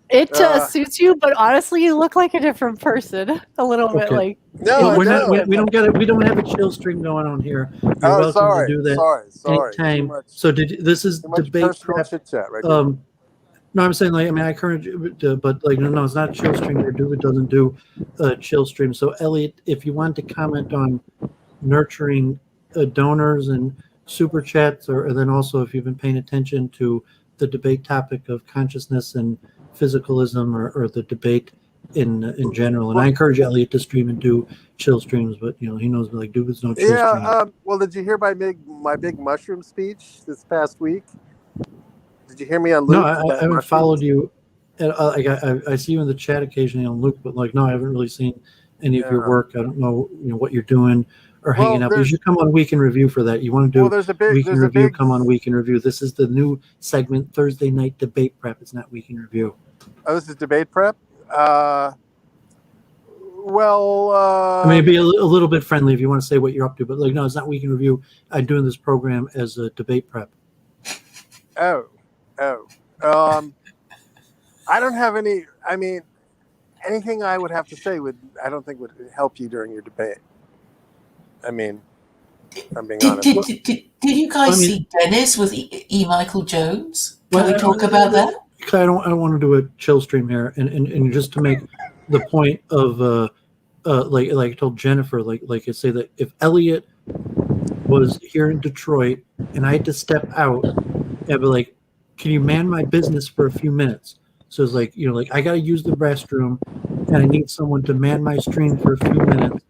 it suits you, but honestly, you look like a different person. A little bit like. No, we don't have a chill stream going on here. You're welcome sorry. to do that Sorry. anytime. So this is debate prep. Chit chat right now. No, I'm saying I encourage you, but no, it's not a chill stream. Doowovid doesn't do chill stream. So Elliott, if you want to comment on nurturing donors and super chats, or then also if you've been paying attention to the debate topic of consciousness and physicalism, or the debate in general, and I encourage Elliott to stream and do chill streams, but he knows like Doowovid's no chill stream. Well, did you hear my big mushroom speech this past week? Did you hear me on Luke? No, I haven't followed you. I see you in the chat occasionally on Luke, but no, I haven't really seen any of your work. I don't know, what you're doing or hanging out. You should come on Week in Review for that. You want to do Week in Review? Come on Week in Review. This is the new segment, Thursday night debate prep. It's not Week in Review. Oh, this is debate prep. I mean, be a little bit friendly if you want to say what you're up to, but no, it's not Week in Review. I'm doing this program as a debate prep. I don't have any. I mean, anything I would have to say I don't think would help you during your debate. I mean, I'm being honest. Did you guys see Dennis with E. Michael Jones? Can we talk about that? I don't want to do a chill stream here, and just to make the point of like I told Jennifer, like I say that if Elliott was here in Detroit and I had to step out, I'd be like, can you man my business for a few minutes? So it's like, I got to use the restroom and I need someone to man my stream for a few minutes.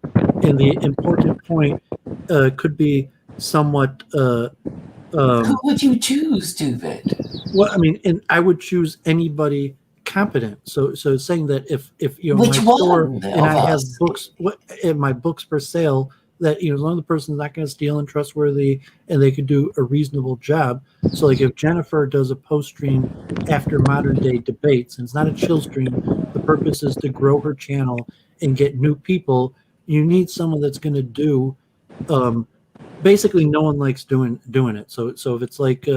And the important point could be somewhat. Who would you choose, Doowovid? Well, I mean, and I would choose anybody competent. So saying that if Which my store one and I have books, my books for sale, that as long as the person's not going to steal and trustworthy, and they could do a reasonable job. So like if Jennifer does a post stream after modern day debates, and it's not a chill stream, the purpose is to grow her channel and get new people. You need someone that's going to do. Basically, no one likes doing it. So if it's like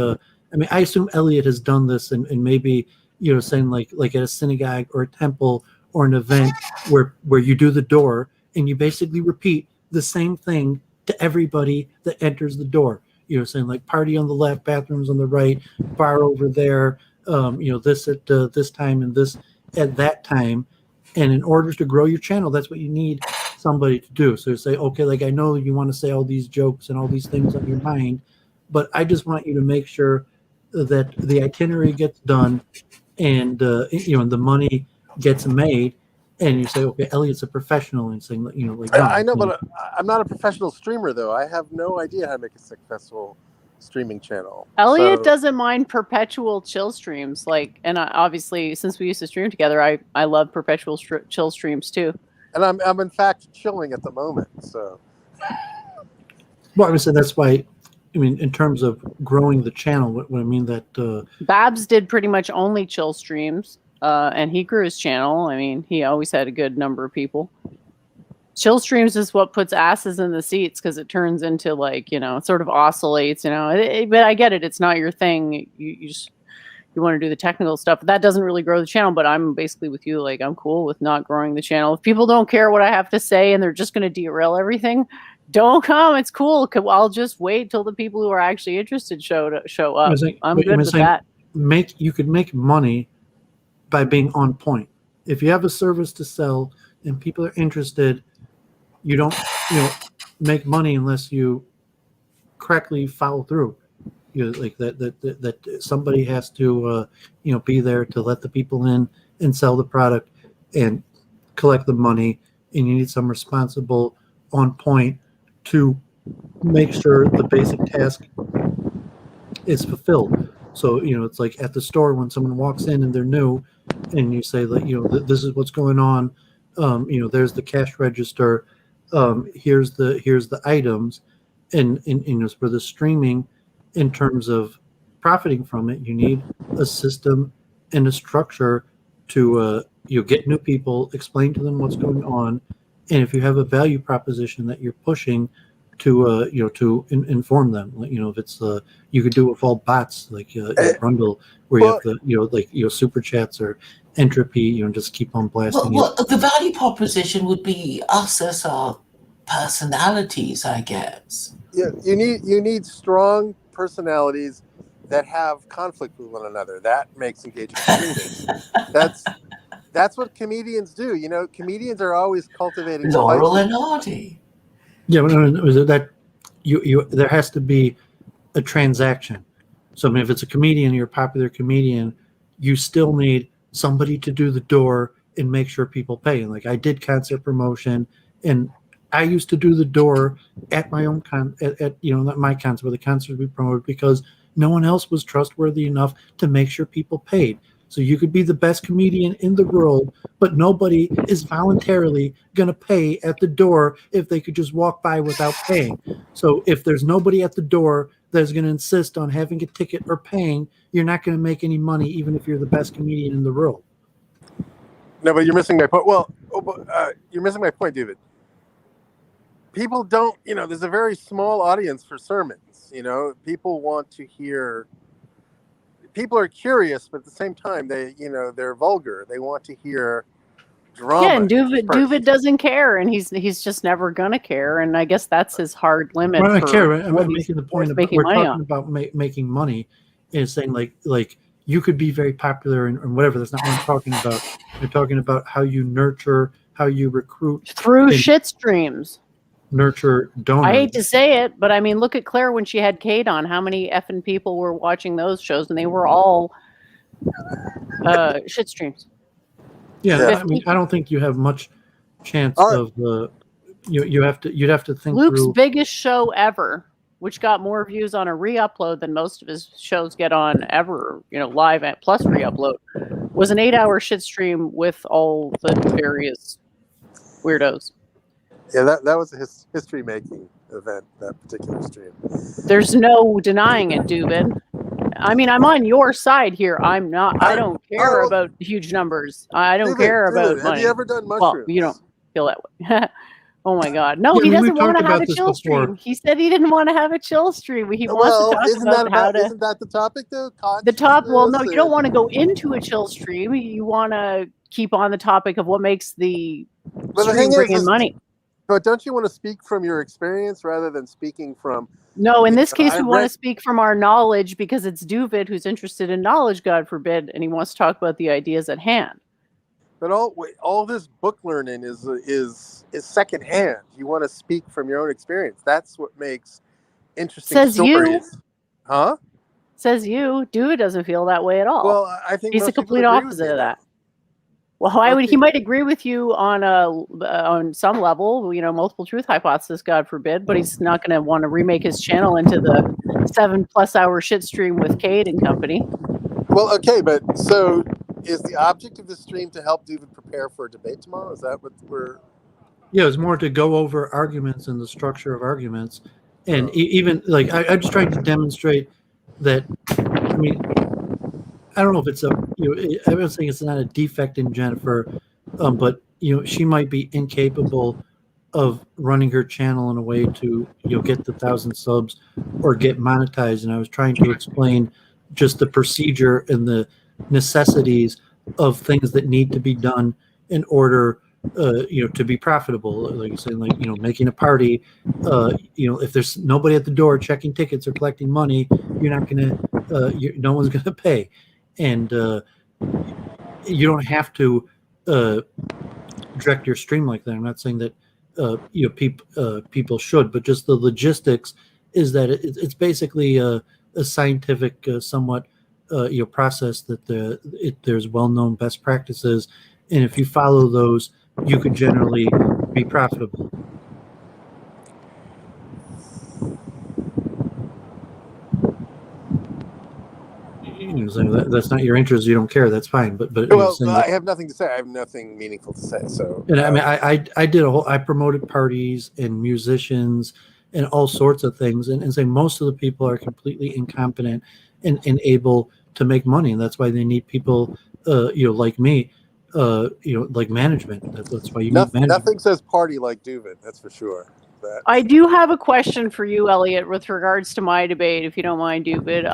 I mean, I assume Elliott has done this, and maybe saying like at a synagogue or a temple or an event where you do the door and you basically repeat the same thing to everybody that enters the door. Saying like party on the left, bathrooms on the right, bar over there. This at this time and this at that time. And in order to grow your channel, that's what you need somebody to do. So you say, okay, like I know you want to say all these jokes and all these things on your mind, but I just want you to make sure that the itinerary gets done and the money gets made. And you say, okay, Elliott's a professional, and saying, like, I know, but I'm not a professional streamer, though. I have no idea how to make a successful streaming channel. Elliott doesn't mind perpetual chill streams, and obviously, since we used to stream together, I love perpetual chill streams too. And I'm in fact chilling at the moment. So, well, I would say that's why. I mean, in terms of growing the channel, what I mean that Babs did pretty much only chill streams. And he grew his channel. I mean, he always had a good number of people. Chill streams is what puts asses in the seats because it turns into it sort of oscillates, but I get it. It's not your thing. You want to do the technical stuff. But that doesn't really grow the channel. But I'm basically with you. I'm cool with not growing the channel. If people don't care what I have to say and they're just going to derail everything, don't come. It's cool. I'll just wait till the people who are actually interested show up. I'm good with that. You could make money by being on point. If you have a service to sell and people are interested, you don't make money unless you correctly follow through. Like that somebody has to be there to let the people in and sell the product and collect the money, and you need some responsible on point to make sure the basic task is fulfilled. So it's like at the store when someone walks in and they're new, and you say this is what's going on. There's the cash register. Here's the items, and for the streaming, in terms of profiting from it, you need a system and a structure to get new people, explain to them what's going on, and if you have a value proposition that you're pushing to inform them, if it's you could do it with all bots like Rundle, where you have super chats or Entropy, just keep on blasting. Well, the value proposition would be us as our personalities, I guess. Yeah, you need strong personalities that have conflict with one another. That makes engagement comedians. That's what comedians do. Comedians are always cultivating Laurel and Hardy. Yeah, that there has to be a transaction. So I mean, if it's a comedian, you're a popular comedian, you still need somebody to do the door and make sure people pay. And I did concert promotion, and I used to do the door at my own not my concert, but the concert we promoted, because no one else was trustworthy enough to make sure people paid. So you could be the best comedian in the world, but nobody is voluntarily going to pay at the door if they could just walk by without paying. So if there's nobody at the door that's going to insist on having a ticket or paying, you're not going to make any money, even if you're the best comedian in the world. No, but you're missing my point. Well, you're missing my point, David. People don't, there's a very small audience for sermons. People want to hear. People are curious, but at the same time, they're vulgar. They want to hear drama. Yeah, and Doooovid doesn't care, and he's just never gonna care. And I guess that's his hard limit. Well, I care. Right? I'm making the point about we're talking on. About making money, and saying like you could be very popular and whatever. That's not what I'm talking about. You're talking about how you nurture, how you recruit through shit streams. Nurture donors. I hate to say it, but I mean, look at Claire when she had Kate on. How many effing people were watching those shows, and they were all shit streams. Yeah, I mean, I don't think you have much chance of you'd have to think Luke's through. biggest show ever, which got more views on a re-upload than most of his shows get on ever, live at plus re-upload, was an 8-hour shit stream with all the various weirdos. Yeah, that was a history-making event, that particular stream. There's no denying it, Doooovid. I mean, I'm on your side here. I'm not. I don't care about huge numbers. I don't care about money. Have you ever done mushrooms? Well, you don't feel that way. Oh my God! No, Yeah, he we've doesn't want talked to have about a this chill before. stream. He said he didn't want to have a chill stream. He wants Well, to talk isn't about how to. isn't that the topic though? The top. Well, no, Consciousness you don't and- want to go into a chill stream. You want to keep on the topic of what makes the But the stream thing bring in is, money. but don't you want to speak from your experience rather than speaking from? No, in this case, I we want to read- speak from our knowledge because it's Doovid who's interested in knowledge, God forbid, and he wants to talk about the ideas at hand. But all this book learning is secondhand. You want to speak from your own experience. That's what makes interesting Says you. stories. Huh? Says you. Doovid doesn't feel that way at all. Well, I think He's most the people complete agree with opposite me of there. that. Well, I would. Okay. He might agree with you on some level, multiple truth hypothesis, God forbid, but he's not going to want to remake his channel into the 7+ hour shit stream with Cade and company. Well, okay, but so is the object of the stream to help David prepare for a debate tomorrow? Is that what we're? Yeah, it's more to go over arguments and the structure of arguments, and even like I'm just trying to demonstrate that. I mean, I don't know if it's I don't think it's not a defect in Jennifer, but she might be incapable of running her channel in a way to get the 1,000 subs or get monetized. And I was trying to explain just the procedure and the necessities of things that need to be done in order to be profitable. Like you said, making a party, if there's nobody at the door checking tickets or collecting money, you're not gonna no one's gonna pay. And you don't have to direct your stream like that. I'm not saying that people should, but just the logistics is that it's basically a scientific, somewhat process that there's well-known best practices, and if you follow those, you could generally be profitable. So that's not your interest. You don't care. That's fine. But Well, I have nothing to say. I have nothing meaningful to say. So, and I mean, I did I promoted parties and musicians and all sorts of things, and say most of the people are completely incompetent and able to make money, and that's why they need people, like me, like management. That's why you need management. Nothing says party like Doovid. That's for sure. I do have a question for you, Elliott, with regards to my debate, if you don't mind, Doovid.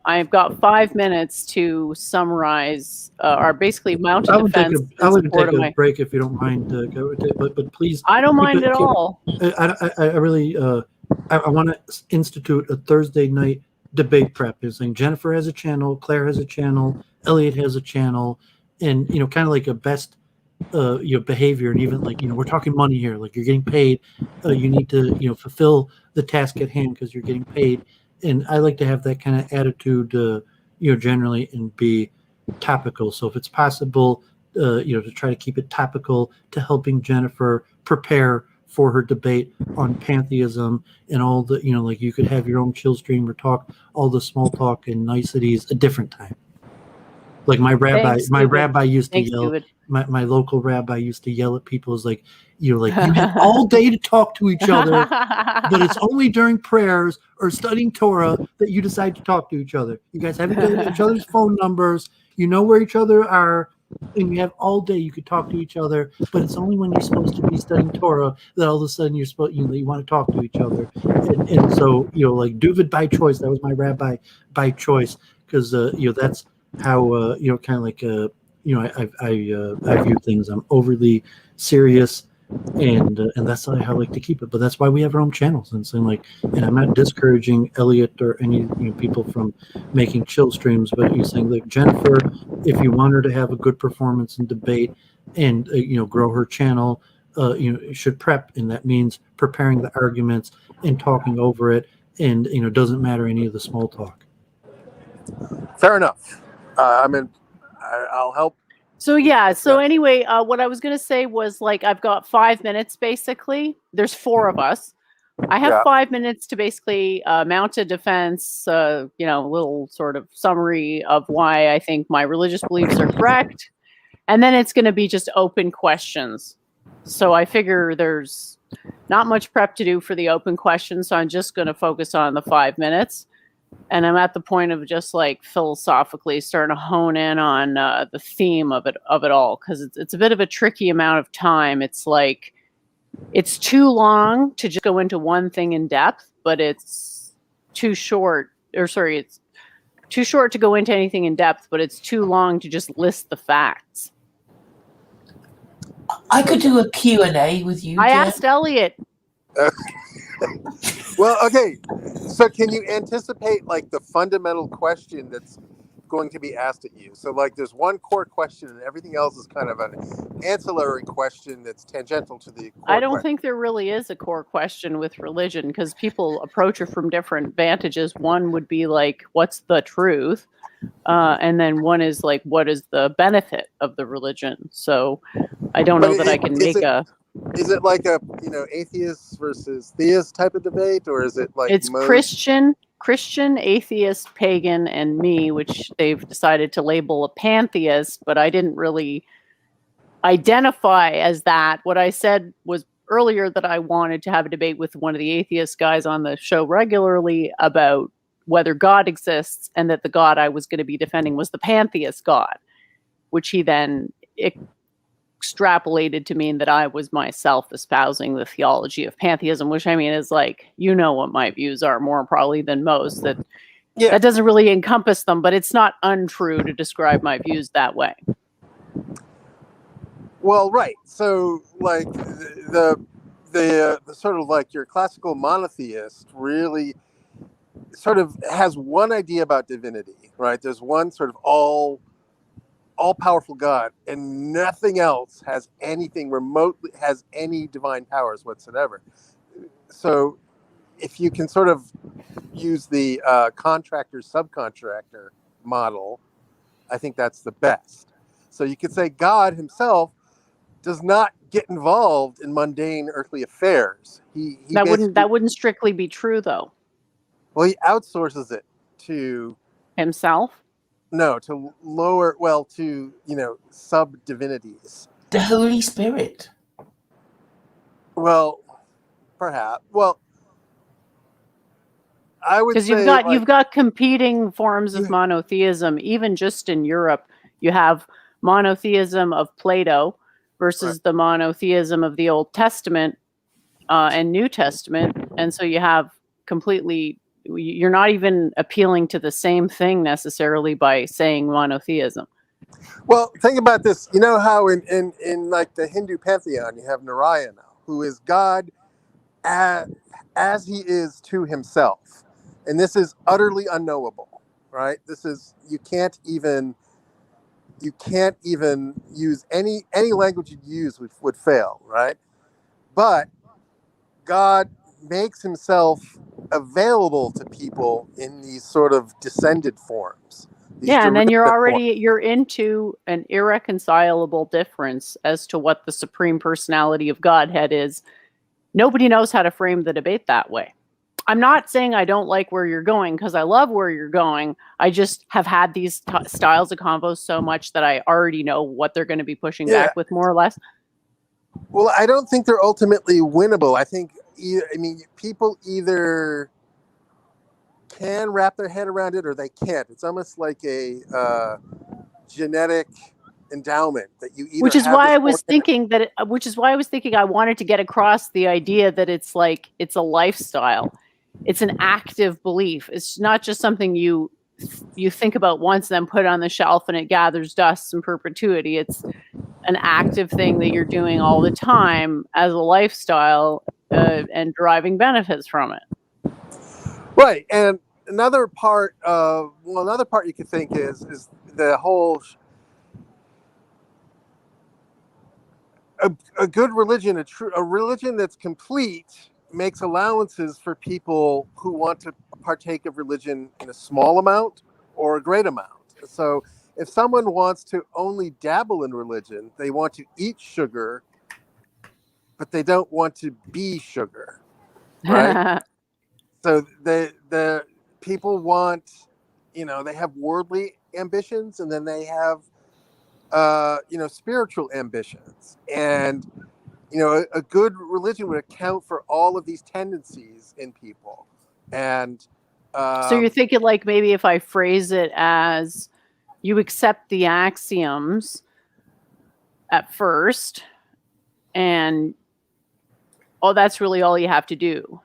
I've got 5 minutes to summarize our basically mounted defense. I would take a break if you don't mind, but please. I don't mind at all. I really I want to institute a Thursday night debate prep. Is saying Jennifer has a channel, Claire has a channel, Elliott has a channel, and kind of like a best behavior, and even like we're talking money here, like you're getting paid, you need to fulfill the task at hand because you're getting paid, and I like to have that kind of attitude generally and be topical. So if it's possible to try to keep it topical to helping Jennifer prepare for her debate on pantheism and all the like you could have your own chill stream or talk all the small talk and niceties a different time. Like my rabbi used to yell. My local rabbi used to yell at people. Is like, you have all day to talk to each other, but it's only during prayers or studying Torah that you decide to talk to each other. You guys haven't given each other's phone numbers. You know where each other are, and you have all day you could talk to each other. But it's only when you're supposed to be studying Torah that all of a sudden you're supposed you want to talk to each other. And so like Doovid by choice. That was my rabbi by choice because that's how kind of like I view things. I'm overly serious, and that's how I like to keep it. But that's why we have our own channels. And so and I'm not discouraging Elliott or any people from making chill streams. But you're saying like Jennifer, if you want her to have a good performance in debate and grow her channel, should prep, and that means preparing the arguments and talking over it, and doesn't matter any of the small talk. Fair enough. I'll help. So yeah. So anyway, what I was going to say was I've got 5 minutes basically. There's 4 of us. I have 5 minutes to basically mount a defense, a little sort of summary of why I think my religious beliefs are correct. And then it's going to be just open questions. So I figure there's not much prep to do for the open questions. So I'm just going to focus on the 5 minutes. And I'm at the point of just philosophically starting to hone in on the theme of it all, because it's a bit of a tricky amount of time. It's it's too long to just go into one thing in depth, but it's too short, it's too short to go into anything in depth, but it's too long to just list the facts. I could do a Q&A with you, I Jen. asked Elliott. Well, okay. So can you anticipate like the fundamental question that's going to be asked at you? So like there's one core question and everything else is kind of an ancillary question that's tangential to the core I don't question. think there really is a core question with religion because people approach it from different vantages. One would be like, what's the truth? And then one is like, what is the benefit of the religion? So I don't know that I can make a... Is it like a, atheist versus theist type of debate, or is it like It's Christian, atheist, pagan, and me, which they've decided to label a pantheist, but I didn't really identify as that. What I said was earlier that I wanted to have a debate with one of the atheist guys on the show regularly about whether God exists, and that the God I was going to be defending was the pantheist God, which he then extrapolated to mean that I was myself espousing the theology of pantheism, which I mean is like, what my views are more probably than most, that doesn't really encompass them, but it's not untrue to describe my views that way. Well, right. So like the sort of like your classical monotheist really sort of has one idea about divinity, right? There's one sort of all-powerful God, and nothing else has anything remotely has any divine powers whatsoever. So if you can sort of use the contractor-subcontractor model, I think that's the best. So you could say God himself does not get involved in mundane earthly affairs. That wouldn't strictly be true, though. Well, he outsources it to himself. No, to sub-divinities. The Holy Spirit. Well, perhaps. Well, I would say because you've got competing forms of monotheism. Even just in Europe, you have monotheism of Plato versus the monotheism of the Old Testament and New Testament, and so you have completely. You're not even appealing to the same thing necessarily by saying monotheism. Well, think about this. You know how in like the Hindu pantheon, you have Narayana, who is God as he is to himself. And this is utterly unknowable, right? You can't even use any language you use would fail, right? But God makes himself available to people in these sort of descended forms. And then you're into an irreconcilable difference as to what the supreme personality of Godhead is. Nobody knows how to frame the debate that way. I'm not saying I don't like where you're going, because I love where you're going. I just have had these styles of convos so much that I already know what they're going to be pushing back with, more or less. Well, I don't think they're ultimately winnable. I think, people either can wrap their head around it or they can't. It's almost like a genetic endowment that you either. Which is why I was thinking I wanted to get across the idea that it's a lifestyle. It's an active belief. It's not just something you think about once, then put on the shelf and it gathers dust in perpetuity. It's an active thing that you're doing all the time as a lifestyle and deriving benefits from it. Right. And another part you could think is the whole a good religion, a religion that's complete, makes allowances for people who want to partake of religion in a small amount or a great amount. So if someone wants to only dabble in religion, they want to eat sugar, but they don't want to be sugar, right? So the people want, they have worldly ambitions, and then they have, spiritual ambitions. And, a good religion would account for all of these tendencies in people. And so you're thinking like maybe if I phrase it as you accept the axioms at first, and Oh, that's really all you have to do.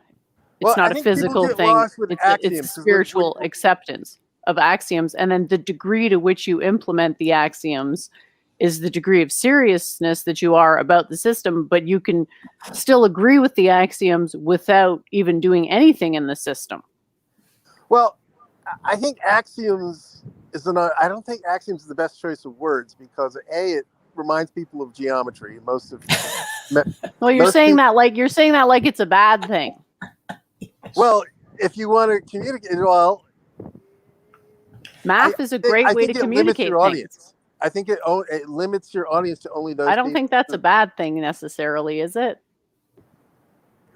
It's Well, I not a think people physical get thing. lost with It's axioms, a 'cause spiritual acceptance of axioms. And then the degree to which you implement the axioms is the degree of seriousness that you are about the system, but you can still agree with the axioms without even doing anything in the system. Well, I think axioms I don't think axioms is the best choice of words because it reminds people of geometry. Well, you're most saying people- that like it's a bad thing. Well, if you want to communicate, well, Math is a great way to it limits communicate your things. audience. I think it limits your audience to only those. I don't people think that's a bad thing necessarily, is it?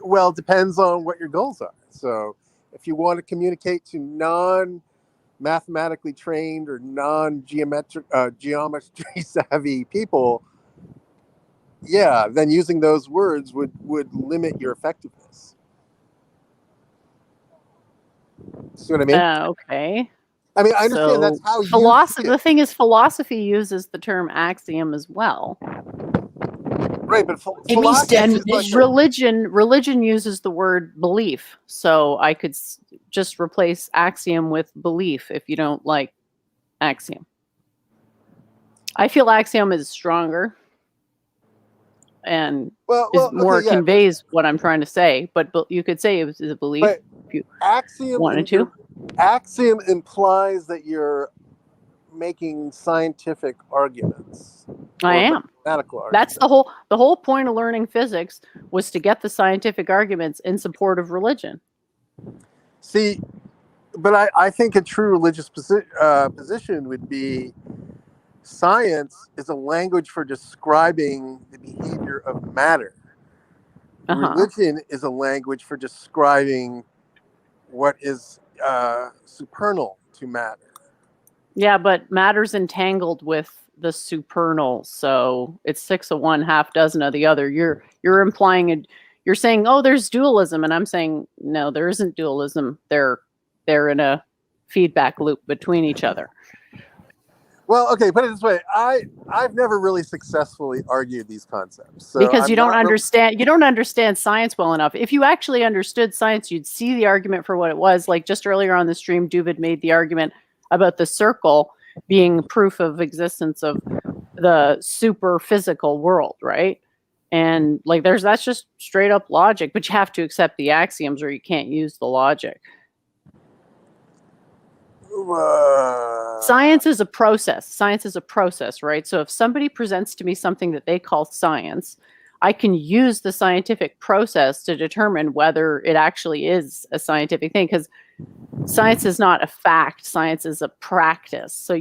Well, it depends on what your goals are. So, if you want to communicate to non-mathematically trained or non-geometry geometry savvy people, yeah, then using those words would limit your effectiveness. See what I mean? Okay. I mean, I understand that's how you see it. The thing is, philosophy uses the term axiom as well. Right, but It means philosophy is definition. Religion uses the word belief, so I could just replace axiom with belief if you don't like axiom. I feel axiom is stronger and conveys what I'm trying to say, but you could say it was a belief if you wanted to. Axiom implies that you're making scientific arguments. I am. That's the whole point of learning physics was to get the scientific arguments in support of religion. See, but I think a true religious position would be science is a language for describing the behavior of matter. Religion is a language for describing what is supernal to matter. Yeah, but matter's entangled with the supernal, so it's 6 of one, half dozen of the other. You're implying you're saying, oh, there's dualism, and I'm saying no, there isn't dualism. They're in a feedback loop between each other. Well, okay, put it this way: I've never really successfully argued these concepts because you don't understand science well enough. If you actually understood science, you'd see the argument for what it was. Like just earlier on the stream, Doooovid made the argument about the circle being proof of existence of the super physical world, right? And like that's just straight up logic, but you have to accept the axioms or you can't use the logic. Science is a process, right? So if somebody presents to me something that they call science, I can use the scientific process to determine whether it actually is a scientific thing, because science is not a fact. Science is a practice. So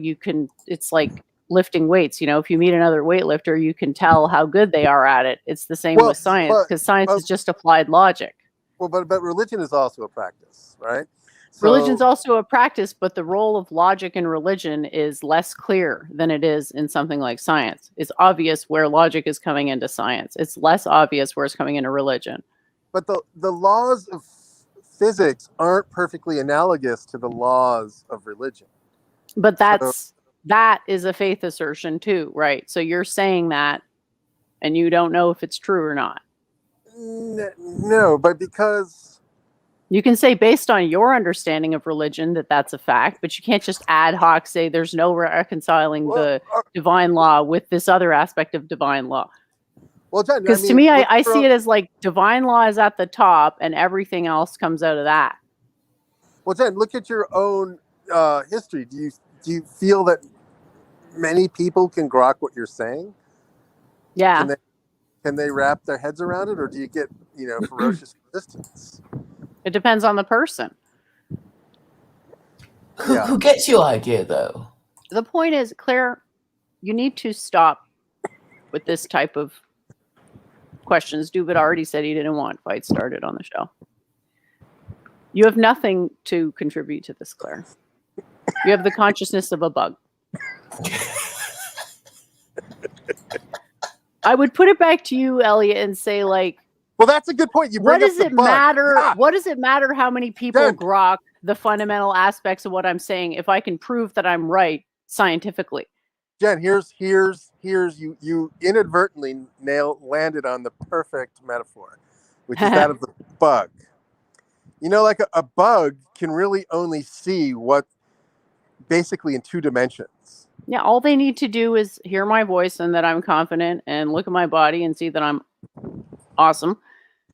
it's like lifting weights. You know, if you meet another weightlifter, you can tell how good they are at it. It's the same with science, because science is just applied logic. Well, but religion is also a practice, right? Religion's also a practice, but the role of logic in religion is less clear than it is in something like science. It's obvious where logic is coming into science. It's less obvious where it's coming into religion. But the laws of physics aren't perfectly analogous to the laws of religion. But that is a faith assertion too, right? So you're saying that, and you don't know if it's true or not. No, but because... You can say based on your understanding of religion that that's a fact, but you can't just ad hoc say there's no reconciling the divine law with this other aspect of divine law. Well, because to me, I see it as like divine law is at the top and everything else comes out of that. Well, Jen, look at your own history. Do you feel that many people can grok what you're saying? Yeah. Can they wrap their heads around it, or do you get ferocious resistance? It depends on the person. Who gets your idea, though? The point is, Claire, you need to stop with this type of questions. Doooovid already said he didn't want fights started on the show. You have nothing to contribute to this, Claire. You have the consciousness of a bug. I would put it back to you, Elliott, and say, like, well, that's a good point. What does it matter? Yeah. What does it matter how many people grok the fundamental aspects of what I'm saying if I can prove that I'm right scientifically? Jen, here's you inadvertently landed on the perfect metaphor. which is that of the bug. You know, like a bug can really only see what basically in 2 dimensions. Yeah, all they need to do is hear my voice and that I'm confident and look at my body and see that I'm awesome.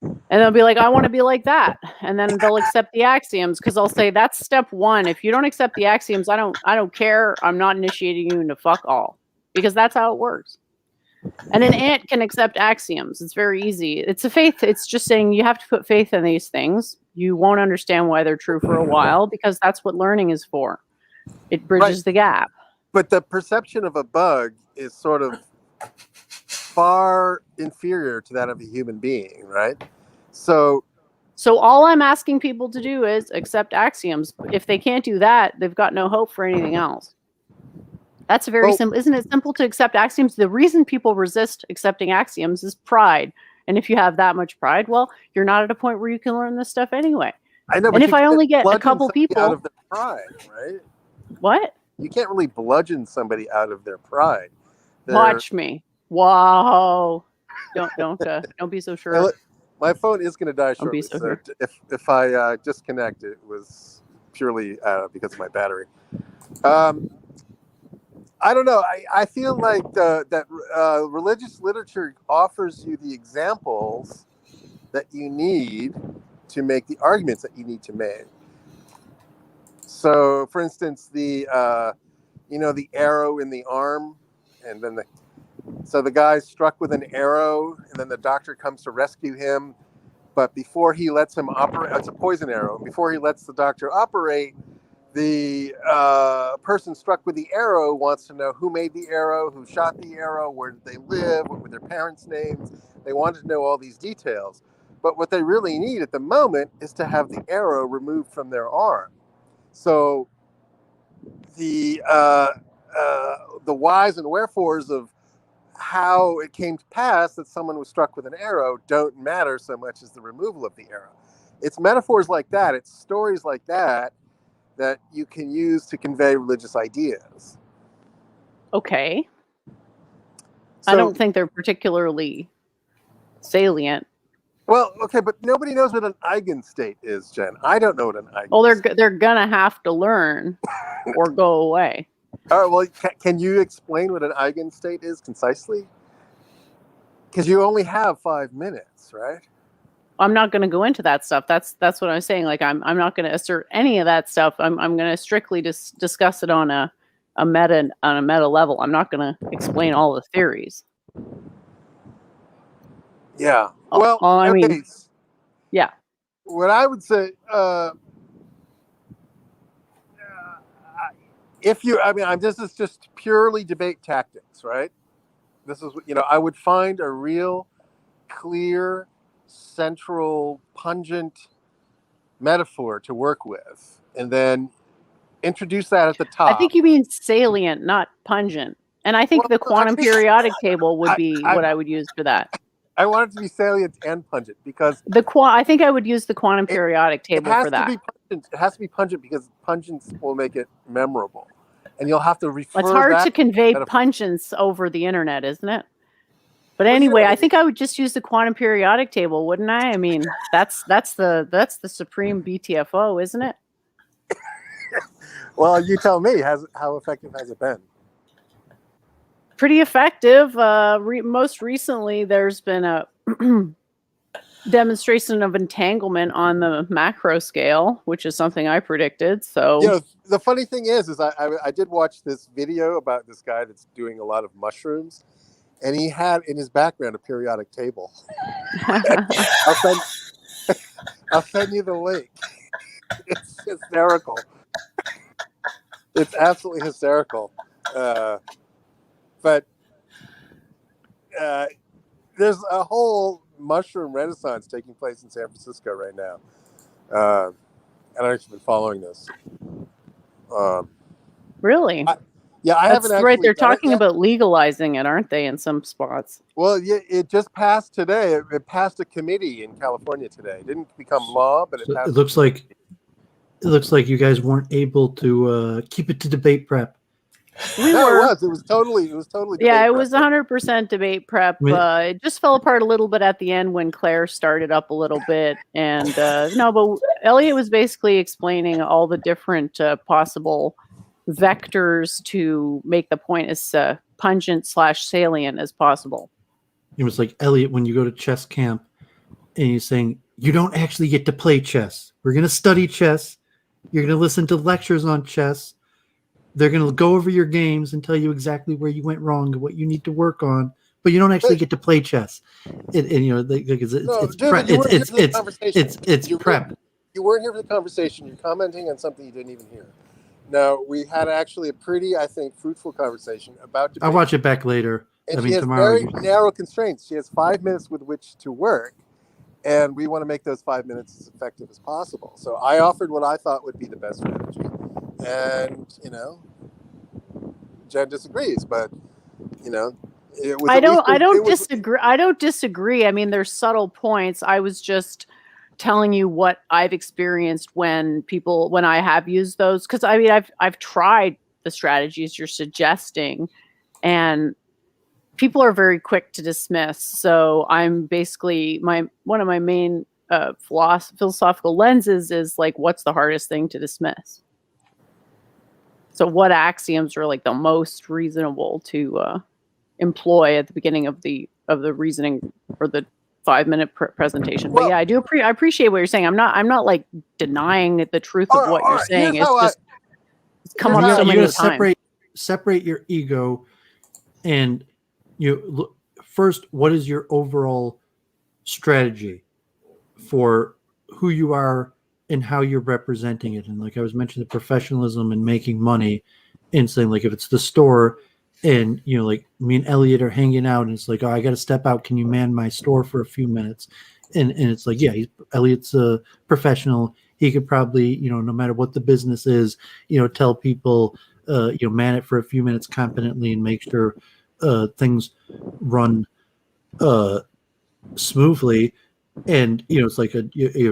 And they'll be like, I want to be like that. And then they'll accept the axioms because I'll say that's step 1. If you don't accept the axioms, I don't care. I'm not initiating you into fuck all, because that's how it works. And an ant can accept axioms. It's very easy. It's a faith. It's just saying you have to put faith in these things. You won't understand why they're true for a while, because that's what learning is for. It bridges the gap. But the perception of a bug is sort of far inferior to that of a human being, right? So all I'm asking people to do is accept axioms. If they can't do that, they've got no hope for anything else. That's very simple. Isn't it simple to accept axioms? The reason people resist accepting axioms is pride. And if you have that much pride, well, you're not at a point where you can learn this stuff anyway. I know, and if I only get a couple people out of their pride, right? What? You can't really bludgeon somebody out of their pride. Watch me. Wow. Don't be so sure. My phone is going to die shortly. Don't be so sure. If I disconnect, it was purely because of my battery. I don't know. I feel like that religious literature offers you the examples that you need to make the arguments that you need to make. So, for instance, the arrow in the arm, and then the guy's struck with an arrow, and then the doctor comes to rescue him. But before he lets him operate, it's a poison arrow. Before he lets the doctor operate, the person struck with the arrow wants to know who made the arrow, who shot the arrow, where did they live, what were their parents' names. They wanted to know all these details. But what they really need at the moment is to have the arrow removed from their arm. So the whys and wherefores of how it came to pass that someone was struck with an arrow don't matter so much as the removal of the arrow. It's metaphors like that, it's stories like that you can use to convey religious ideas. Okay. So, I don't think they're particularly salient. Well, okay, but nobody knows what an eigenstate is, Jen. I don't know what an eigenstate is. Well, they're gonna have to learn or go away. All right, well, can you explain what an eigenstate is concisely? Because you only have 5 minutes, right? I'm not going to go into that stuff. That's what I'm saying. Like I'm not going to assert any of that stuff. I'm going to strictly discuss it on a meta level. I'm not going to explain all the theories. Yeah. Well, I mean, yeah. What I would say, this is just purely debate tactics, right? This is, I would find a real clear, central, pungent metaphor to work with, and then introduce that at the top. I think you mean salient, not pungent. And I think the quantum periodic table would be what I would use for that. I want it to be salient and pungent because I think I would use the quantum periodic table for that. It has to be pungent because pungence will make it memorable, and you'll have to refer. It's hard to convey pungence over the internet, isn't it? But anyway, I think I would just use the quantum periodic table, wouldn't I? I mean, that's the supreme BTFO, isn't it? Well, you tell me. How effective has it been? Pretty effective. Most recently, there's been a demonstration of entanglement on the macro scale, which is something I predicted. So, the funny thing is I did watch this video about this guy that's doing a lot of mushrooms, and he had in his background a periodic table. I'll send you the link. It's hysterical. It's absolutely hysterical. But there's a whole mushroom renaissance taking place in San Francisco right now. I don't know if you've been following this. Really? I haven't actually. Right, they're talking about legalizing it, aren't they, in some spots? Well, yeah, it just passed today. It passed a committee in California today. It didn't become law, but it passed. It looks like you guys weren't able to keep it to debate prep. We No, were. it was totally Yeah, debate it prep. was 100% debate prep. I mean- It just fell apart a little bit at the end when Claire started up a little bit. And no, but Elliott was basically explaining all the different possible vectors to make the point as pungent / salient as possible. It was like, Elliott, when you go to chess camp and you're saying, you don't actually get to play chess. We're going to study chess. You're going to listen to lectures on chess. They're going to go over your games and tell you exactly where you went wrong and what you need to work on, but you don't actually get to play chess. And you know, because it's prep. It's prep. You weren't here for the conversation. You're commenting on something you didn't even hear. No, we had actually a pretty, I think, fruitful conversation about debate. I'll watch it back later. And she has tomorrow. very narrow constraints. She has 5 minutes with which to work, and we want to make those 5 minutes as effective as possible. So I offered what I thought would be the best strategy. And, you know, Jen disagrees, but, you know, it was. I don't disagree. I don't disagree. I mean, there's subtle points. I was just telling you what I've experienced when I have used those. Because I mean, I've tried the strategies you're suggesting, and people are very quick to dismiss. So I'm basically one of my main philosophical lenses is like, what's the hardest thing to dismiss? So what axioms are like the most reasonable to employ at the beginning of the reasoning or the 5-minute presentation? But yeah, I appreciate what you're saying. I'm not like denying the truth of what you're saying. It's just it's come up so many times. Separate your ego, and you look first. What is your overall strategy for who you are and how you're representing it? And like I was mentioning, the professionalism and making money, and saying like if it's the store, and you know, like me and Elliott are hanging out, and it's like, oh, I got to step out. Can you man my store for a few minutes? And it's like, yeah, Elliott's a professional. He could probably, you know, no matter what the business is, you know, tell people, you know, man it for a few minutes competently and make sure things run smoothly. And you know, it's like a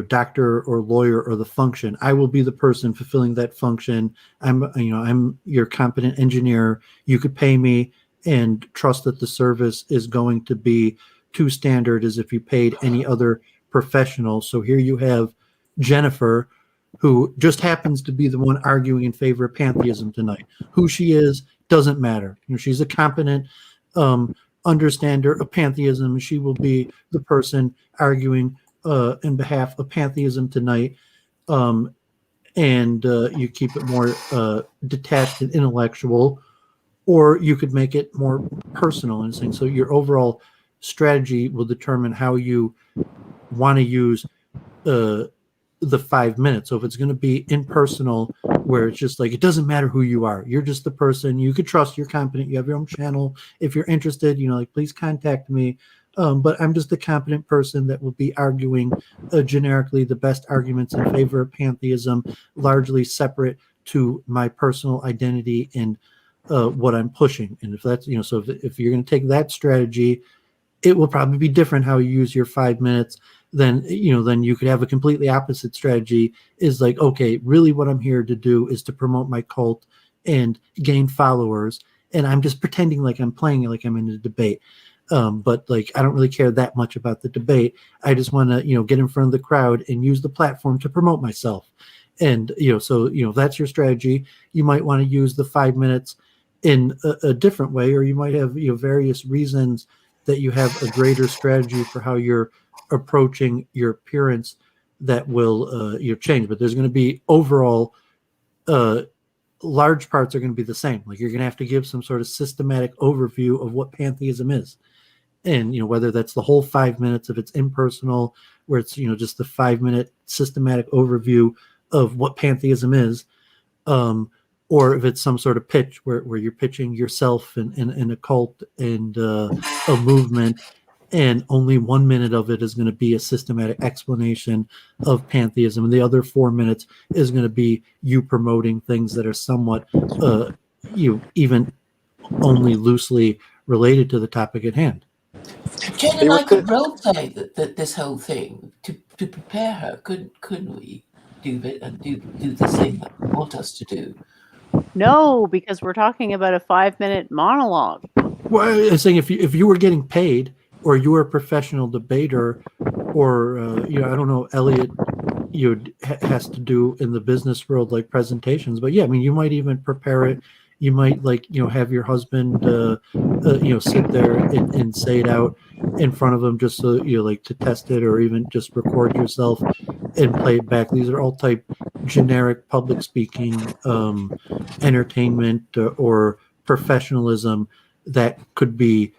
doctor or lawyer or the function. I will be the person fulfilling that function. I'm your competent engineer. You could pay me and trust that the service is going to be to standard as if you paid any other professional. So here you have Jennifer, who just happens to be the one arguing in favor of pantheism tonight. Who she is doesn't matter. You know, she's a competent understander of pantheism. She will be the person arguing in behalf of pantheism tonight. And you keep it more detached and intellectual, or you could make it more personal and saying, so your overall strategy will determine how you want to use the 5 minutes. So if it's going to be impersonal, where it's just like, it doesn't matter who you are, you're just the person you could trust, you're competent, you have your own channel. If you're interested, you know, like, please contact me. But I'm just a competent person that will be arguing generically the best arguments in favor of pantheism, largely separate to my personal identity and what I'm pushing. And if that's, you know, so if you're going to take that strategy, it will probably be different how you use your 5 minutes. Then you could have a completely opposite strategy, is like, okay, really what I'm here to do is to promote my cult and gain followers. And I'm just pretending like I'm playing it, like I'm in a debate. But like, I don't really care that much about the debate. I just want to, you know, get in front of the crowd and use the platform to promote myself. And, you know, so, you know, that's your strategy. You might want to use the 5 minutes in a different way, or you might have, you know, various reasons that you have a greater strategy for how you're approaching your appearance that will change. But there's going to be overall large parts are going to be the same. Like, you're going to have to give some sort of systematic overview of what pantheism is. And, you know, whether that's the whole 5 minutes, if it's impersonal, where it's, you know, just the 5 minute systematic overview of what pantheism is, or if it's some sort of pitch where you're pitching yourself and a cult and a movement, and only 1 minute of it is going to be a systematic explanation of pantheism, and the other 4 minutes is going to be you promoting things that are somewhat even only loosely related to the topic at hand. Jen and I could role play this whole thing to prepare her, couldn't we, Doooovid, and do the thing that you want us to do? No, because we're talking about a 5-minute monologue. Well, I was saying if you were getting paid, or you were a professional debater, or I don't know, Elliott, has to do in the business world like presentations. But yeah, I mean, you might even prepare it. You might have your husband sit there and say it out in front of him, just so to test it, or even just record yourself and play it back. These are all type generic public speaking, entertainment, or professionalism that could be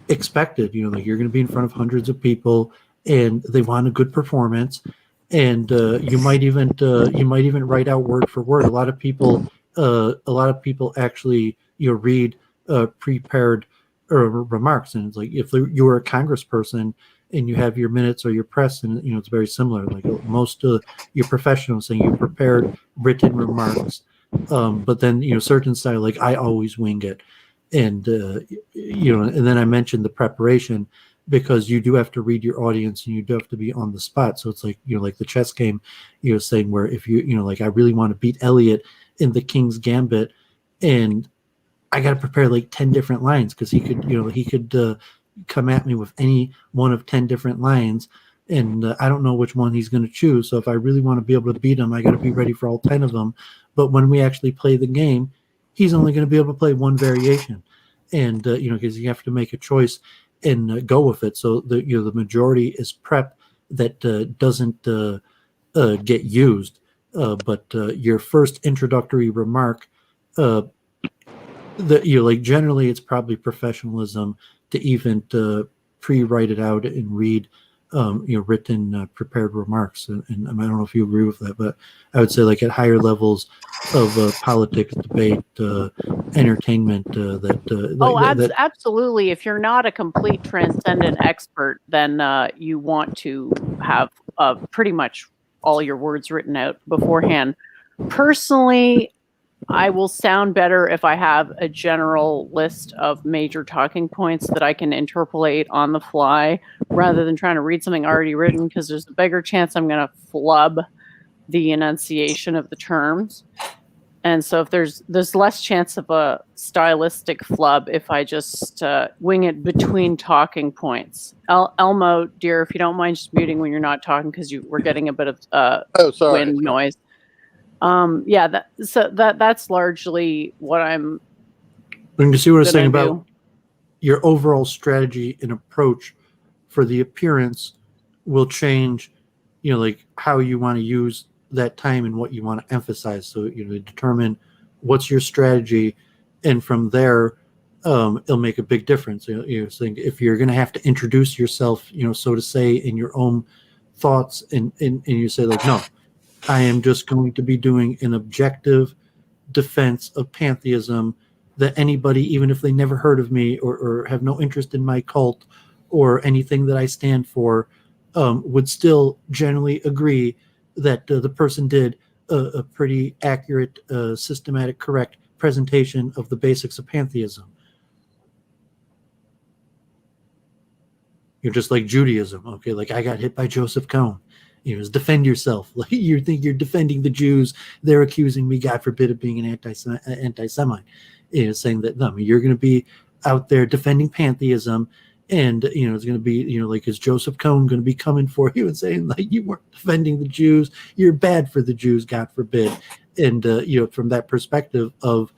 expected. You're going to be in front of hundreds of people, and they want a good performance. And you might even write out word for word. A lot of people actually read prepared remarks, and it's like if you were a congressperson and you have your minutes or your press, and it's very similar. Like most of your professionals saying you prepared written remarks, but then certain style, like I always wing it, and and then I mentioned the preparation, because you do have to read your audience and you do have to be on the spot. So it's like, like the chess game, saying where if like I really want to beat Elliott in the King's Gambit, and I got to prepare like 10 different lines, because he could come at me with any one of 10 different lines, and I don't know which one he's going to choose. So if I really want to be able to beat him, I got to be ready for all 10 of them. But when we actually play the game, he's only going to be able to play one variation, and because you have to make a choice and go with it. So the majority is prep that doesn't get used. But your first introductory remark, generally it's probably professionalism to even pre-write it out and read written prepared remarks. And I don't know if you agree with that, but I would say like at higher levels of politics, debate, entertainment, Absolutely. If you're not a complete transcendent expert, then you want to have pretty much all your words written out beforehand. Personally, I will sound better if I have a general list of major talking points that I can interpolate on the fly, rather than trying to read something already written, because there's a bigger chance I'm going to flub the enunciation of the terms. And so if there's less chance of a stylistic flub if I just wing it between talking points. Elmo, dear, if you don't mind just muting when you're not talking, because we're getting a bit of wind noise. That's largely what I'm. And you see what I was saying about your overall strategy and approach for the appearance will change, like how you want to use that time and what you want to emphasize. So determine what's your strategy, and from there it'll make a big difference. Saying if you're going to have to introduce yourself, so to say, in your own thoughts, and you say like, no, I am just going to be doing an objective defense of pantheism that anybody, even if they never heard of me or have no interest in my cult or anything that I stand for, would still generally agree that the person did a pretty accurate, systematic, correct presentation of the basics of pantheism. You're just like Judaism, okay? Like I got hit by Joseph Cohn. Defend yourself. Like you think you're defending the Jews, they're accusing me, God forbid, of being an anti-Semite. Saying that no, you're going to be out there defending pantheism, and it's going to be like, is Joseph Cohn going to be coming for you and saying like you weren't defending the Jews, you're bad for the Jews, God forbid. And from that perspective of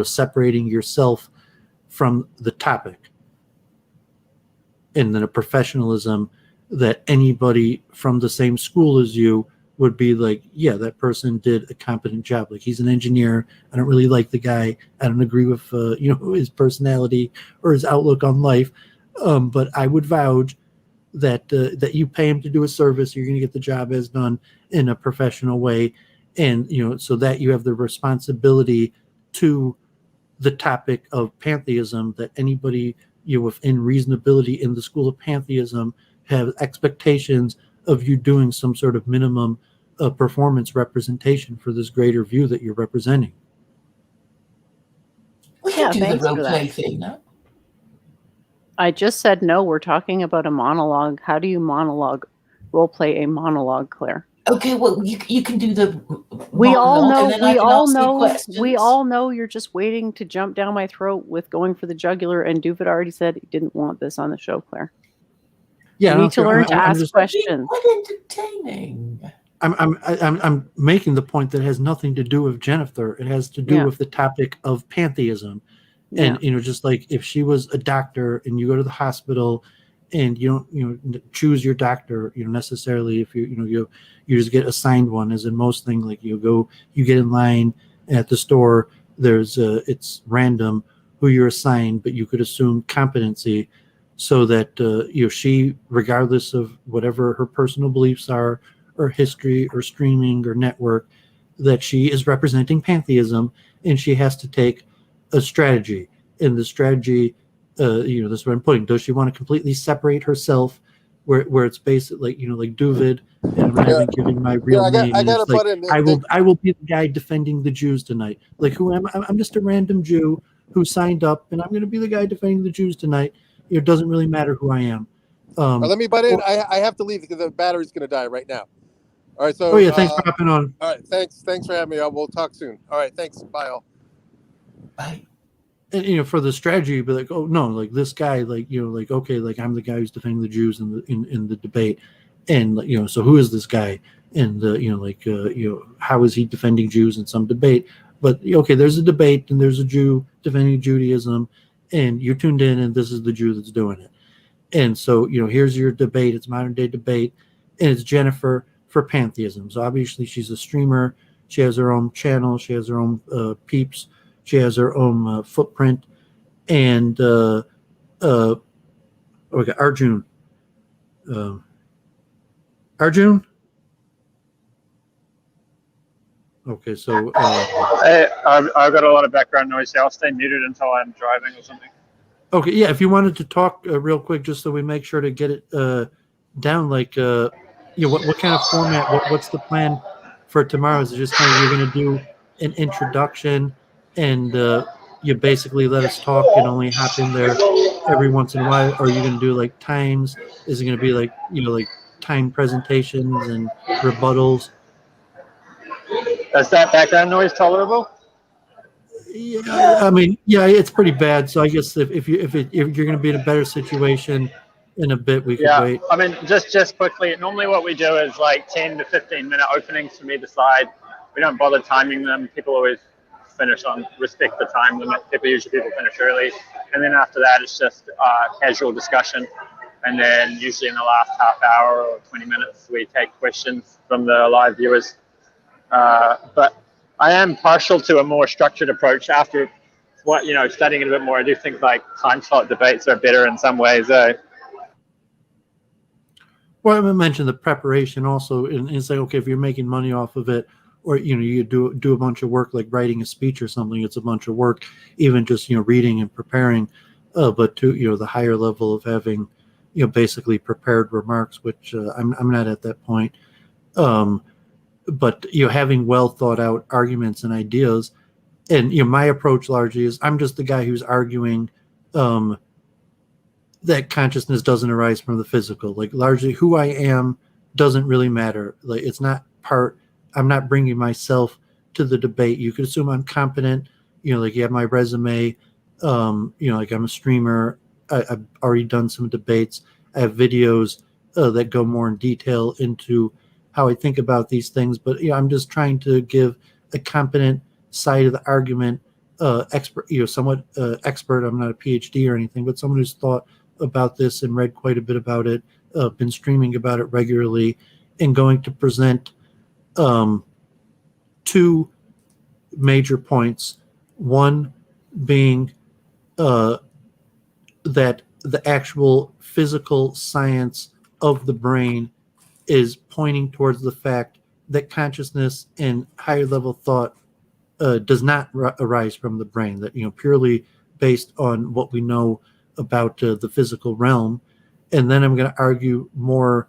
separating yourself from the topic, and then a professionalism that anybody from the same school as you would be like, yeah, that person did a competent job. Like he's an engineer. I don't really like the guy. I don't agree with his personality or his outlook on life. But I would vouch that that you pay him to do a service, you're going to get the job as done in a professional way, and so that you have the responsibility to the topic of pantheism, that anybody within reasonability in the school of pantheism have expectations of you doing some sort of minimum performance representation for this greater view that you're representing. We can do the role play thing, no? I just said no, we're talking about a monologue. How do you role play a monologue, Claire? Okay, well, you can do the We all monologue, know. and then I We can all ask you know. questions. We all know you're just waiting to jump down my throat with going for the jugular. And Doovid already said he didn't want this on the show, Claire. Yeah, You I need don't to care. learn to I'm ask just questions. Quite entertaining. I'm making the point that has nothing to do with Jennifer. It has to do Yeah. with the topic of pantheism. Yeah. And just like if she was a doctor and you go to the hospital and you don't choose your doctor, necessarily if you just get assigned one, as in most things, like you get in line at the store, there's it's random who you're assigned, but you could assume competency, so that she, regardless of whatever her personal beliefs are or history or streaming or network, that she is representing pantheism and she has to take a strategy. And the strategy, this is what I'm putting. Does she want to completely separate herself, where it's basically like Doovid, and I'm not even giving my real name. I And gotta it's like put in. I will be the guy defending the Jews tonight. Like, who am I? I'm just a random Jew who signed up, and I'm going to be the guy defending the Jews tonight. It doesn't really matter who I am. Let me butt in. I have to leave because the battery's going to die right now. All right. So. Oh yeah, thanks for hopping on. All right. Thanks for having me. We'll talk soon. All right. Thanks. Bye all. Bye. And for the strategy, you'd be like, oh no, like this guy, okay, like I'm the guy who's defending the Jews in the debate, and so who is this guy? And how is he defending Jews in some debate? But okay, there's a debate and there's a Jew defending Judaism, and you tuned in, and this is the Jew that's doing it. And so here's your debate. It's modern day debate, and it's Jennifer for pantheism. So obviously she's a streamer. She has her own channel. She has her own peeps. She has her own footprint, and okay, Arjun. Arjun. Okay, so Hey, I've got a lot of background noise here. I'll stay muted until I'm driving or something. okay, yeah. If you wanted to talk real quick, just so we make sure to get it down, like what kind of format? What's the plan for tomorrow? Is it just kind of you're going to do an introduction and you basically let us talk and only hop in there every once in a while? Or are you going to do like times? Is it going to be like like time presentations and rebuttals? Is that background noise tolerable? Yeah, I mean, yeah, it's pretty bad. So I guess if you're going to be in a better situation in a bit, we could wait. I mean, just quickly. Normally, what we do is like 10 to 15-minute openings from either side. We don't bother timing them. People always respect the time limit. People finish early, and then after that, it's just casual discussion. And then usually in the last half hour or 20 minutes, we take questions from the live viewers. But I am partial to a more structured approach. After studying it a bit more, I do think like time slot debates are better in some ways. Well, I mentioned the preparation also, and it's like, okay, if you're making money off of it, or you do a bunch of work like writing a speech or something, it's a bunch of work, even just reading and preparing. But to the higher level of having basically prepared remarks, which I'm not at that point. But having well thought out arguments and ideas, and my approach largely is I'm just the guy who's arguing that consciousness doesn't arise from the physical. Like largely who I am doesn't really matter. Like it's not I'm not bringing myself to the debate. You could assume I'm competent, like you have my resume, like I'm a streamer. I've already done some debates. I have videos that go more in detail into how I think about these things, but I'm just trying to give a competent side of the argument, expert, somewhat expert. I'm not a PhD or anything, but someone who's thought about this and read quite a bit about it, been streaming about it regularly, and going to present two major points. One being that the actual physical science of the brain is pointing towards the fact that consciousness and higher level thought does not arise from the brain, that purely based on what we know about the physical realm. And then I'm going to argue more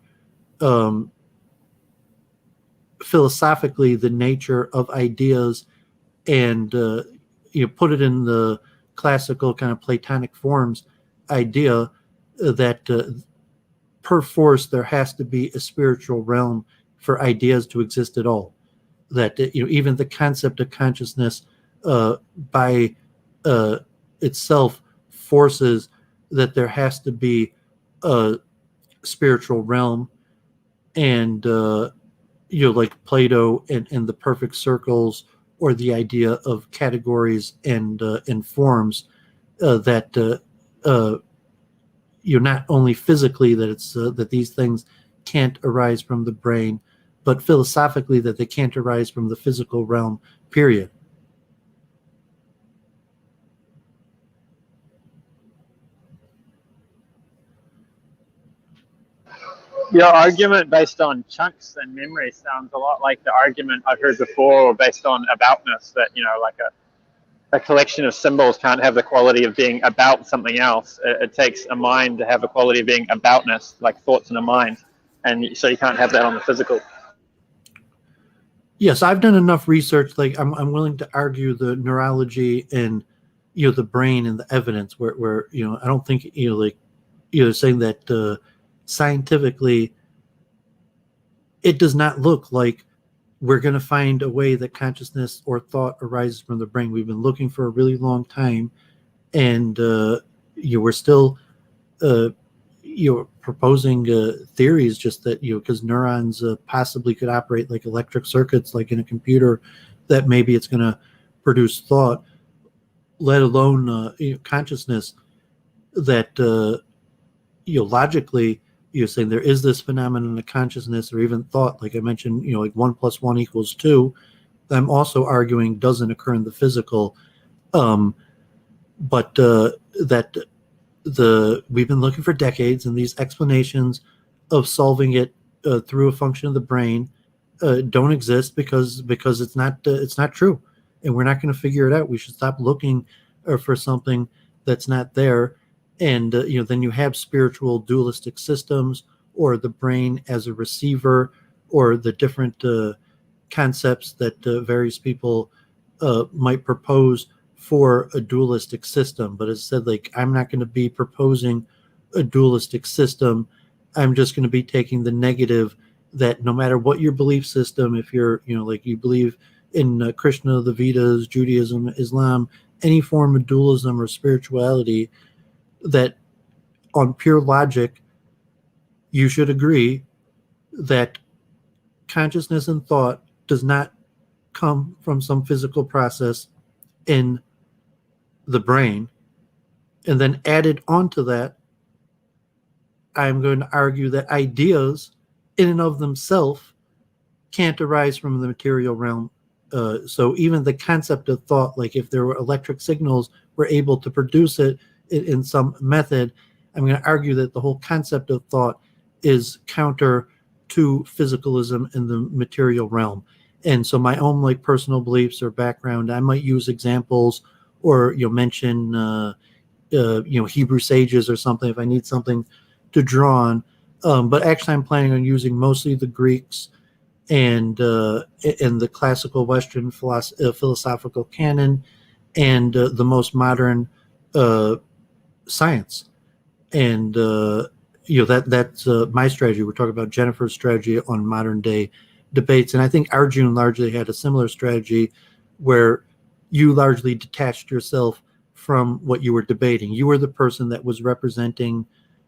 philosophically the nature of ideas, and put it in the classical kind of Platonic forms idea that per force there has to be a spiritual realm for ideas to exist at all. that even the concept of consciousness by itself forces that there has to be a spiritual realm, and like Plato and the perfect circles, or the idea of categories and forms, that not only physically that it's that these things can't arise from the brain, but philosophically that they can't arise from the physical realm, period. Your argument based on chunks and memory sounds a lot like the argument I've heard before based on aboutness, that, like a collection of symbols can't have the quality of being about something else. It takes a mind to have a quality of being aboutness, like thoughts in a mind. And so you can't have that on the physical. Yes, I've done enough research. Like I'm willing to argue the neurology and the brain and the evidence where I don't think saying that scientifically it does not look like we're going to find a way that consciousness or thought arises from the brain. We've been looking for a really long time, and we're still proposing theories, just that because neurons possibly could operate like electric circuits, like in a computer, that maybe it's going to produce thought, let alone consciousness. That logically, you're saying there is this phenomenon of consciousness or even thought, like I mentioned, like 1 + 1 = 2. I'm also arguing doesn't occur in the physical, but that we've been looking for decades, and these explanations of solving it through a function of the brain don't exist because it's not true, and we're not going to figure it out. We should stop looking for something that's not there. And then you have spiritual dualistic systems, or the brain as a receiver, or the different concepts that various people might propose for a dualistic system. But as I said, like, I'm not going to be proposing a dualistic system. I'm just going to be taking the negative, that no matter what your belief system, if you're like you believe in Krishna, the Vedas, Judaism, Islam, any form of dualism or spirituality, that on pure logic, you should agree that consciousness and thought does not come from some physical process in the brain. And then added onto that, I'm going to argue that ideas in and of themselves can't arise from the material realm. So even the concept of thought, like if there were electric signals, we're able to produce it in some method. I'm going to argue that the whole concept of thought is counter to physicalism in the material realm. And so my own like personal beliefs or background, I might use examples or mention Hebrew sages or something if I need something to draw on. But actually I'm planning on using mostly the Greeks and the classical Western philosophical canon, and the most modern science. And that's my strategy. We're talking about Jennifer's strategy on modern day debates, and I think Arjun largely had a similar strategy, where you largely detached yourself from what you were debating. You were the person that was representing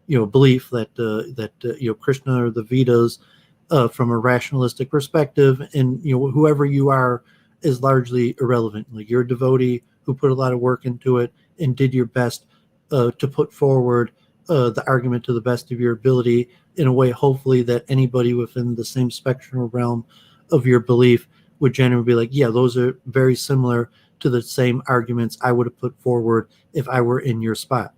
belief that Krishna or the Vedas from a rationalistic perspective, and whoever you are is largely irrelevant. Like, you're a devotee who put a lot of work into it and did your best to put forward the argument to the best of your ability, in a way, hopefully, that anybody within the same spectrum or realm of your belief would generally be like, yeah, those are very similar to the same arguments I would have put forward if I were in your spot.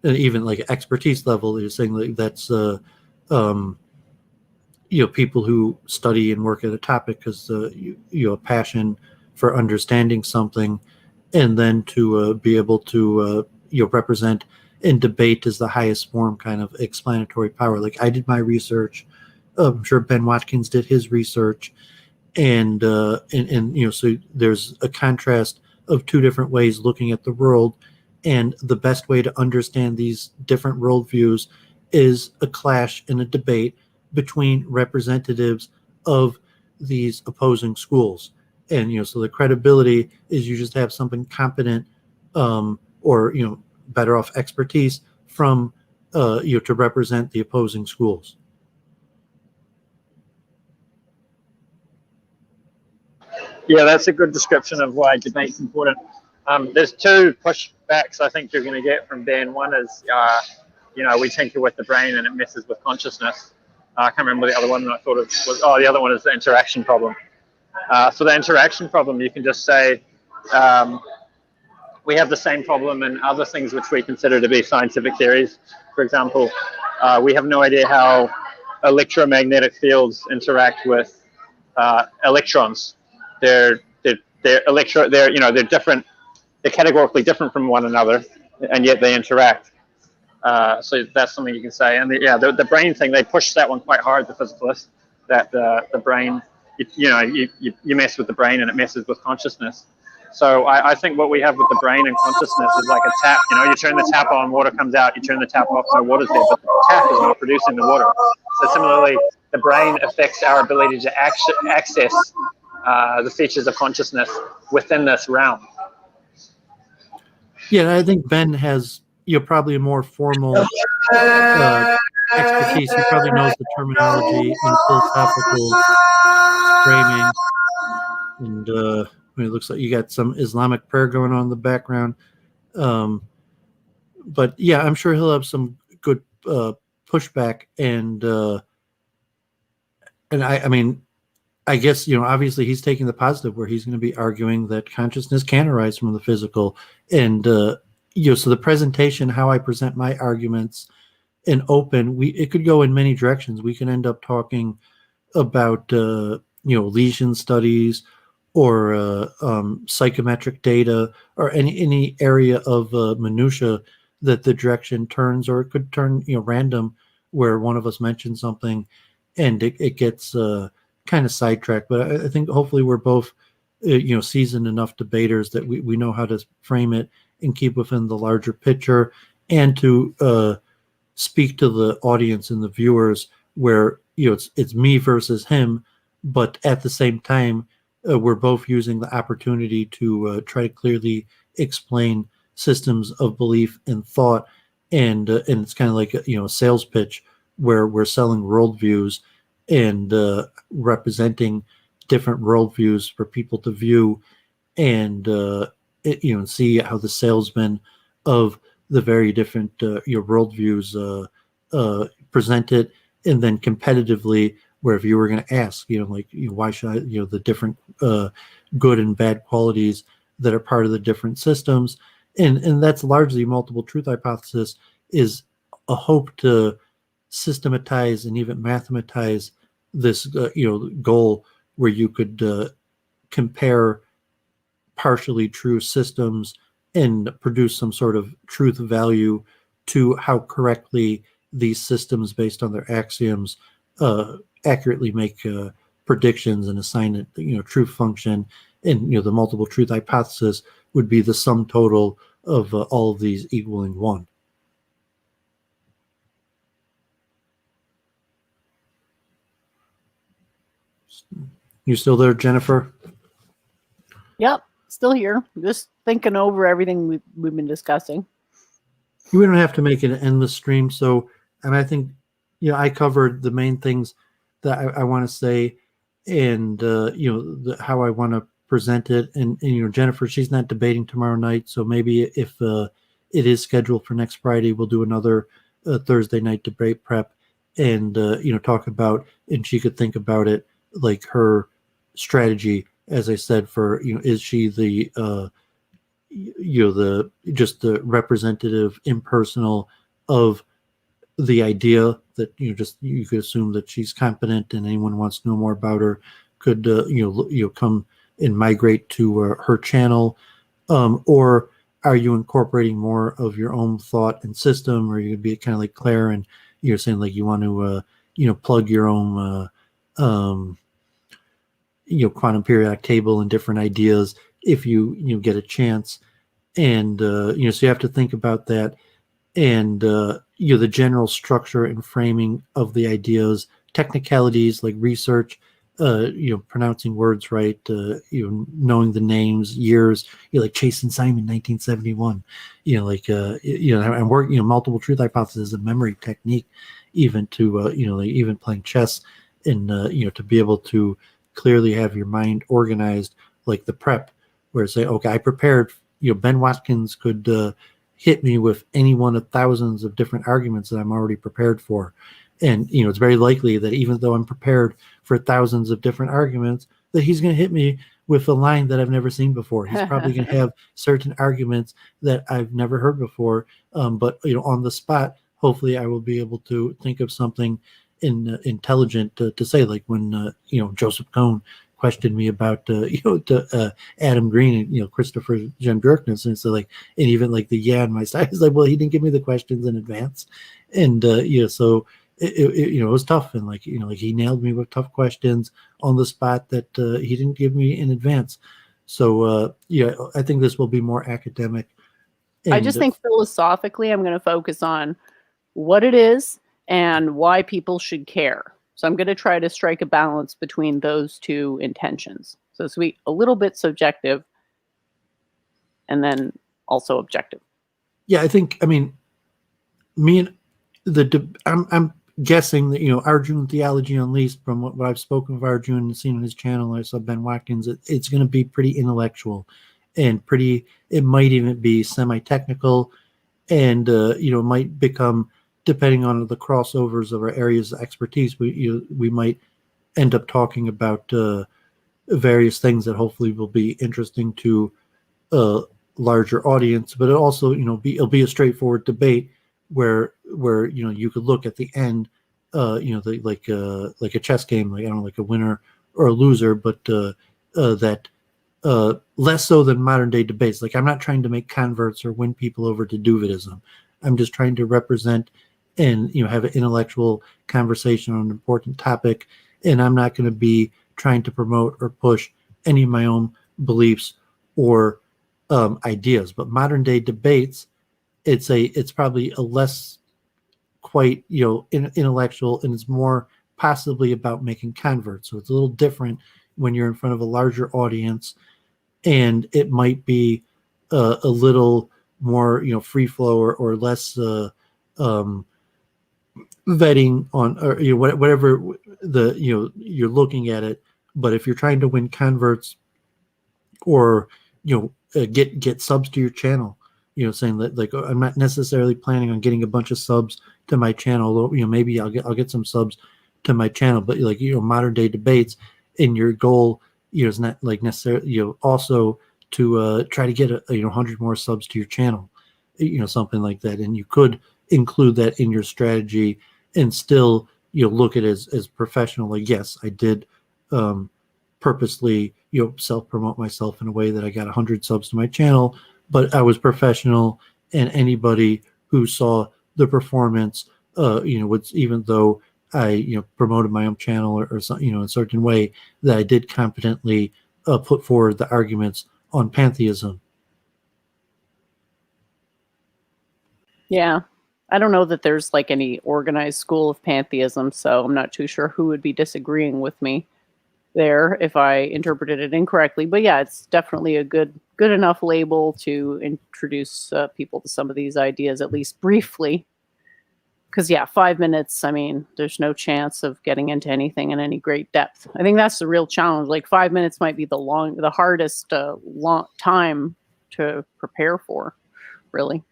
And even like expertise level, you're saying like that's people who study and work at a topic because you a passion for understanding something, and then to be able to represent and debate is the highest form kind of explanatory power. Like, I did my research, I'm sure Ben Watkins did his research, and so there's a contrast of two different ways looking at the world, and the best way to understand these different worldviews is a clash and a debate between representatives of these opposing schools. And, so the credibility is you just have something competent, or, better off expertise from, to represent the opposing schools. Yeah, that's a good description of why debate's important. There's two pushbacks I think you're going to get from Ben. One is, we tinker with the brain and it messes with consciousness. I can't remember the other one. I thought it was, the other one is the interaction problem. So the interaction problem, you can just say, we have the same problem in other things which we consider to be scientific theories. For example, we have no idea how electromagnetic fields interact with electrons. They're different. They're categorically different from one another, and yet they interact. So that's something you can say. And the brain thing, they push that one quite hard, the physicalists, that the brain, you mess with the brain and it messes with consciousness. So I think what we have with the brain and consciousness is like a tap. You turn the tap on, water comes out. You turn the tap off, no water's there, but the tap is not producing the water. So similarly, the brain affects our ability to access the features of consciousness within this realm. Yeah, I think Ben has probably a more formal expertise. He probably knows the terminology and philosophical framing. And it looks like you got some Islamic prayer going on in the background. But yeah, I'm sure he'll have some good pushback. And I guess, obviously he's taking the positive where he's going to be arguing that consciousness can arise from the physical. And, so the presentation, how I present my arguments in open, it could go in many directions. We can end up talking about, lesion studies or psychometric data or any area of minutia that the direction turns, or it could turn, random, where one of us mentions something and it gets kind of sidetracked. But I think hopefully we're both, seasoned enough debaters that we know how to frame it and keep within the larger picture, and to speak to the audience and the viewers where, it's me versus him, but at the same time, we're both using the opportunity to try to clearly explain systems of belief and thought. And it's kind of like a sales pitch where we're selling worldviews and representing different worldviews for people to view, and see how the salesman of the very different worldviews present it, and then competitively, where if you were going to ask, why should I, the different good and bad qualities that are part of the different systems, and that's largely multiple truth hypothesis is a hope to systematize and even mathematize this goal where you could compare partially true systems and produce some sort of truth value to how correctly these systems, based on their axioms, accurately make predictions and assign it truth function. And the multiple truth hypothesis would be the sum total of all of these equaling one. You still there, Jennifer? Yep, still here. Just thinking over everything we've been discussing. We don't have to make it an endless stream. So, I think, I covered the main things that I want to say, and how I want to present it. And Jennifer, she's not debating tomorrow night, so maybe if it is scheduled for next Friday, we'll do another Thursday night debate prep, and talk about, and she could think about it like her strategy, as I said, for is she the the representative, impersonal of the idea that you could assume that she's competent, and anyone wants to know more about her could come and migrate to her channel, or are you incorporating more of your own thought and system, or you'd be kind of like Claire and you're saying like you want to plug your own quantum periodic table and different ideas if you get a chance. And so you have to think about that, and the general structure and framing of the ideas, technicalities like research, pronouncing words right, knowing the names, years, like Chase and Simon, 1971, and work, multiple truth hypothesis and memory technique, even to, even playing chess and, to be able to clearly have your mind organized, like the prep, where say, okay, I prepared, Ben Watkins could hit me with any one of thousands of different arguments that I'm already prepared for. And, it's very likely that even though I'm prepared for thousands of different arguments, that he's going to hit me with a line that I've never seen before. He's probably going to have certain arguments that I've never heard before. But, on the spot, hopefully I will be able to think of something intelligent to say, like when, Joseph Cohn questioned me about, Adam Green and, Christopher Jen Bjorkness. And so and even like the in my side is like, well, he didn't give me the questions in advance. And, so it was tough. And he nailed me with tough questions on the spot that he didn't give me in advance. So, I think this will be more academic. And I just think philosophically, I'm going to focus on what it is and why people should care. So I'm going to try to strike a balance between those two intentions. So it's be a little bit subjective and then also objective. Yeah, I think, me and I'm guessing that, Arjun of Theology Unleashed, from what I've spoken of Arjun and seen on his channel, I saw Ben Watkins, it's going to be pretty intellectual and it might even be semi-technical, and, it might become, depending on the crossovers of our areas of expertise, we might end up talking about various things that hopefully will be interesting to a larger audience. But it also, it'll be a straightforward debate where you could look at the end, like a chess game, like a winner or a loser, but that less so than modern day debates. Like, I'm not trying to make converts or win people over to Doovidism. I'm just trying to represent and have an intellectual conversation on an important topic, and I'm not going to be trying to promote or push any of my own beliefs or ideas. But modern day debates, it's probably a less quite intellectual, and it's more possibly about making converts. So it's a little different when you're in front of a larger audience, and it might be a little more free flow or less vetting on, or whatever you're looking at it. But if you're trying to win converts or get subs to your channel, saying that I'm not necessarily planning on getting a bunch of subs to my channel, although maybe I'll get some subs to my channel, but modern day debates, and your goal is not necessarily also to try to get 100 more subs to your channel, something like that. And you could include that in your strategy and still look at it as professional. Like, yes, I did purposely self-promote myself in a way that I got 100 subs to my channel, but I was professional, and anybody who saw the performance even though I promoted my own channel or something in a certain way, that I did competently put forward the arguments on pantheism. Yeah. I don't know that there's any organized school of pantheism, so I'm not too sure who would be disagreeing with me there if I interpreted it incorrectly. But yeah, it's definitely a good enough label to introduce people to some of these ideas, at least briefly. Because 5 minutes, there's no chance of getting into anything in any great depth. I think that's the real challenge. 5 minutes might be the hardest long time to prepare for, really.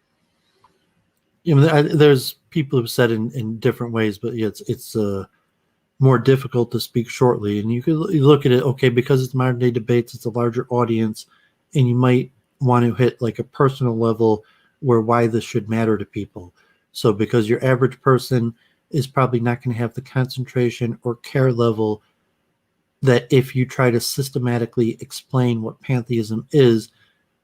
There's people who've said in different ways, but it's more difficult to speak shortly. And you look at it, okay, because it's modern day debates, it's a larger audience, and you might want to hit a personal level where why this should matter to people. So because your average person is probably not going to have the concentration or care level that if you try to systematically explain what pantheism is,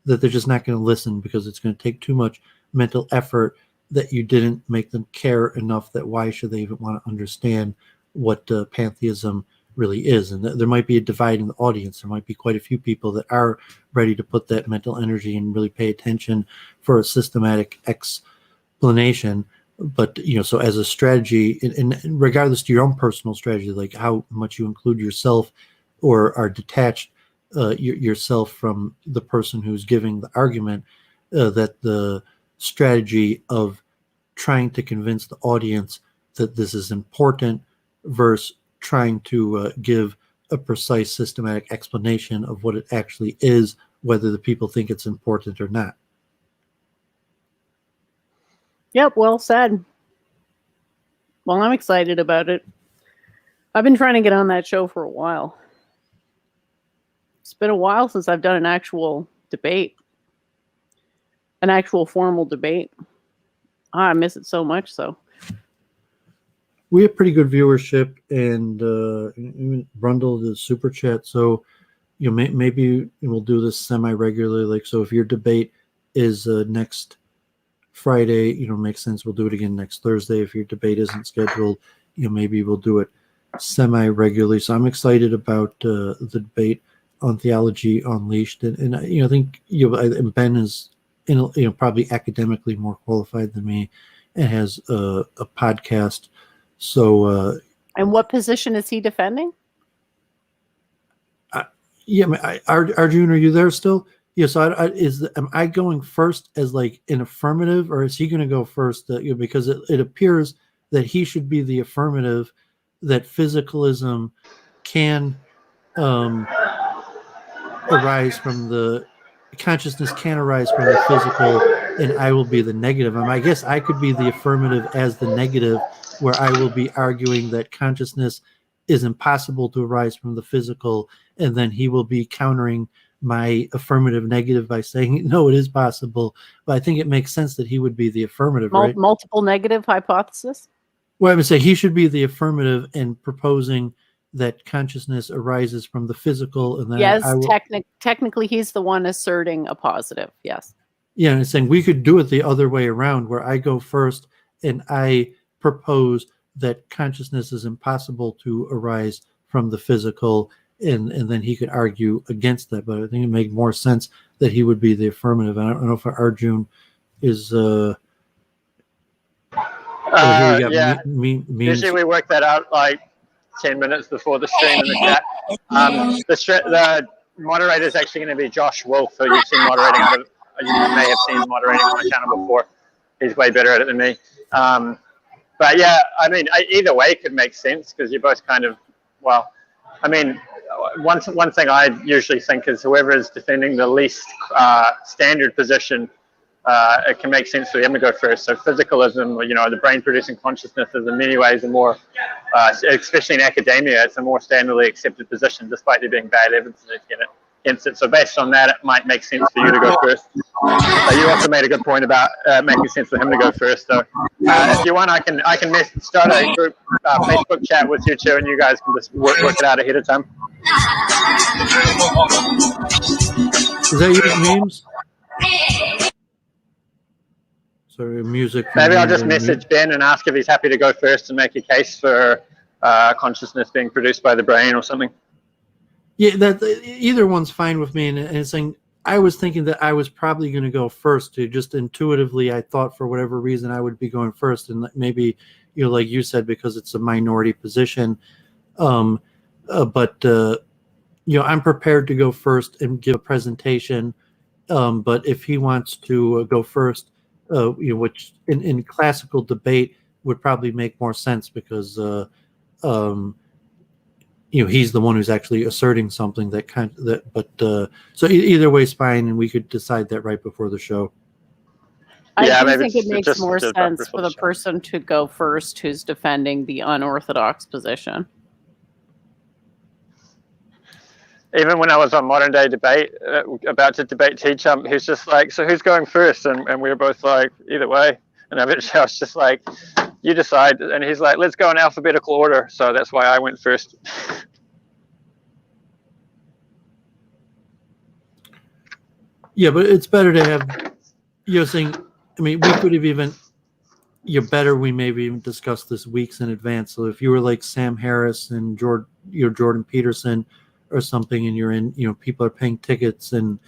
that they're just not going to listen, because it's going to take too much mental effort that you didn't make them care enough that why should they even want to understand what pantheism really is. And there might be a divide in the audience. There might be quite a few people that are ready to put that mental energy and really pay attention for a systematic explanation. But so as a strategy, and regardless to your own personal strategy, like how much you include yourself or are detached yourself from the person who's giving the argument, that the strategy of trying to convince the audience that this is important versus trying to give a precise systematic explanation of what it actually is, whether the people think it's important or not. Yep, well said. Well, I'm excited about it. I've been trying to get on that show for a while. It's been a while since I've done an actual debate, an actual formal debate. I miss it so much. So we have pretty good viewership, and Brundle the super chat. So maybe we'll do this semi-regularly. Like, so if your debate is next Friday, makes sense. We'll do it again next Thursday. If your debate isn't scheduled, maybe we'll do it semi-regularly. So I'm excited about the debate on Theology Unleashed, and I think and Ben is probably academically more qualified than me, and has a podcast. So and what position is he defending? Arjun, are you there still? Yes. Am I going first as like an affirmative, or is he going to go first? Because it appears that he should be the affirmative, that physicalism can arise from the consciousness, can arise from the physical, and I will be the negative. I guess I could be the affirmative as the negative, where I will be arguing that consciousness is impossible to arise from the physical, and then he will be countering my affirmative negative by saying, no, it is possible. But I think it makes sense that he would be the affirmative, right? Multiple negative hypothesis? Well, I would say he should be the affirmative and proposing that consciousness arises from the physical. And then yes, technically he's the one asserting a positive, yes. Yeah, and it's saying we could do it the other way around, where I go first and I propose that consciousness is impossible to arise from the physical, and then he could argue against that. But I think it makes more sense that he would be the affirmative. I don't know if Arjun is yeah. Usually we work that out like 10 minutes before the stream in the chat. The moderator is actually going to be Josh Wolf, who you've seen moderating. You may have seen moderating on my channel before. He's way better at it than me. But yeah, I mean, either way could make sense, because you're both kind of, well, I mean, one thing I usually think is whoever is defending the least standard position, it can make sense for them to go first. So physicalism, the brain producing consciousness is in many ways a more, especially in academia, it's a more standardly accepted position, despite there being bad evidence against it. So based on that, it might make sense for you to go first. You also made a good point about making sense for him to go first. So if you want, I can start a group Facebook chat with you two, and you guys can just work it out ahead of time. Is that your memes? Sorry, music. Maybe I'll just message Ben and ask if he's happy to go first and make a case for consciousness being produced by the brain or something. Yeah, that either one's fine with me. And it's saying, I was thinking that I was probably going to go first. To just intuitively, I thought for whatever reason I would be going first, and maybe like you said, because it's a minority position. But I'm prepared to go first and give a presentation. But if he wants to go first, which in classical debate would probably make more sense, because he's the one who's actually asserting something so either way is fine, and we could decide that right before the show. I do think it makes more sense for the person to go first who's defending the unorthodox position. Even when I was on Modern Day Debate, about to debate T-Chump, he's just like, so who's going first? And we were both like, either way. And eventually I was just like, you decide. And he's like, let's go in alphabetical order. So that's why I went first. Yeah, but it's better to have, saying, I mean, we could have even, we maybe even discussed this weeks in advance. So if you were like Sam Harris and Jordan Peterson or something, and you're in, people are paying tickets and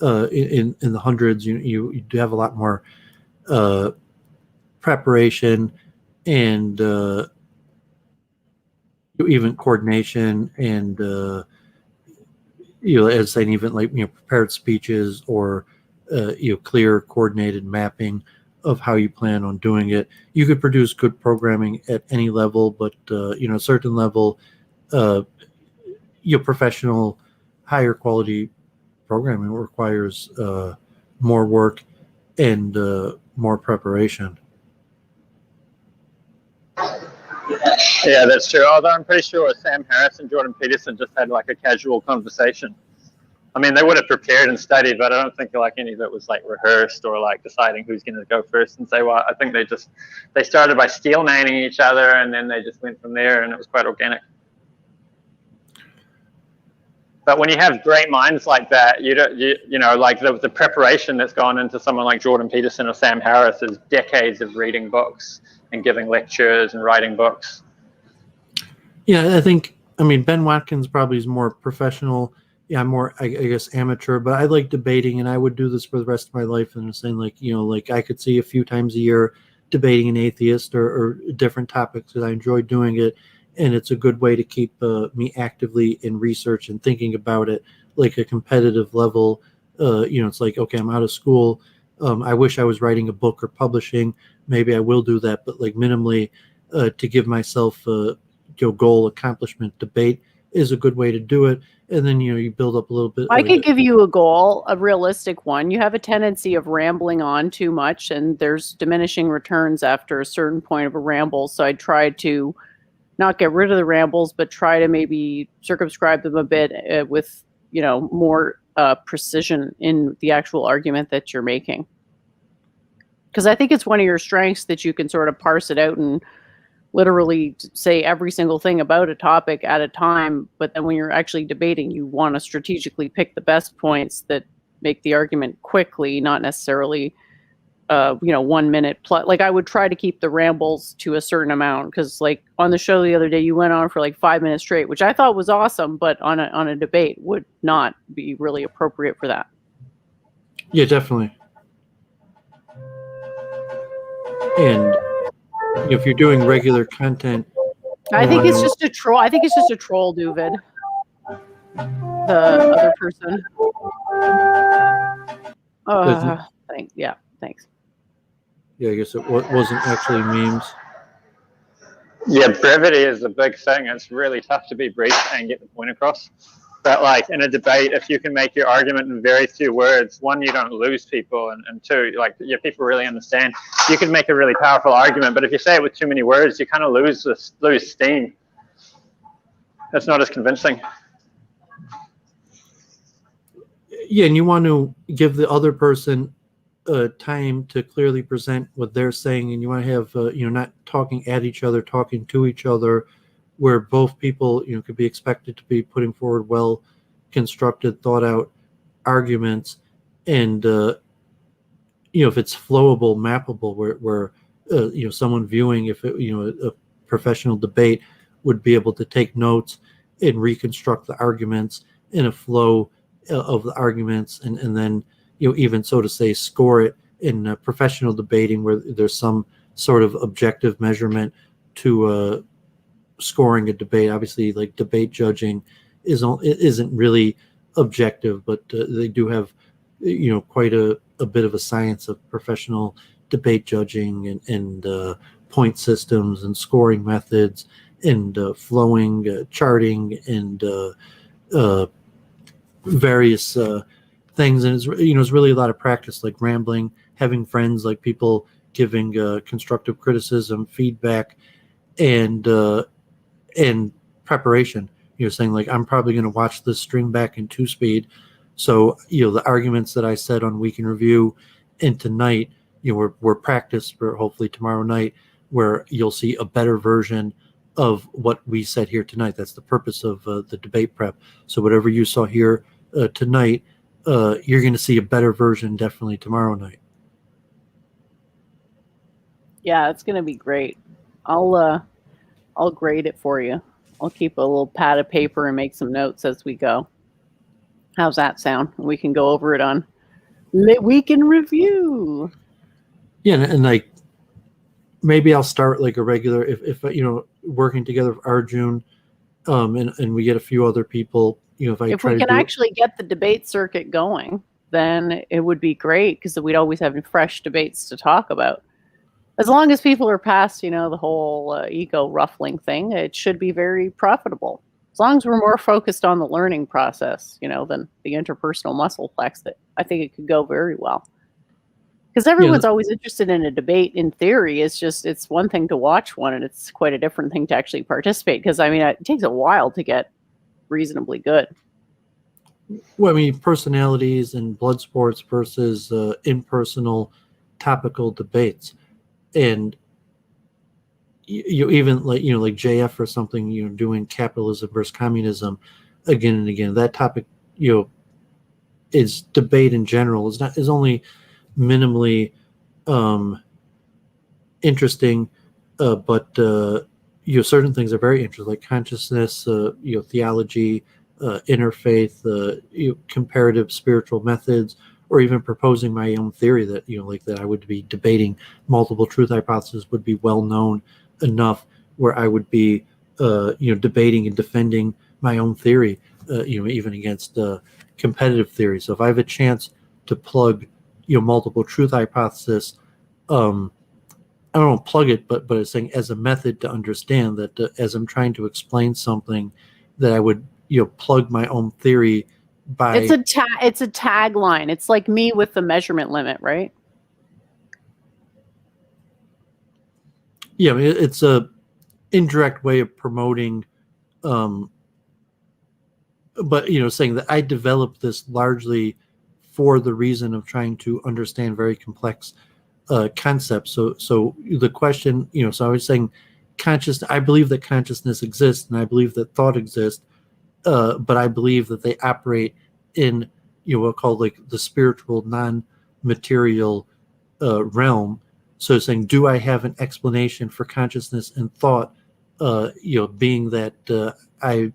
in the hundreds, you do have a lot more preparation and even coordination and as saying, even like prepared speeches or clear coordinated mapping of how you plan on doing it. You could produce good programming at any level, but a certain level, professional, higher quality programming requires more work and more preparation. Yeah, that's true. Although I'm pretty sure Sam Harris and Jordan Peterson just had like a casual conversation. I mean, they would have prepared and studied, but I don't think like any of it was like rehearsed or like deciding who's going to go first and say what. I think they started by steel manning each other, and then they just went from there, and it was quite organic. But when you have great minds like that, like the preparation that's gone into someone like Jordan Peterson or Sam Harris is decades of reading books and giving lectures and writing books. Yeah, Ben Watkins probably is more professional. Yeah, I'm more, I guess, amateur, but I like debating, and I would do this for the rest of my life. And I'm saying, like I could see a few times a year debating an atheist or different topics, because I enjoy doing it. And it's a good way to keep me actively in research and thinking about it like a competitive level. It's like, okay, I'm out of school. I wish I was writing a book or publishing. Maybe I will do that, but like minimally to give myself goal accomplishment. Debate is a good way to do it. And then, you build up a little bit. I could give you a goal, a realistic one. You have a tendency of rambling on too much, and there's diminishing returns after a certain point of a ramble. So I try to not get rid of the rambles, but try to maybe circumscribe them a bit with, more precision in the actual argument that you're making. Because I think it's one of your strengths that you can sort of parse it out and literally say every single thing about a topic at a time. But then when you're actually debating, you want to strategically pick the best points that make the argument quickly, not necessarily 1 minute plus. Like I would try to keep the rambles to a certain amount, because like on the show the other day, you went on for like 5 minutes straight, which I thought was awesome, but on a debate would not be really appropriate for that. Yeah, definitely. And if you're doing regular content, I think it's just a troll. I think it's just a troll, Doovid. The other person. Thanks. Yeah, thanks. Yeah, I guess it wasn't actually memes. Yeah, brevity is a big thing. It's really tough to be brief and get the point across. But like in a debate, if you can make your argument in very few words, one, you don't lose people, and two, like people really understand. You can make a really powerful argument, but if you say it with too many words, you kind of lose steam. It's not as convincing. Yeah, and you want to give the other person time to clearly present what they're saying, and you want to have not talking at each other, talking to each other, where both people could be expected to be putting forward well constructed, thought out arguments, and if it's flowable, mappable, where someone viewing, if it, a professional debate would be able to take notes and reconstruct the arguments in a flow of the arguments, and then even so to say score it in professional debating, where there's some sort of objective measurement to scoring a debate. Obviously, like debate judging isn't really objective, but they do have quite a bit of a science of professional debate judging and point systems and scoring methods and flowing charting and various things. And it's really a lot of practice, like rambling, having friends, like people giving constructive criticism, feedback, and preparation. Saying like, I'm probably going to watch this stream back in 2-speed, so the arguments that I said on Week in Review and tonight were practiced for hopefully tomorrow night, where you'll see a better version of what we said here tonight. That's the purpose of the debate prep. So whatever you saw here tonight, you're going to see a better version definitely tomorrow night. Yeah, it's going to be great. I'll grade it for you. I'll keep a little pad of paper and make some notes as we go. How's that sound? We can go over it on Week in Review. Yeah, and like maybe I'll start like a regular, if working together with Arjun, and we get a few other people, if I If try we to can do actually get the debate circuit going, then it would be great because we'd always have fresh debates to talk about. As long as people are past, the whole ego ruffling thing, it should be very profitable. As long as we're more focused on the learning process, than the interpersonal muscle flex, that I think it could go very well. Because everyone's always interested in a debate in theory. It's one thing to watch one, and it's quite a different thing to actually participate. Because, it takes a while to get reasonably good. Well, personalities and blood sports versus impersonal topical debates. And you even like JF or something, doing capitalism versus communism again and again. That topic, is debate in general is only minimally interesting, but certain things are very interesting, like consciousness, theology, interfaith, comparative spiritual methods, or even proposing my own theory that that I would be debating multiple truth hypothesis would be well known enough where I would be debating and defending my own theory, even against competitive theory. So if I have a chance to plug multiple truth hypothesis, I don't plug it, but it's saying as a method to understand that as I'm trying to explain something, that I would plug my own theory by. It's a tagline. It's like me with the measurement limit, right? Yeah, it's a indirect way of promoting, but saying that I developed this largely for the reason of trying to understand very complex concepts. So the question, so I was saying I believe that consciousness exists, and I believe that thought exists, but I believe that they operate in what called like the spiritual non-material realm. So saying, do I have an explanation for consciousness and thought, being that I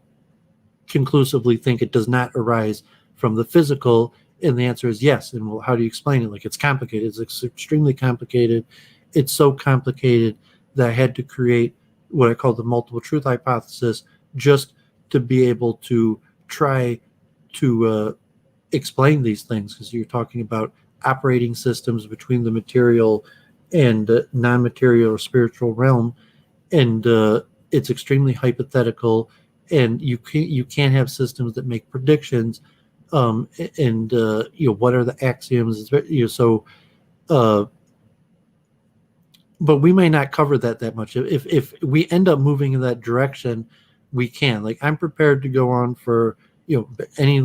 conclusively think it does not arise from the physical? And the answer is yes. And well, how do you explain it? Like, it's complicated. It's extremely complicated. It's so complicated that I had to create what I call the multiple truth hypothesis just to be able to try to explain these things, because you're talking about operating systems between the material and non-material or spiritual realm, and it's extremely hypothetical, and you can't have systems that make predictions, and what are the axioms? But we may not cover that much. If we end up moving in that direction, we can. Like, I'm prepared to go on for any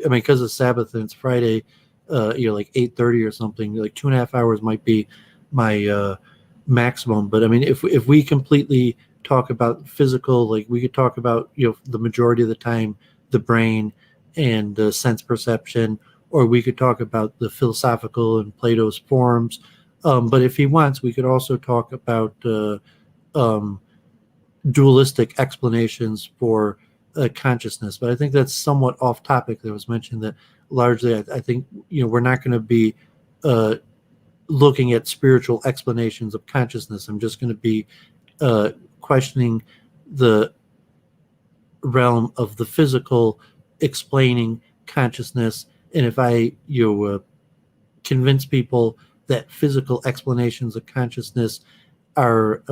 because it's Sabbath and it's Friday, like 8:30 or something. Like 2.5 hours might be my maximum. But if we completely talk about physical, like we could talk about the majority of the time the brain and sense perception, or we could talk about the philosophical and Plato's forms. But if he wants, we could also talk about dualistic explanations for consciousness. But I think that's somewhat off topic. There was mentioned that largely, I think we're not going to be looking at spiritual explanations of consciousness. I'm just going to be questioning the realm of the physical explaining consciousness. And if I convince people that physical explanations of consciousness are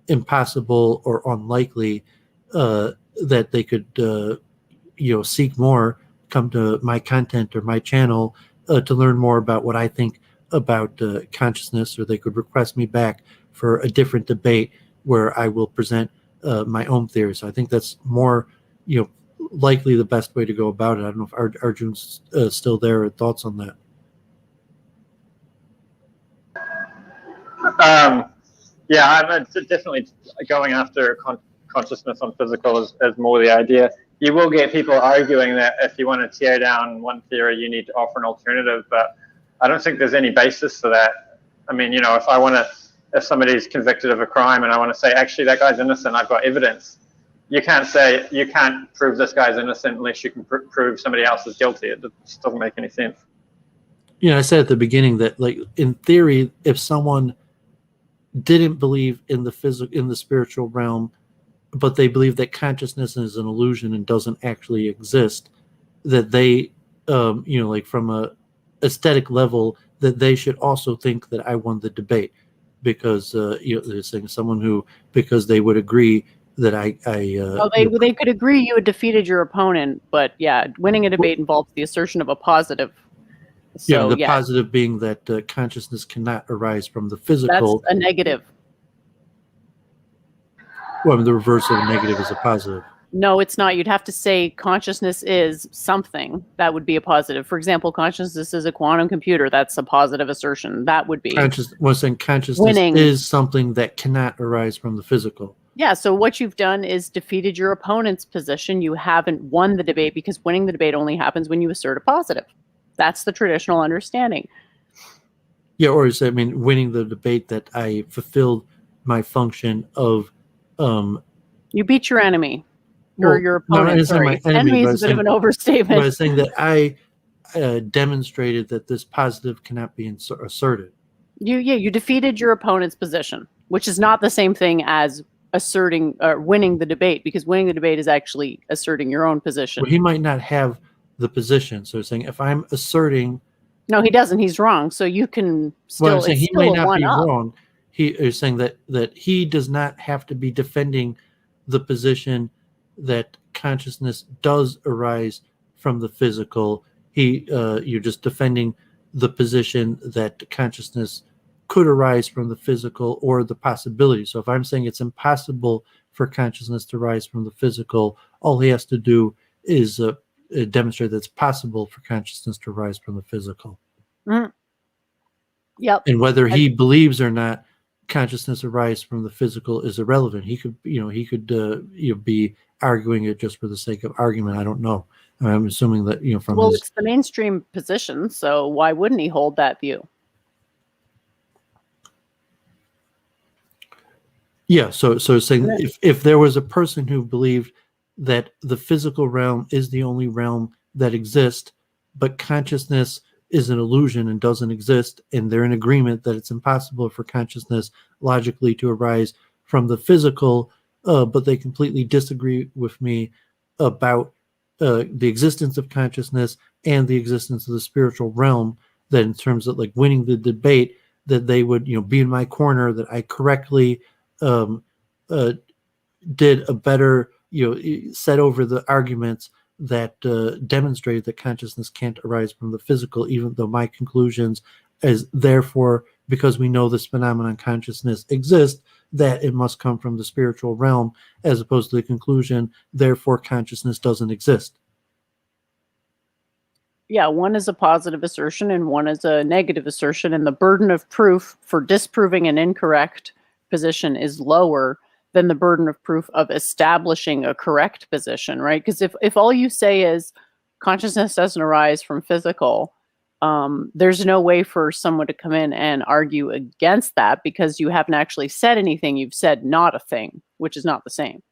impossible or unlikely, that they could seek more, come to my content or my channel to learn more about what I think about consciousness, or they could request me back for a different debate where I will present my own theory. So I think that's more likely the best way to go about it. I don't know if Arjun's still there, or thoughts on that. Yeah, I'm definitely going after consciousness on physical as more the idea. You will get people arguing that if you want to tear down one theory, you need to offer an alternative, but I don't think there's any basis for that. If somebody's convicted of a crime and I want to say, actually, that guy's innocent, I've got evidence. You can't say, you can't prove this guy's innocent unless you can prove somebody else is guilty. It just doesn't make any sense. I said at the beginning that, like, in theory, if someone didn't believe in the spiritual realm, but they believe that consciousness is an illusion and doesn't actually exist, that they, like from a aesthetic level, that they should also think that I won the debate, because they're saying someone who, because they would agree that they could agree you had defeated your opponent, but yeah, winning a debate involves the assertion of a positive. So, the positive being that consciousness cannot arise from the physical. That's a negative. Well, the reverse of a negative is a positive. No, it's not. You'd have to say consciousness is something. That would be a positive. For example, consciousness is a quantum computer. That's a positive assertion. That would be consciousness winning. Is something that cannot arise from the physical. Yeah, so what you've done is defeated your opponent's position. You haven't won the debate, because winning the debate only happens when you assert a positive. That's the traditional understanding. Yeah, or winning the debate, that I fulfilled my function of you beat your enemy. Or your opponent. My enemy is a bit of an overstatement. But I was saying that I demonstrated that this positive cannot be asserted. You defeated your opponent's position, which is not the same thing as asserting or winning the debate, because winning the debate is actually asserting your own position. Well, he might not have the position. So saying, if I'm asserting, no, he doesn't. He's wrong. So you can still. Well, he may not be wrong. He is saying that he does not have to be defending the position that consciousness does arise from the physical. You're just defending the position that consciousness could arise from the physical, or the possibility. So if I'm saying it's impossible for consciousness to rise from the physical, all he has to do is demonstrate that it's possible for consciousness to rise from the physical. Mm. Yep. And whether he believes or not consciousness arise from the physical is irrelevant. He could be arguing it just for the sake of argument. I don't know. I'm assuming that from it's the mainstream position, so why wouldn't he hold that view? Yeah, so saying if there was a person who believed that the physical realm is the only realm that exists, but consciousness is an illusion and doesn't exist, and they're in agreement that it's impossible for consciousness logically to arise from the physical, but they completely disagree with me about the existence of consciousness and the existence of the spiritual realm, that in terms of like winning the debate, that they would be in my corner, that I correctly did a better set over the arguments that demonstrated that consciousness can't arise from the physical, even though my conclusions is therefore, because we know this phenomenon consciousness exists, that it must come from the spiritual realm, as opposed to the conclusion therefore consciousness doesn't exist. Yeah, one is a positive assertion and one is a negative assertion, and the burden of proof for disproving an incorrect position is lower than the burden of proof of establishing a correct position, right? Because if all you say is consciousness doesn't arise from physical, there's no way for someone to come in and argue against that, because you haven't actually said anything. You've said not a thing, which is not the same.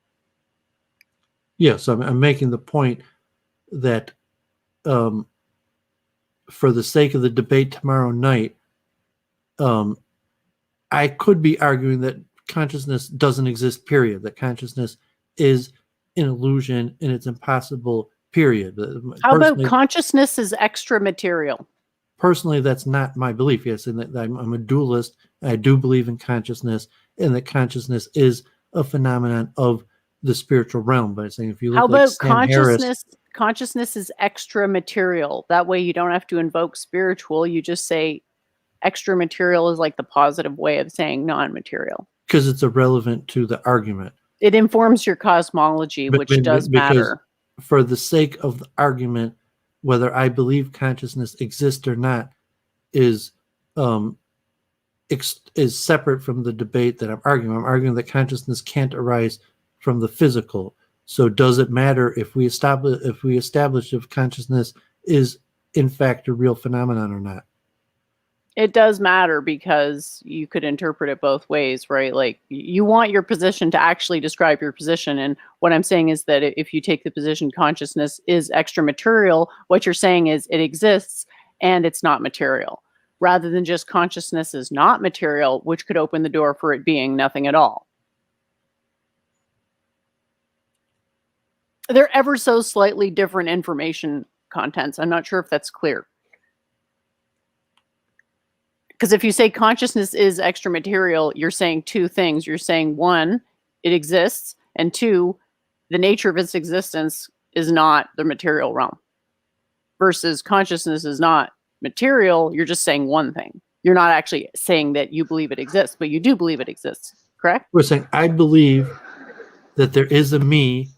Yes, I'm making the point that for the sake of the debate tomorrow night, I could be arguing that consciousness doesn't exist, period. That consciousness is an illusion and it's impossible, period. How about consciousness is extra material? Personally, that's not my belief. Yes, and that I'm a dualist. I do believe in consciousness, and that consciousness is a phenomenon of the spiritual realm. But I'm saying, if you look, how about consciousness? Consciousness is extra material. That way, you don't have to invoke spiritual. You just say extra material is like the positive way of saying non-material. Because it's irrelevant to the argument. It informs your cosmology, which does matter. For the sake of the argument, whether I believe consciousness exists or not is separate from the debate that I'm arguing. I'm arguing that consciousness can't arise from the physical. So does it matter if we establish if consciousness is in fact a real phenomenon or not? It does matter, because you could interpret it both ways, right? Like, you want your position to actually describe your position. And what I'm saying is that if you take the position consciousness is extra material, what you're saying is it exists and it's not material, rather than just consciousness is not material, which could open the door for it being nothing at all. They're ever so slightly different information contents. I'm not sure if that's clear. Because if you say consciousness is extra material, you're saying two things. You're saying, one, it exists, and two, the nature of its existence is not the material realm. Versus consciousness is not material, you're just saying one thing. You're not actually saying that you believe it exists, but you do believe it exists, correct? We're saying, I believe that there is a me,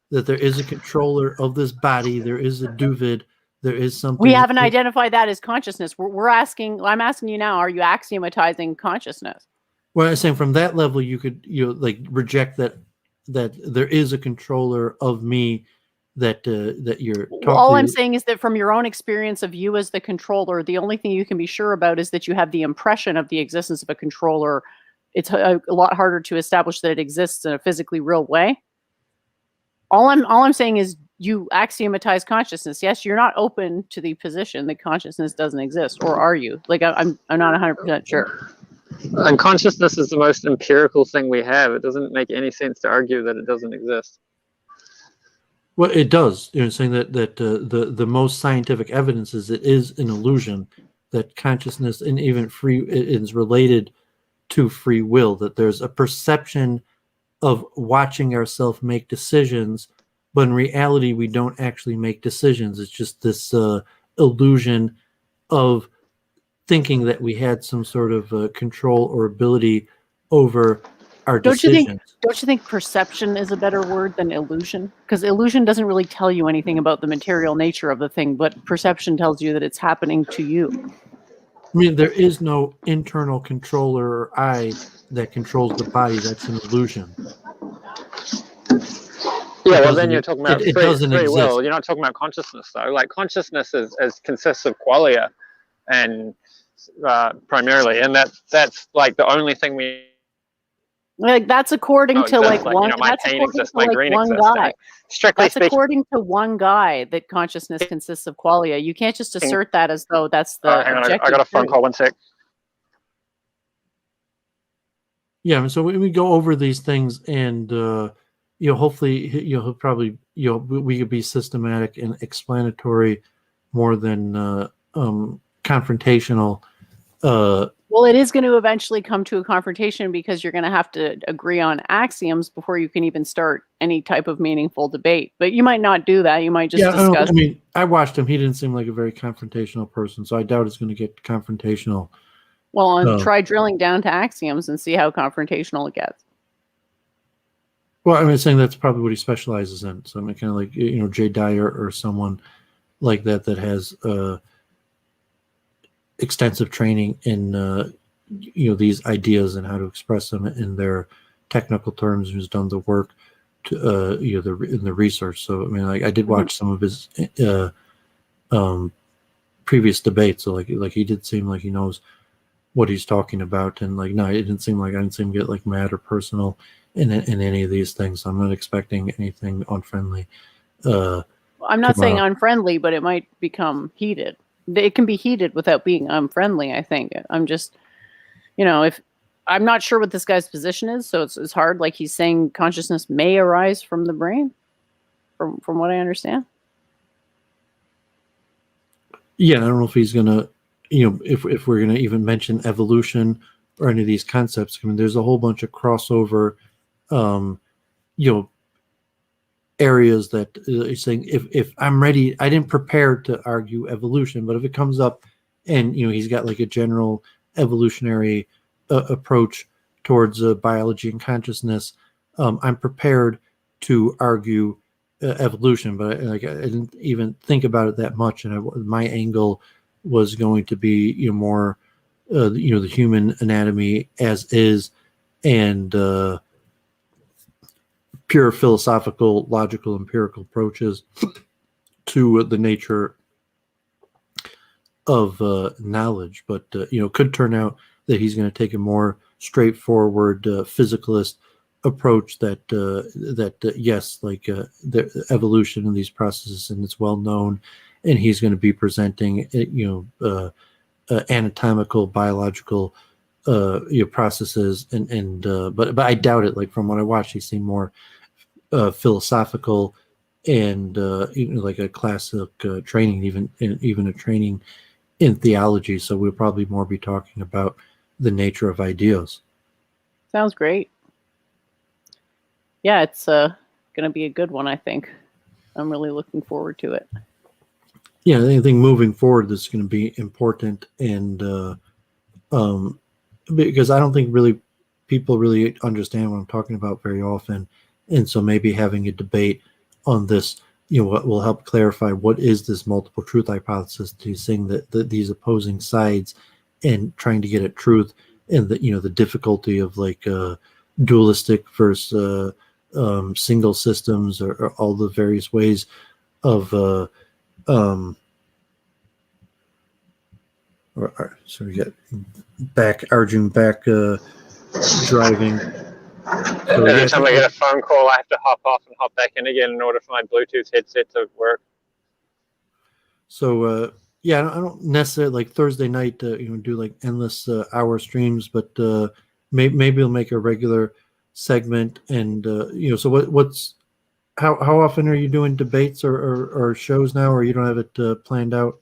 that there is a controller of this body, there is a Doooovid, there is something. We haven't identified that as consciousness. I'm asking you now, are you axiomatizing consciousness? Well, I'm saying from that level, you could like reject that there is a controller of me that you're talking. All I'm saying is that from your own experience of you as the controller, the only thing you can be sure about is that you have the impression of the existence of a controller. It's a lot harder to establish that it exists in a physically real way. All I'm saying is you axiomatize consciousness. Yes, you're not open to the position that consciousness doesn't exist, or are you? Like I'm not 100% sure. And consciousness is the most empirical thing we have. It doesn't make any sense to argue that it doesn't exist. Well, it does. Saying that the most scientific evidence is it is an illusion, that consciousness and even free is related to free will, that there's a perception of watching ourselves make decisions, but in reality we don't actually make decisions. It's just this illusion of thinking that we had some sort of control or ability over our decisions. Don't you think perception is a better word than illusion? Because illusion doesn't really tell you anything about the material nature of the thing, but perception tells you that it's happening to you. I mean, there is no internal controller or I that controls the body. That's an illusion. Yeah, well, then you're talking about free exist. will. You're not talking about consciousness, though. Like, consciousness consists of qualia, and primarily, and that's like the only thing we. Like that's according to like one. My pain exists, my green exists. Guy. Strictly speaking, according to one guy that consciousness consists of qualia. You can't just assert that as though that's the. Hang on, I got a phone call. 1 sec. Yeah, so we go over these things, and hopefully he'll probably we could be systematic and explanatory more than confrontational. Well, it is going to eventually come to a confrontation because you're going to have to agree on axioms before you can even start any type of meaningful debate. But you might not do that. You might just discuss. I mean, I watched him. He didn't seem like a very confrontational person, so I doubt it's going to get confrontational. Well, try drilling down to axioms and see how confrontational it gets. Well, I mean, saying that's probably what he specializes in. So I mean, kind of like Jay Dyer or someone like that has extensive training in these ideas and how to express them in their technical terms, who's done the work to in the research. So I mean, like I did watch some of his previous debates, so like he did seem like he knows what he's talking about, and like no, it didn't seem like I didn't see him get like mad or personal in any of these things. So I'm not expecting anything unfriendly. I'm not saying unfriendly, but it might become heated. It can be heated without being unfriendly, I think. I'm just, if I'm not sure what this guy's position is, so it's hard. Like he's saying consciousness may arise from the brain, from what I understand. Yeah, I don't know if he's gonna, if we're gonna even mention evolution or any of these concepts. I mean, there's a whole bunch of crossover, areas that he's saying if I'm ready, I didn't prepare to argue evolution, but if it comes up and he's got like a general evolutionary approach towards biology and consciousness, I'm prepared to argue evolution, but I didn't even think about it that much, and my angle was going to be more the human anatomy as is, and pure philosophical, logical, empirical approaches to the nature of knowledge. But could turn out that he's going to take a more straightforward physicalist approach that yes, like the evolution of these processes, and it's well known, and he's going to be presenting anatomical, biological processes, but I doubt it. Like from what I watched, he seemed more philosophical and like a classic training, even a training in theology. So we'll probably more be talking about the nature of ideas. Sounds great. Yeah, it's going to be a good one, I think. I'm really looking forward to it. Yeah, I think moving forward, this is going to be important, and because I don't think really people really understand what I'm talking about very often, and so maybe having a debate on this, what will help clarify what is this multiple truth hypothesis, to saying that these opposing sides and trying to get at truth, and the difficulty of like dualistic versus single systems, or all the various ways of so we get Arjun back driving. So Every time I get a phone call, I have to hop off and hop back in again in order for my Bluetooth headset to work. So I don't necessarily like Thursday night do like endless hour streams, but maybe we'll make a regular segment. And so what's how often are you doing debates or shows now, or you don't have it planned out?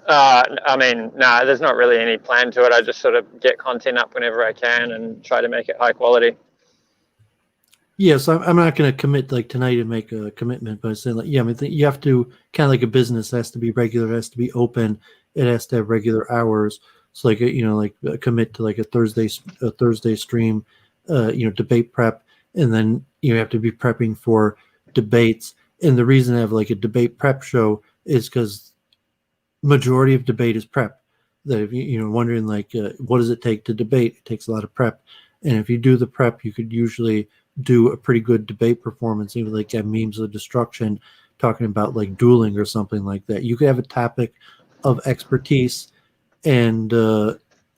I mean, no, there's not really any plan to it. I just sort of get content up whenever I can and try to make it high quality. Yes, I'm not going to commit like tonight and make a commitment, but I'm saying like, yeah, I mean, you have to kind of like a business, has to be regular, it has to be open, it has to have regular hours. So like, commit to like a Thursday stream, debate prep, and then you have to be prepping for debates. And the reason I have like a debate prep show is because majority of debate is prep. That if you're wondering like, what does it take to debate? It takes a lot of prep. And if you do the prep, you could usually do a pretty good debate performance, even like memes of destruction, talking about like dueling or something like that. You could have a topic of expertise and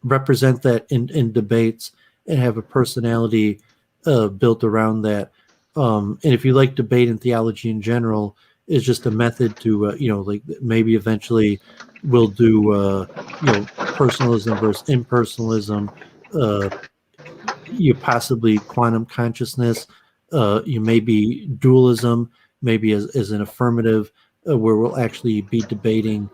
represent that in debates, and have a personality built around that. And if you like debate and theology in general, is just a method to like maybe eventually we'll do personalism versus impersonalism, you possibly quantum consciousness, you maybe dualism, maybe as an affirmative, where we'll actually be debating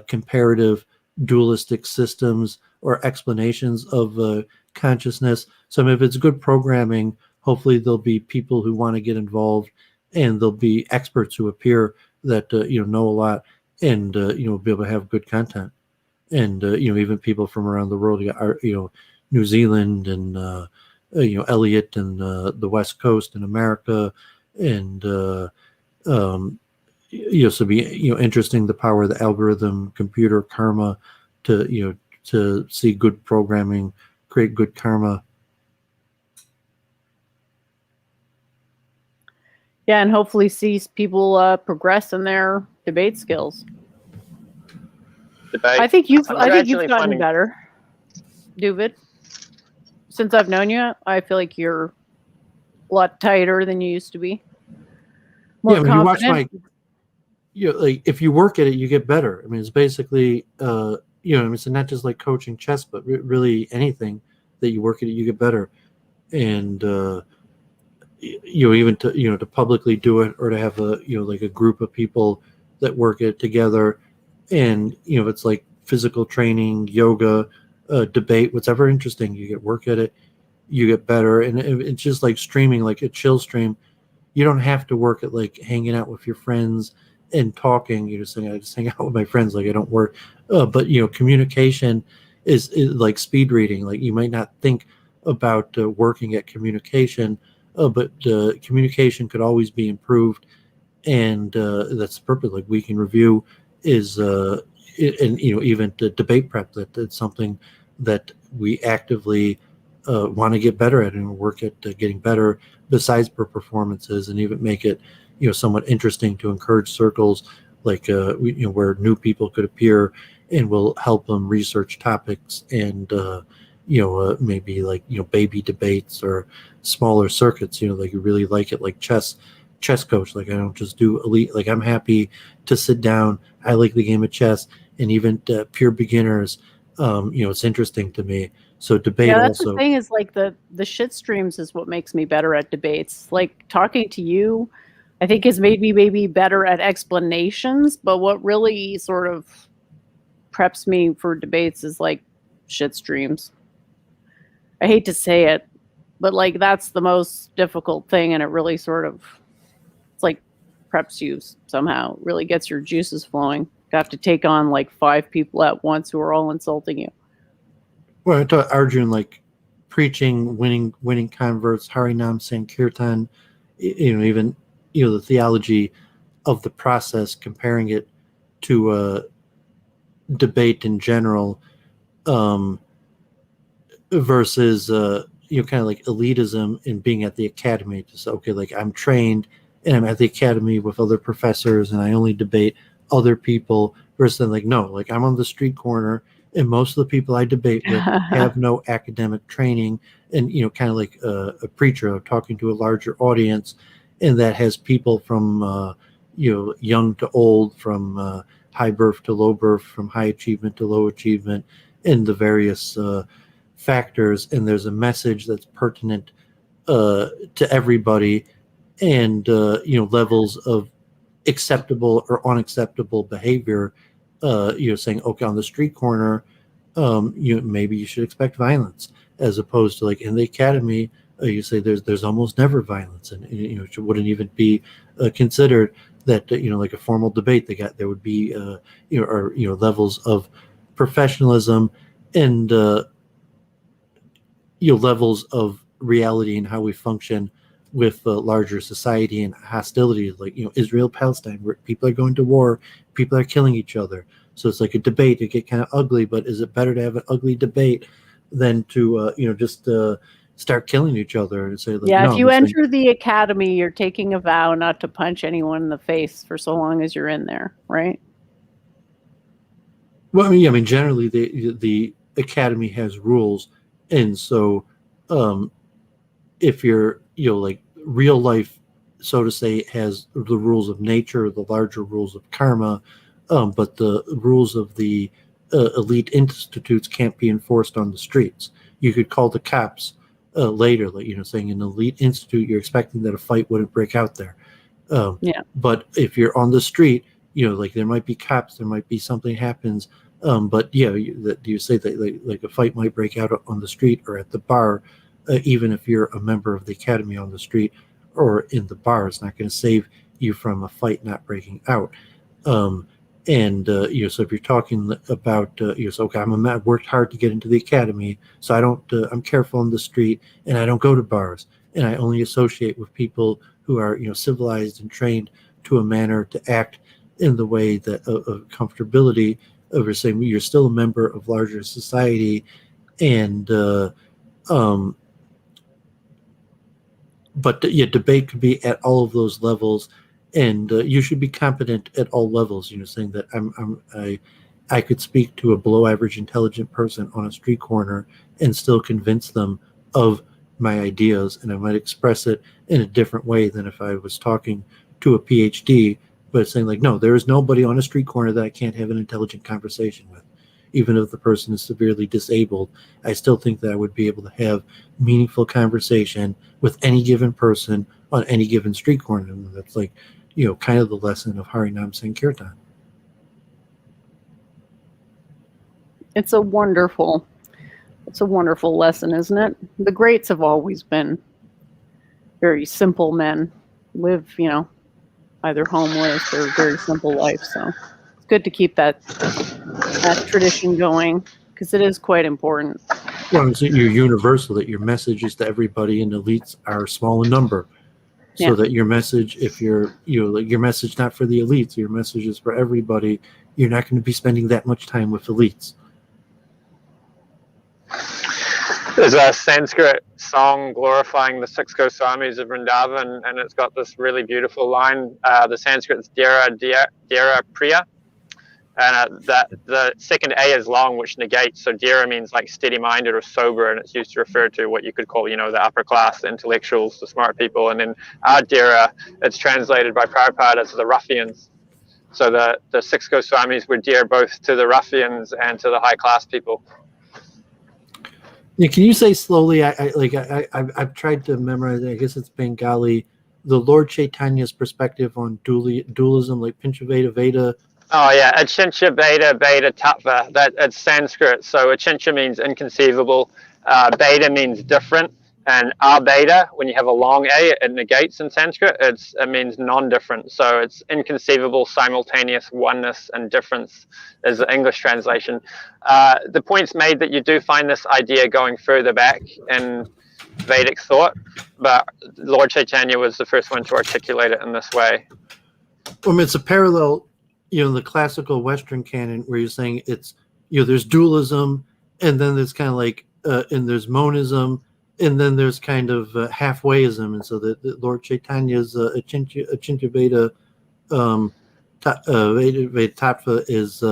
comparative dualistic systems or explanations of consciousness. So if it's good programming, hopefully there'll be people who want to get involved, and there'll be experts who appear that know a lot, and be able to have good content. And even people from around the world, New Zealand and Elliott and the West Coast in America, and so be interesting, the power of the algorithm, computer karma, to see good programming, create good karma. Yeah, and hopefully see people progress in their debate skills. I think you've gotten better, Doovid. Since I've known you, I feel like you're a lot tighter than you used to be. More when you watch confident. like if you work at it, you get better. I mean, it's basically it's not just like coaching chess, but really anything that you work at it, you get better. And even to publicly do it, or to have a like a group of people that work it together, and it's like physical training, yoga, debate, whatever interesting, you get work at it, you get better. And it's just like streaming, like a chill stream. You don't have to work at like hanging out with your friends and talking. You're just saying, I just hang out with my friends, like I don't work. But communication is like speed reading. Like you might not think about working at communication, but communication could always be improved, and that's the purpose. Like Week in Review is, and even the debate prep, that's something that we actively want to get better at, and work at getting better. Besides per performances, and even make it somewhat interesting to encourage circles, like where new people could appear, and we'll help them research topics, and maybe like baby debates or smaller circuits, like you really like it, like chess, chess coach. Like I don't just do elite. Like I'm happy to sit down. I like the game of chess, and even pure beginners. It's interesting to me. So debate Yeah, that's also. the thing is like the shit streams is what makes me better at debates. Like talking to you, I think has made me maybe better at explanations, but what really sort of preps me for debates is like shit streams. I hate to say it, but like that's the most difficult thing, and it really sort of it's like preps you somehow, really gets your juices flowing. You have to take on like 5 people at once who are all insulting you. Well, I thought Arjun, like preaching, winning converts, Harinam Sankirtan, even the theology of the process, comparing it to debate in general, versus kind of like elitism in being at the academy. Just okay, like I'm trained and I'm at the academy with other professors, and I only debate other people. Versus like no, like I'm on the street corner. And most of the people I debate with have no academic training, and kind of like a preacher talking to a larger audience, and that has people from young to old, from high birth to low birth, from high achievement to low achievement, and the various factors. And there's a message that's pertinent to everybody, and levels of acceptable or unacceptable behavior. Saying, okay, on the street corner, maybe you should expect violence, as opposed to like in the academy, you say there's almost never violence, and it wouldn't even be considered that like a formal debate. There would be levels of professionalism and levels of reality and how we function with larger society and hostility, like Israel Palestine, where people are going to war, people are killing each other. So it's like a debate. It get kind of ugly, but is it better to have an ugly debate than to just start killing each other and say like, yeah, no, if you enter the academy, you're taking a vow not to punch anyone in the face for so long as you're in there, right? Well, I mean, generally the academy has rules, and so if you're like real life, so to say, has the rules of nature, the larger rules of karma, but the rules of the elite institutes can't be enforced on the streets. You could call the cops later, like saying in an elite institute, you're expecting that a fight wouldn't break out there. But if you're on the street, like there might be cops, there might be something happens. But you say that like a fight might break out on the street or at the bar, even if you're a member of the academy on the street or in the bar, it's not going to save you from a fight not breaking out. So if you're talking about, so okay, I've worked hard to get into the academy, so I don't, I'm careful on the street, and I don't go to bars, and I only associate with people who are, civilized and trained to a manner to act in the way that of comfortability. Over saying you're still a member of larger society, and but debate could be at all of those levels, and you should be competent at all levels. Saying that I could speak to a below average intelligent person on a street corner and still convince them of my ideas, and I might express it in a different way than if I was talking to a PhD. But saying like, no, there is nobody on a street corner that I can't have an intelligent conversation with. Even if the person is severely disabled, I still think that I would be able to have meaningful conversation with any given person on any given street corner. And that's like, kind of the lesson of Harinam Sankirtan. It's a wonderful lesson, isn't it? The greats have always been very simple men, live, either homeless or very simple life. So it's good to keep that tradition going, because it is quite important. Well, it's you're universal, that your message is to everybody, and elites are small in number. So that your message, if you're, like your message not for the elites, your message is for everybody, you're not going to be spending that much time with elites. There's a Sanskrit song glorifying the 6 Goswamis of Vrindavan, and it's got this really beautiful line. The Sanskrit's Dera Priya, And that the second A is long, which negates. So dira means like steady-minded or sober, and it's used to refer to what you could call, the upper class, the intellectuals, the smart people. And in Adira, it's translated by Prabhupada as the ruffians. So the six Goswamis were dear both to the ruffians and to the high-class people. Yeah, can you say slowly? I've tried to memorize it. I guess it's Bengali. The Lord Chaitanya's perspective on dualism, like Pinchaveda Veda. Oh yeah, Achincha Beta Beta Tattva. It's Sanskrit. So Achincha means inconceivable. Beta means different, and Beta, when you have a long A, it negates in Sanskrit. It means non-different. So it's inconceivable, simultaneous, oneness, and difference is the English translation. The point's made that you do find this idea going further back in Vedic thought, but Lord Chaitanya was the first one to articulate it in this way. It's a parallel, the classical Western canon where you're saying it's, there's dualism, and then there's kind of like, and there's monism, and then there's kind of halfwayism. And so the Lord Chaitanya's Achincha Veda Veda Tattva is,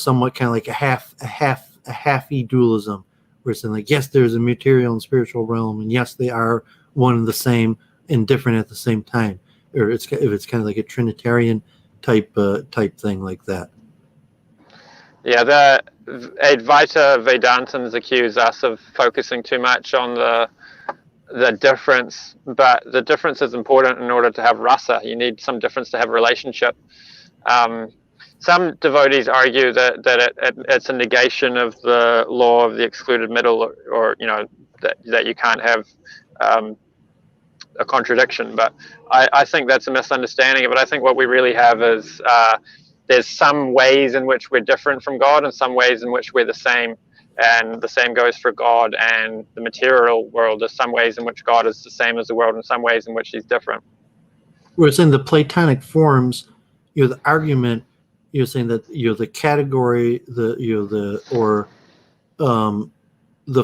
somewhat kind of like a halfy dualism. We're saying like, yes, there's a material and spiritual realm, and yes, they are one and the same and different at the same time. Or it's kind of like a Trinitarian type thing like that. Yeah, the Advaita Vedantins accuse us of focusing too much on the difference, but the difference is important in order to have rasa. You need some difference to have relationship. Some devotees argue that it's a negation of the law of the excluded middle, or that you can't have a contradiction. But I think that's a misunderstanding of it. I think what we really have is there's some ways in which we're different from God and some ways in which we're the same. And the same goes for God and the material world. There's some ways in which God is the same as the world and some ways in which he's different. Whereas in the Platonic forms, the argument, you're saying that the category, the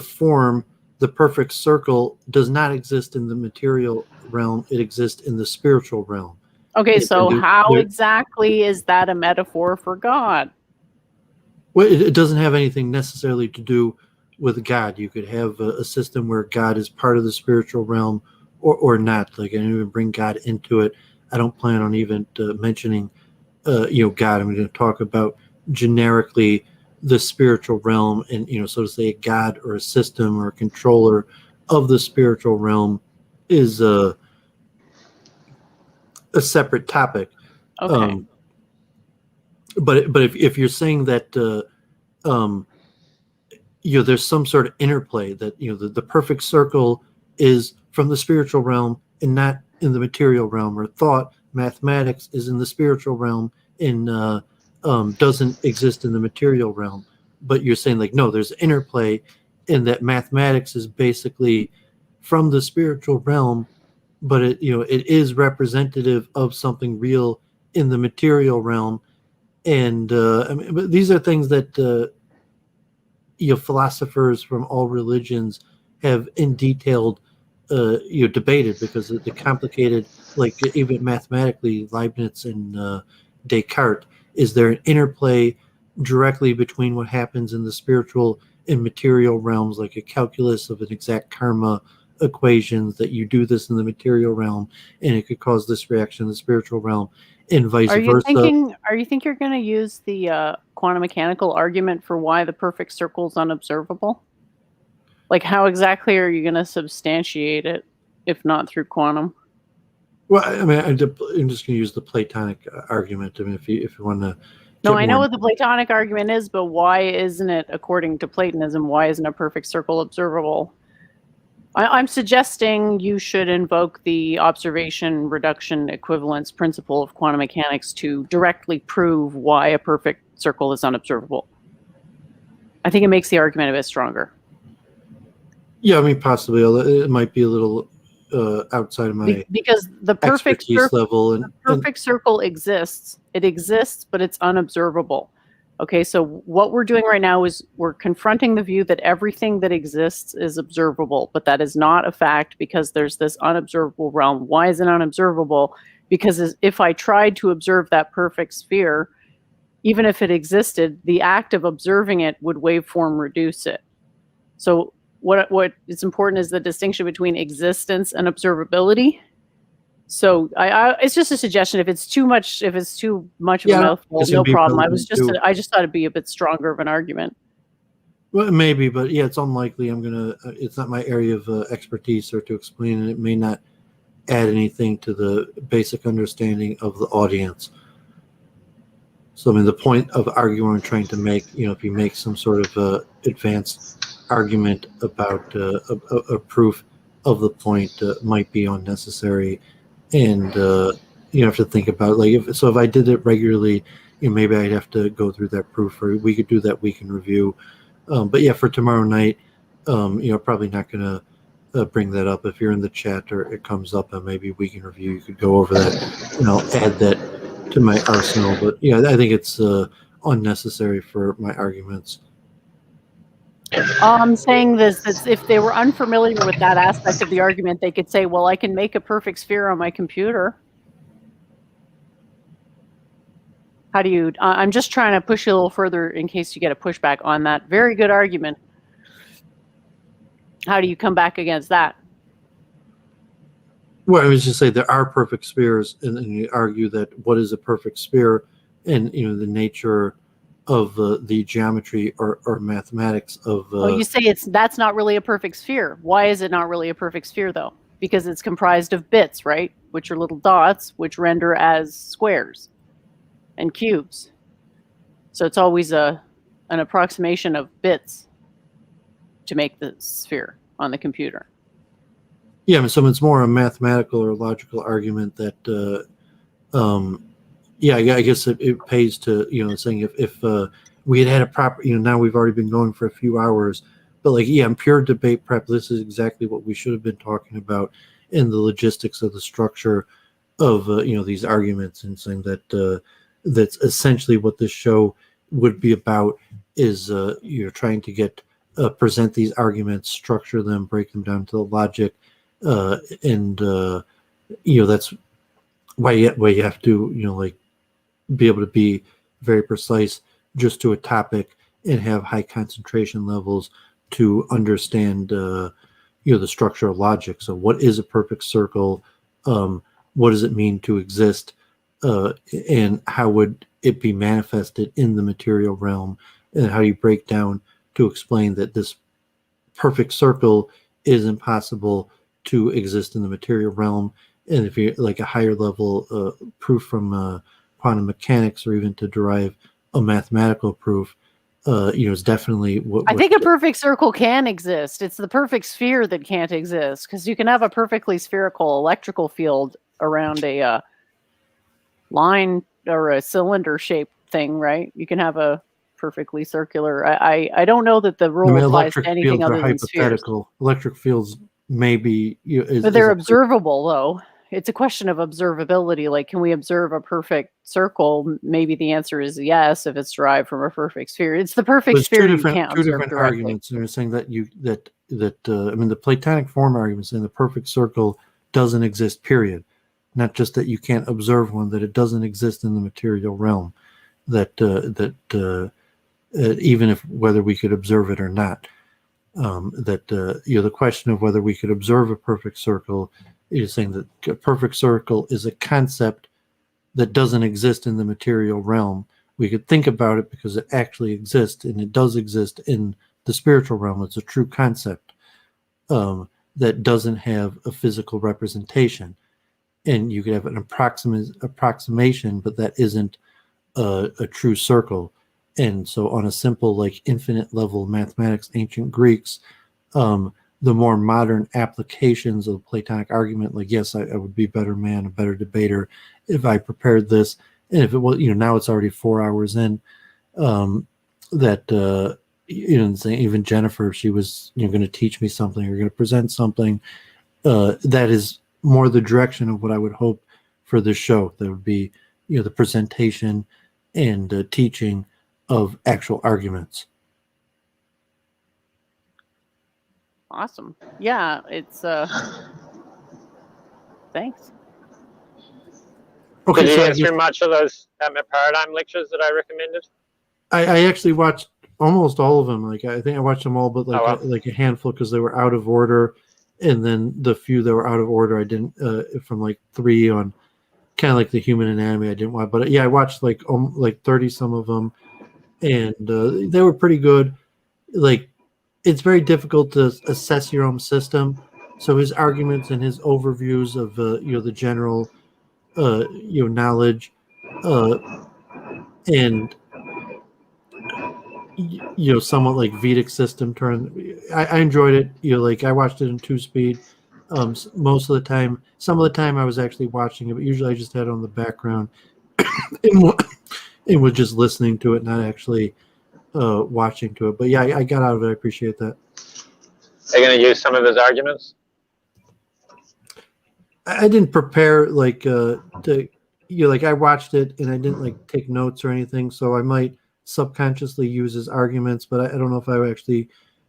form, the perfect circle does not exist in the material realm. It exists in the spiritual realm. Okay, so how exactly is that a metaphor for God? Well, it doesn't have anything necessarily to do with God. You could have a system where God is part of the spiritual realm or not. Like, I didn't even bring God into it. I don't plan on even mentioning God. I'm going to talk about generically the spiritual realm, and so to say, a God or a system or a controller of the spiritual realm is a separate topic. Okay. But if you're saying that there's some sort of interplay, that the perfect circle is from the spiritual realm and not in the material realm, or thought, mathematics is in the spiritual realm and doesn't exist in the material realm. But you're saying like, no, there's interplay in that mathematics is basically from the spiritual realm, but it is representative of something real in the material realm. And but these are things that philosophers from all religions have in detailed debated, because the complicated, like even mathematically, Leibniz and Descartes, is there an interplay directly between what happens in the spiritual and material realms, like a calculus of an exact karma equations, that you do this in the material realm and it could cause this reaction in the spiritual realm, and vice versa. Are you think you're going to use the quantum mechanical argument for why the perfect circle is unobservable? Like, how exactly are you going to substantiate it if not through quantum? Well, I mean, I'm just going to use the Platonic argument. I mean, if you want to. No, I know what the Platonic argument is, but why isn't it, according to Platonism, why isn't a perfect circle observable? I'm suggesting you should invoke the observation reduction equivalence principle of quantum mechanics to directly prove why a perfect circle is unobservable. I think it makes the argument a bit stronger. Yeah, I mean, possibly it might be a little outside of my because the perfect level, and the perfect circle exists. It exists, but it's unobservable. Okay, so what we're doing right now is we're confronting the view that everything that exists is observable, but that is not a fact, because there's this unobservable realm. Why is it unobservable? Because if I tried to observe that perfect sphere, even if it existed, the act of observing it would waveform reduce it. So what is important is the distinction between existence and observability. So it's just a suggestion. If it's too much of a mouthful, no problem. I just thought it'd be a bit stronger of an argument. Well, maybe, but yeah, it's unlikely. It's not my area of expertise or to explain, and it may not add anything to the basic understanding of the audience. So, I mean, the point of arguing and trying to make, if you make some sort of advanced argument about a proof of the point might be unnecessary, and you have to think about if I did it regularly, maybe I'd have to go through that proof, or we could do that week in review. But yeah, for tomorrow night, probably not going to bring that up. If you're in the chat or it comes up, and maybe week in review, you could go over that, add that to my arsenal. But yeah, I think it's unnecessary for my arguments. I'm saying this, that if they were unfamiliar with that aspect of the argument, they could say, well, I can make a perfect sphere on my computer. How do you, I'm just trying to push you a little further in case you get a pushback on that very good argument. How do you come back against that? Well, I was just saying there are perfect spheres, and you argue that what is a perfect sphere, and the nature of the geometry or mathematics of. Well, you say that's not really a perfect sphere. Why is it not really a perfect sphere, though? Because it's comprised of bits, right? Which are little dots, which render as squares and cubes. So it's always an approximation of bits to make the sphere on the computer. Yeah, so it's more a mathematical or logical argument that, I guess it pays to, saying if we had a proper, now we've already been going for a few hours, but in pure debate prep, this is exactly what we should have been talking about in the logistics of the structure of, these arguments, and saying that that's essentially what this show would be about is, trying to present these arguments, structure them, break them down to the logic, and that's why you have to be able to be very precise just to a topic and have high concentration levels to understand the structure of logic. So what is a perfect circle? What does it mean to exist? And how would it be manifested in the material realm? And how do you break down to explain that this perfect circle is impossible to exist in the material realm? And if you're a higher level proof from quantum mechanics, or even to derive a mathematical proof, is definitely what I think a perfect circle can exist. It's the perfect sphere that can't exist, because you can have a perfectly spherical electrical field around a line or a cylinder shaped thing, right? You can have a perfectly circular. I don't know that the rule applies to anything other than spheres. Electric fields maybe, but they're observable, though. It's a question of observability. Can we observe a perfect circle? Maybe the answer is yes if it's derived from a perfect sphere. It's the perfect sphere you can't observe directly. Arguments. They're saying that the Platonic form argument saying the perfect circle doesn't exist. Period. Not just that you can't observe one, that it doesn't exist in the material realm. That even if whether we could observe it or not, the question of whether we could observe a perfect circle is saying that a perfect circle is a concept that doesn't exist in the material realm. We could think about it because it actually exists, and it does exist in the spiritual realm. It's a true concept that doesn't have a physical representation. And you could have an approximation, but that isn't a true circle. And so on a simple, infinite level of mathematics, ancient Greeks, the more modern applications of the Platonic argument, yes, I would be a better man, a better debater if I prepared this. And if it was, now it's already 4 hours in, even Jennifer, if she was, going to teach me something or going to present something, that is more the direction of what I would hope for this show. That would be, the presentation and teaching of actual arguments. Awesome. Yeah, it's thanks. Okay, Did you so get through much of those paradigm lectures that I recommended? I actually watched almost all of them. Like I think I watched them all, but like like a handful because they were out of order, and then the few that were out of order I didn't. From like 3 on kind of like the human anatomy I didn't watch, but yeah, I watched like 30 some of them, and they were pretty good. Like it's very difficult to assess your own system, so his arguments and his overviews of the general knowledge and somewhat like Vedic system turn. I enjoyed it. Like I watched it in 2 speed. Most of the time, some of the time I was actually watching it, but usually I just had it on the background and was just listening to it, not actually watching to it. But yeah, I got out of it. I appreciate that. Are you going to use some of his arguments? I didn't prepare like like I watched it and I didn't like take notes or anything, so I might subconsciously use his arguments, but I don't know if I actually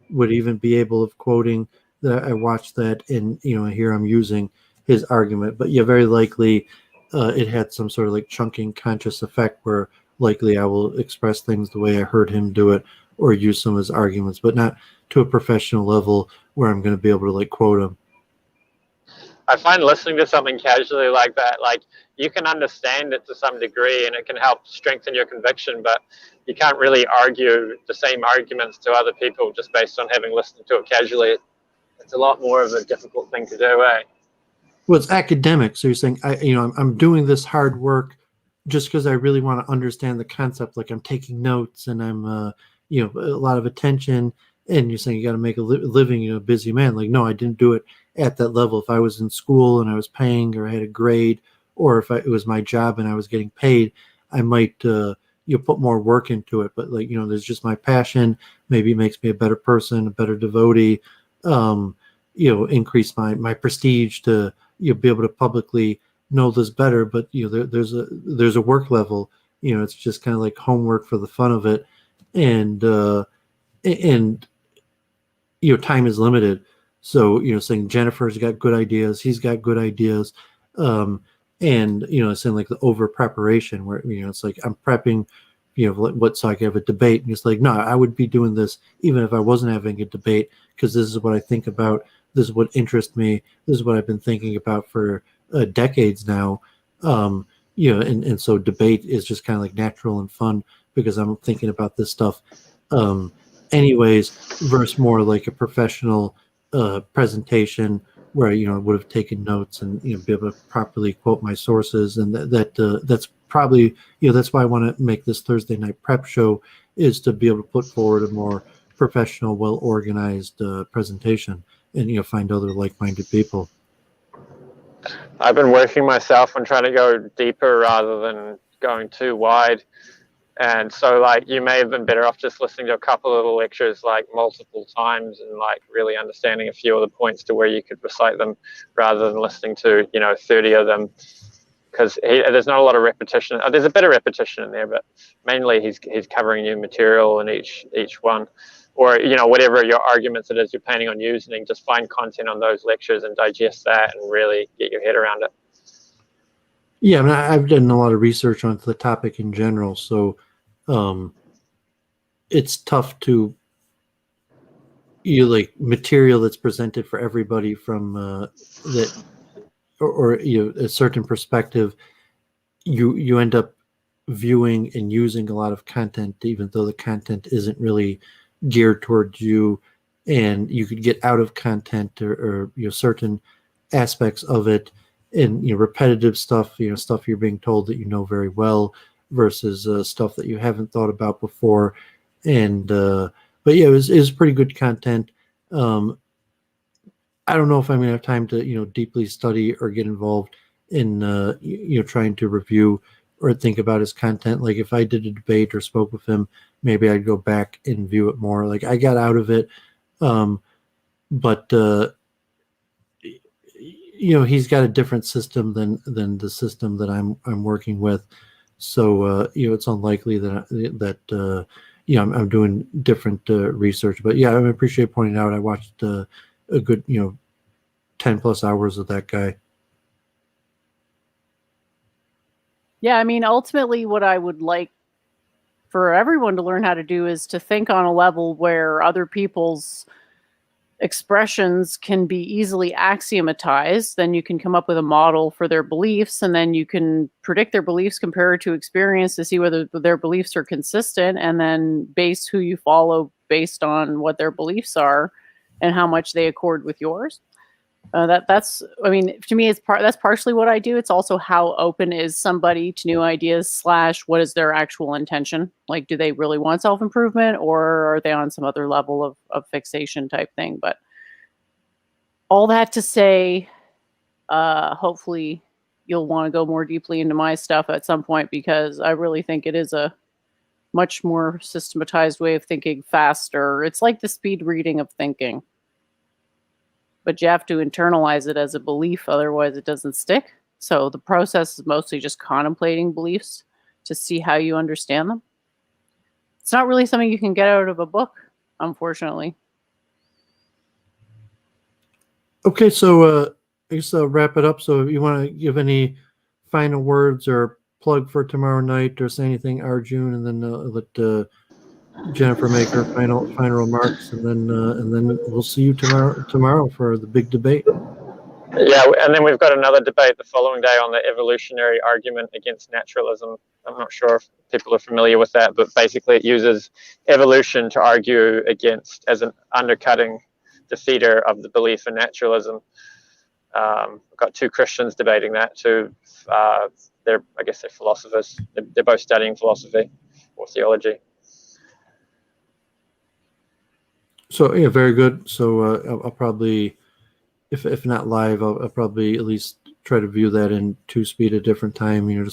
would even be able of quoting that I watched that and here I'm using his argument. But yeah, very likely it had some sort of like chunking conscious effect where likely I will express things the way I heard him do it or use some of his arguments, but not to a professional level where I'm going to be able to like quote him. I find listening to something casually like that, like you can understand it to some degree and it can help strengthen your conviction, but you can't really argue the same arguments to other people just based on having listened to it casually. It's a lot more of a difficult thing to do, eh? Well, it's academic. So you're saying, I'm doing this hard work just because I really want to understand the concept. Like I'm taking notes and I'm, a lot of attention. And you're saying you got to make a living, a busy man. Like, no, I didn't do it at that level. If I was in school and I was paying or I had a grade, or if it was my job and I was getting paid, I might, put more work into it. But like, there's just my passion. Maybe it makes me a better person, a better devotee, increase my prestige to, be able to publicly know this better. But, there's a work level, it's just kind of like homework for the fun of it. And time is limited. So, saying Jennifer's got good ideas, he's got good ideas. And, saying like the over preparation where, it's like I'm prepping, so I can have a debate. And it's like, no, I would be doing this even if I wasn't having a debate because this is what I think about. This is what interests me. This is what I've been thinking about for decades now. And so debate is just kind of like natural and fun because I'm thinking about this stuff anyways, versus more like a professional presentation where I would have taken notes and be able to properly quote my sources, and that's probably that's why I want to make this Thursday night prep show is to be able to put forward a more professional, well organized presentation and find other like-minded people. I've been working myself on trying to go deeper rather than going too wide. And so like you may have been better off just listening to a couple of the lectures like multiple times and like really understanding a few of the points to where you could recite them rather than listening to 30 of them, because there's not a lot of repetition. There's a bit of repetition in there, but mainly he's covering new material in each one, or whatever your arguments it is you're planning on using, just find content on those lectures and digest that and really get your head around it. Yeah, I mean, I've done a lot of research on the topic in general, so it's tough to like material that's presented for everybody from that or a certain perspective. You end up viewing and using a lot of content, even though the content isn't really geared towards you, and you could get out of content or certain aspects of it. And repetitive stuff, stuff you're being told that very well versus stuff that you haven't thought about before. And but yeah, it was pretty good content. I don't know if I'm gonna have time to deeply study or get involved in trying to review or think about his content. Like if I did a debate or spoke with him, maybe I'd go back and view it more. Like I got out of it, but he's got a different system than the system that I'm working with. So it's unlikely that I'm doing different research. But yeah, I appreciate pointing out. I watched a good 10 plus hours of that guy. Yeah, I mean, ultimately, what I would like for everyone to learn how to do is to think on a level where other people's expressions can be easily axiomatized. Then you can come up with a model for their beliefs, and then you can predict their beliefs, compare it to experience to see whether their beliefs are consistent, and then base who you follow based on what their beliefs are and how much they accord with yours. That's I mean, to me, that's partially what I do. It's also how open is somebody to new ideas / what is their actual intention? Like, do they really want self-improvement, or are they on some other level of fixation type thing? But all that to say, hopefully you'll want to go more deeply into my stuff at some point, because I really think it is a much more systematized way of thinking, faster. It's like the speed reading of thinking. But you have to internalize it as a belief, otherwise it doesn't stick. So the process is mostly just contemplating beliefs to see how you understand them. It's not really something you can get out of a book, unfortunately. Okay, so I guess I'll wrap it up. So if you want to give any final words or plug for tomorrow night or say anything, Arjun, and then let Jennifer make her final remarks, and then we'll see you tomorrow for the big debate. Yeah, and then we've got another debate the following day on the evolutionary argument against naturalism. I'm not sure if people are familiar with that, but basically it uses evolution to argue against, as an undercutting defeater of the belief in naturalism. We've got two Christians debating that. I guess they're philosophers. They're both studying philosophy or theology. So yeah, very good. So I'll probably, if not live, I'll probably at least try to view that in 2-speed at a different time. Maybe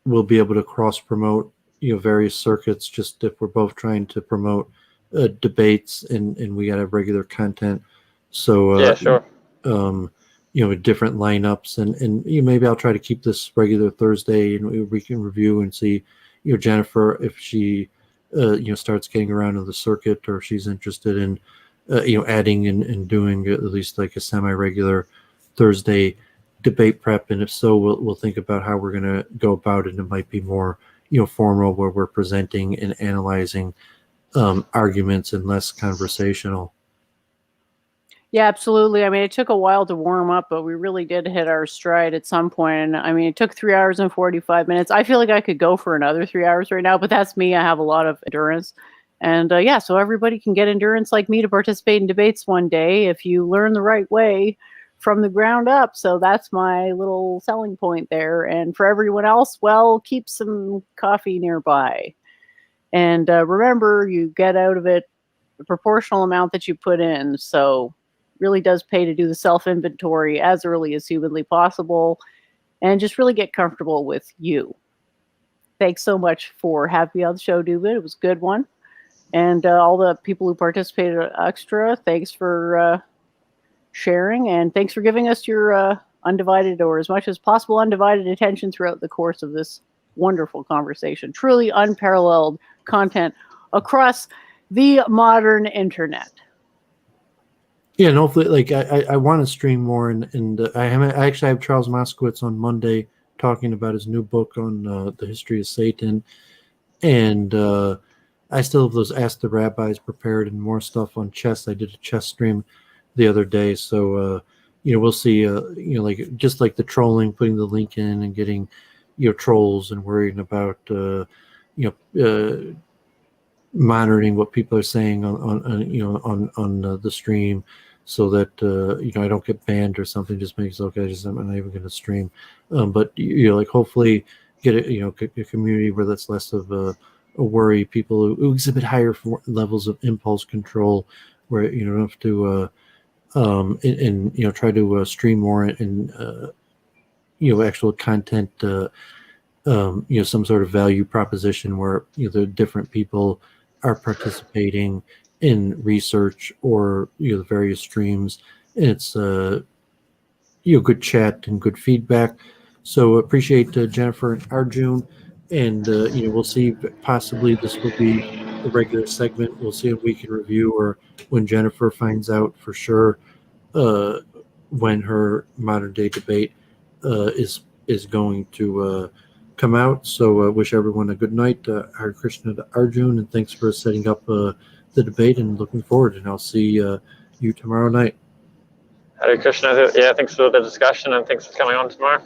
we'll be able to cross promote various circuits, just if we're both trying to promote debates and we got to have regular content. So yeah, sure. Different lineups and maybe I'll try to keep this regular Thursday and we can review and see Jennifer, if she starts getting around to the circuit, or if she's interested in adding and doing at least like a semi-regular Thursday debate prep, and if so, we'll think about how we're going to go about it. It might be more formal, where we're presenting and analyzing arguments, and less conversational. Yeah, absolutely. I mean, it took a while to warm up, but we really did hit our stride at some point. And I mean, it took 3 hours and 45 minutes. I feel like I could go for another 3 hours right now, but that's me. I have a lot of endurance. And so everybody can get endurance like me to participate in debates one day if you learn the right way from the ground up. So that's my little selling point there. And for everyone else, well, keep some coffee nearby. And remember, you get out of it the proportional amount that you put in. So really does pay to do the self-inventory as early as humanly possible and just really get comfortable with you. Thanks so much for having me on the show, Doooovid. It was a good one. And all the people who participated extra, thanks for sharing, and thanks for giving us your undivided, or as much as possible, undivided attention throughout the course of this wonderful conversation. Truly unparalleled content across the modern internet. Yeah, and hopefully, like I want to stream more, and I actually have Charles Moskowitz on Monday talking about his new book on the history of Satan, and I still have those Ask the Rabbis prepared and more stuff on chess. I did a chess stream the other day, so we'll see. Like just like the trolling, putting the link in and getting trolls and worrying about monitoring what people are saying on the stream, so that I don't get banned or something. Just makes I'm not even going to stream. But like hopefully get a community where that's less of a worry. People who exhibit higher levels of impulse control, where you don't have to try to stream more and actual content. Some sort of value proposition where the different people are participating in research or the various streams, and it's good chat and good feedback. So appreciate Jennifer and Arjun, and we'll see. Possibly this will be a regular segment. We'll see if we can review, or when Jennifer finds out for sure when her modern day debate is going to come out. So wish everyone a good night. Hare Krishna to Arjun, and thanks for setting up the debate, and looking forward. And I'll see you tomorrow night. Hare Krishna. Yeah, thanks for the discussion, and thanks for coming on tomorrow.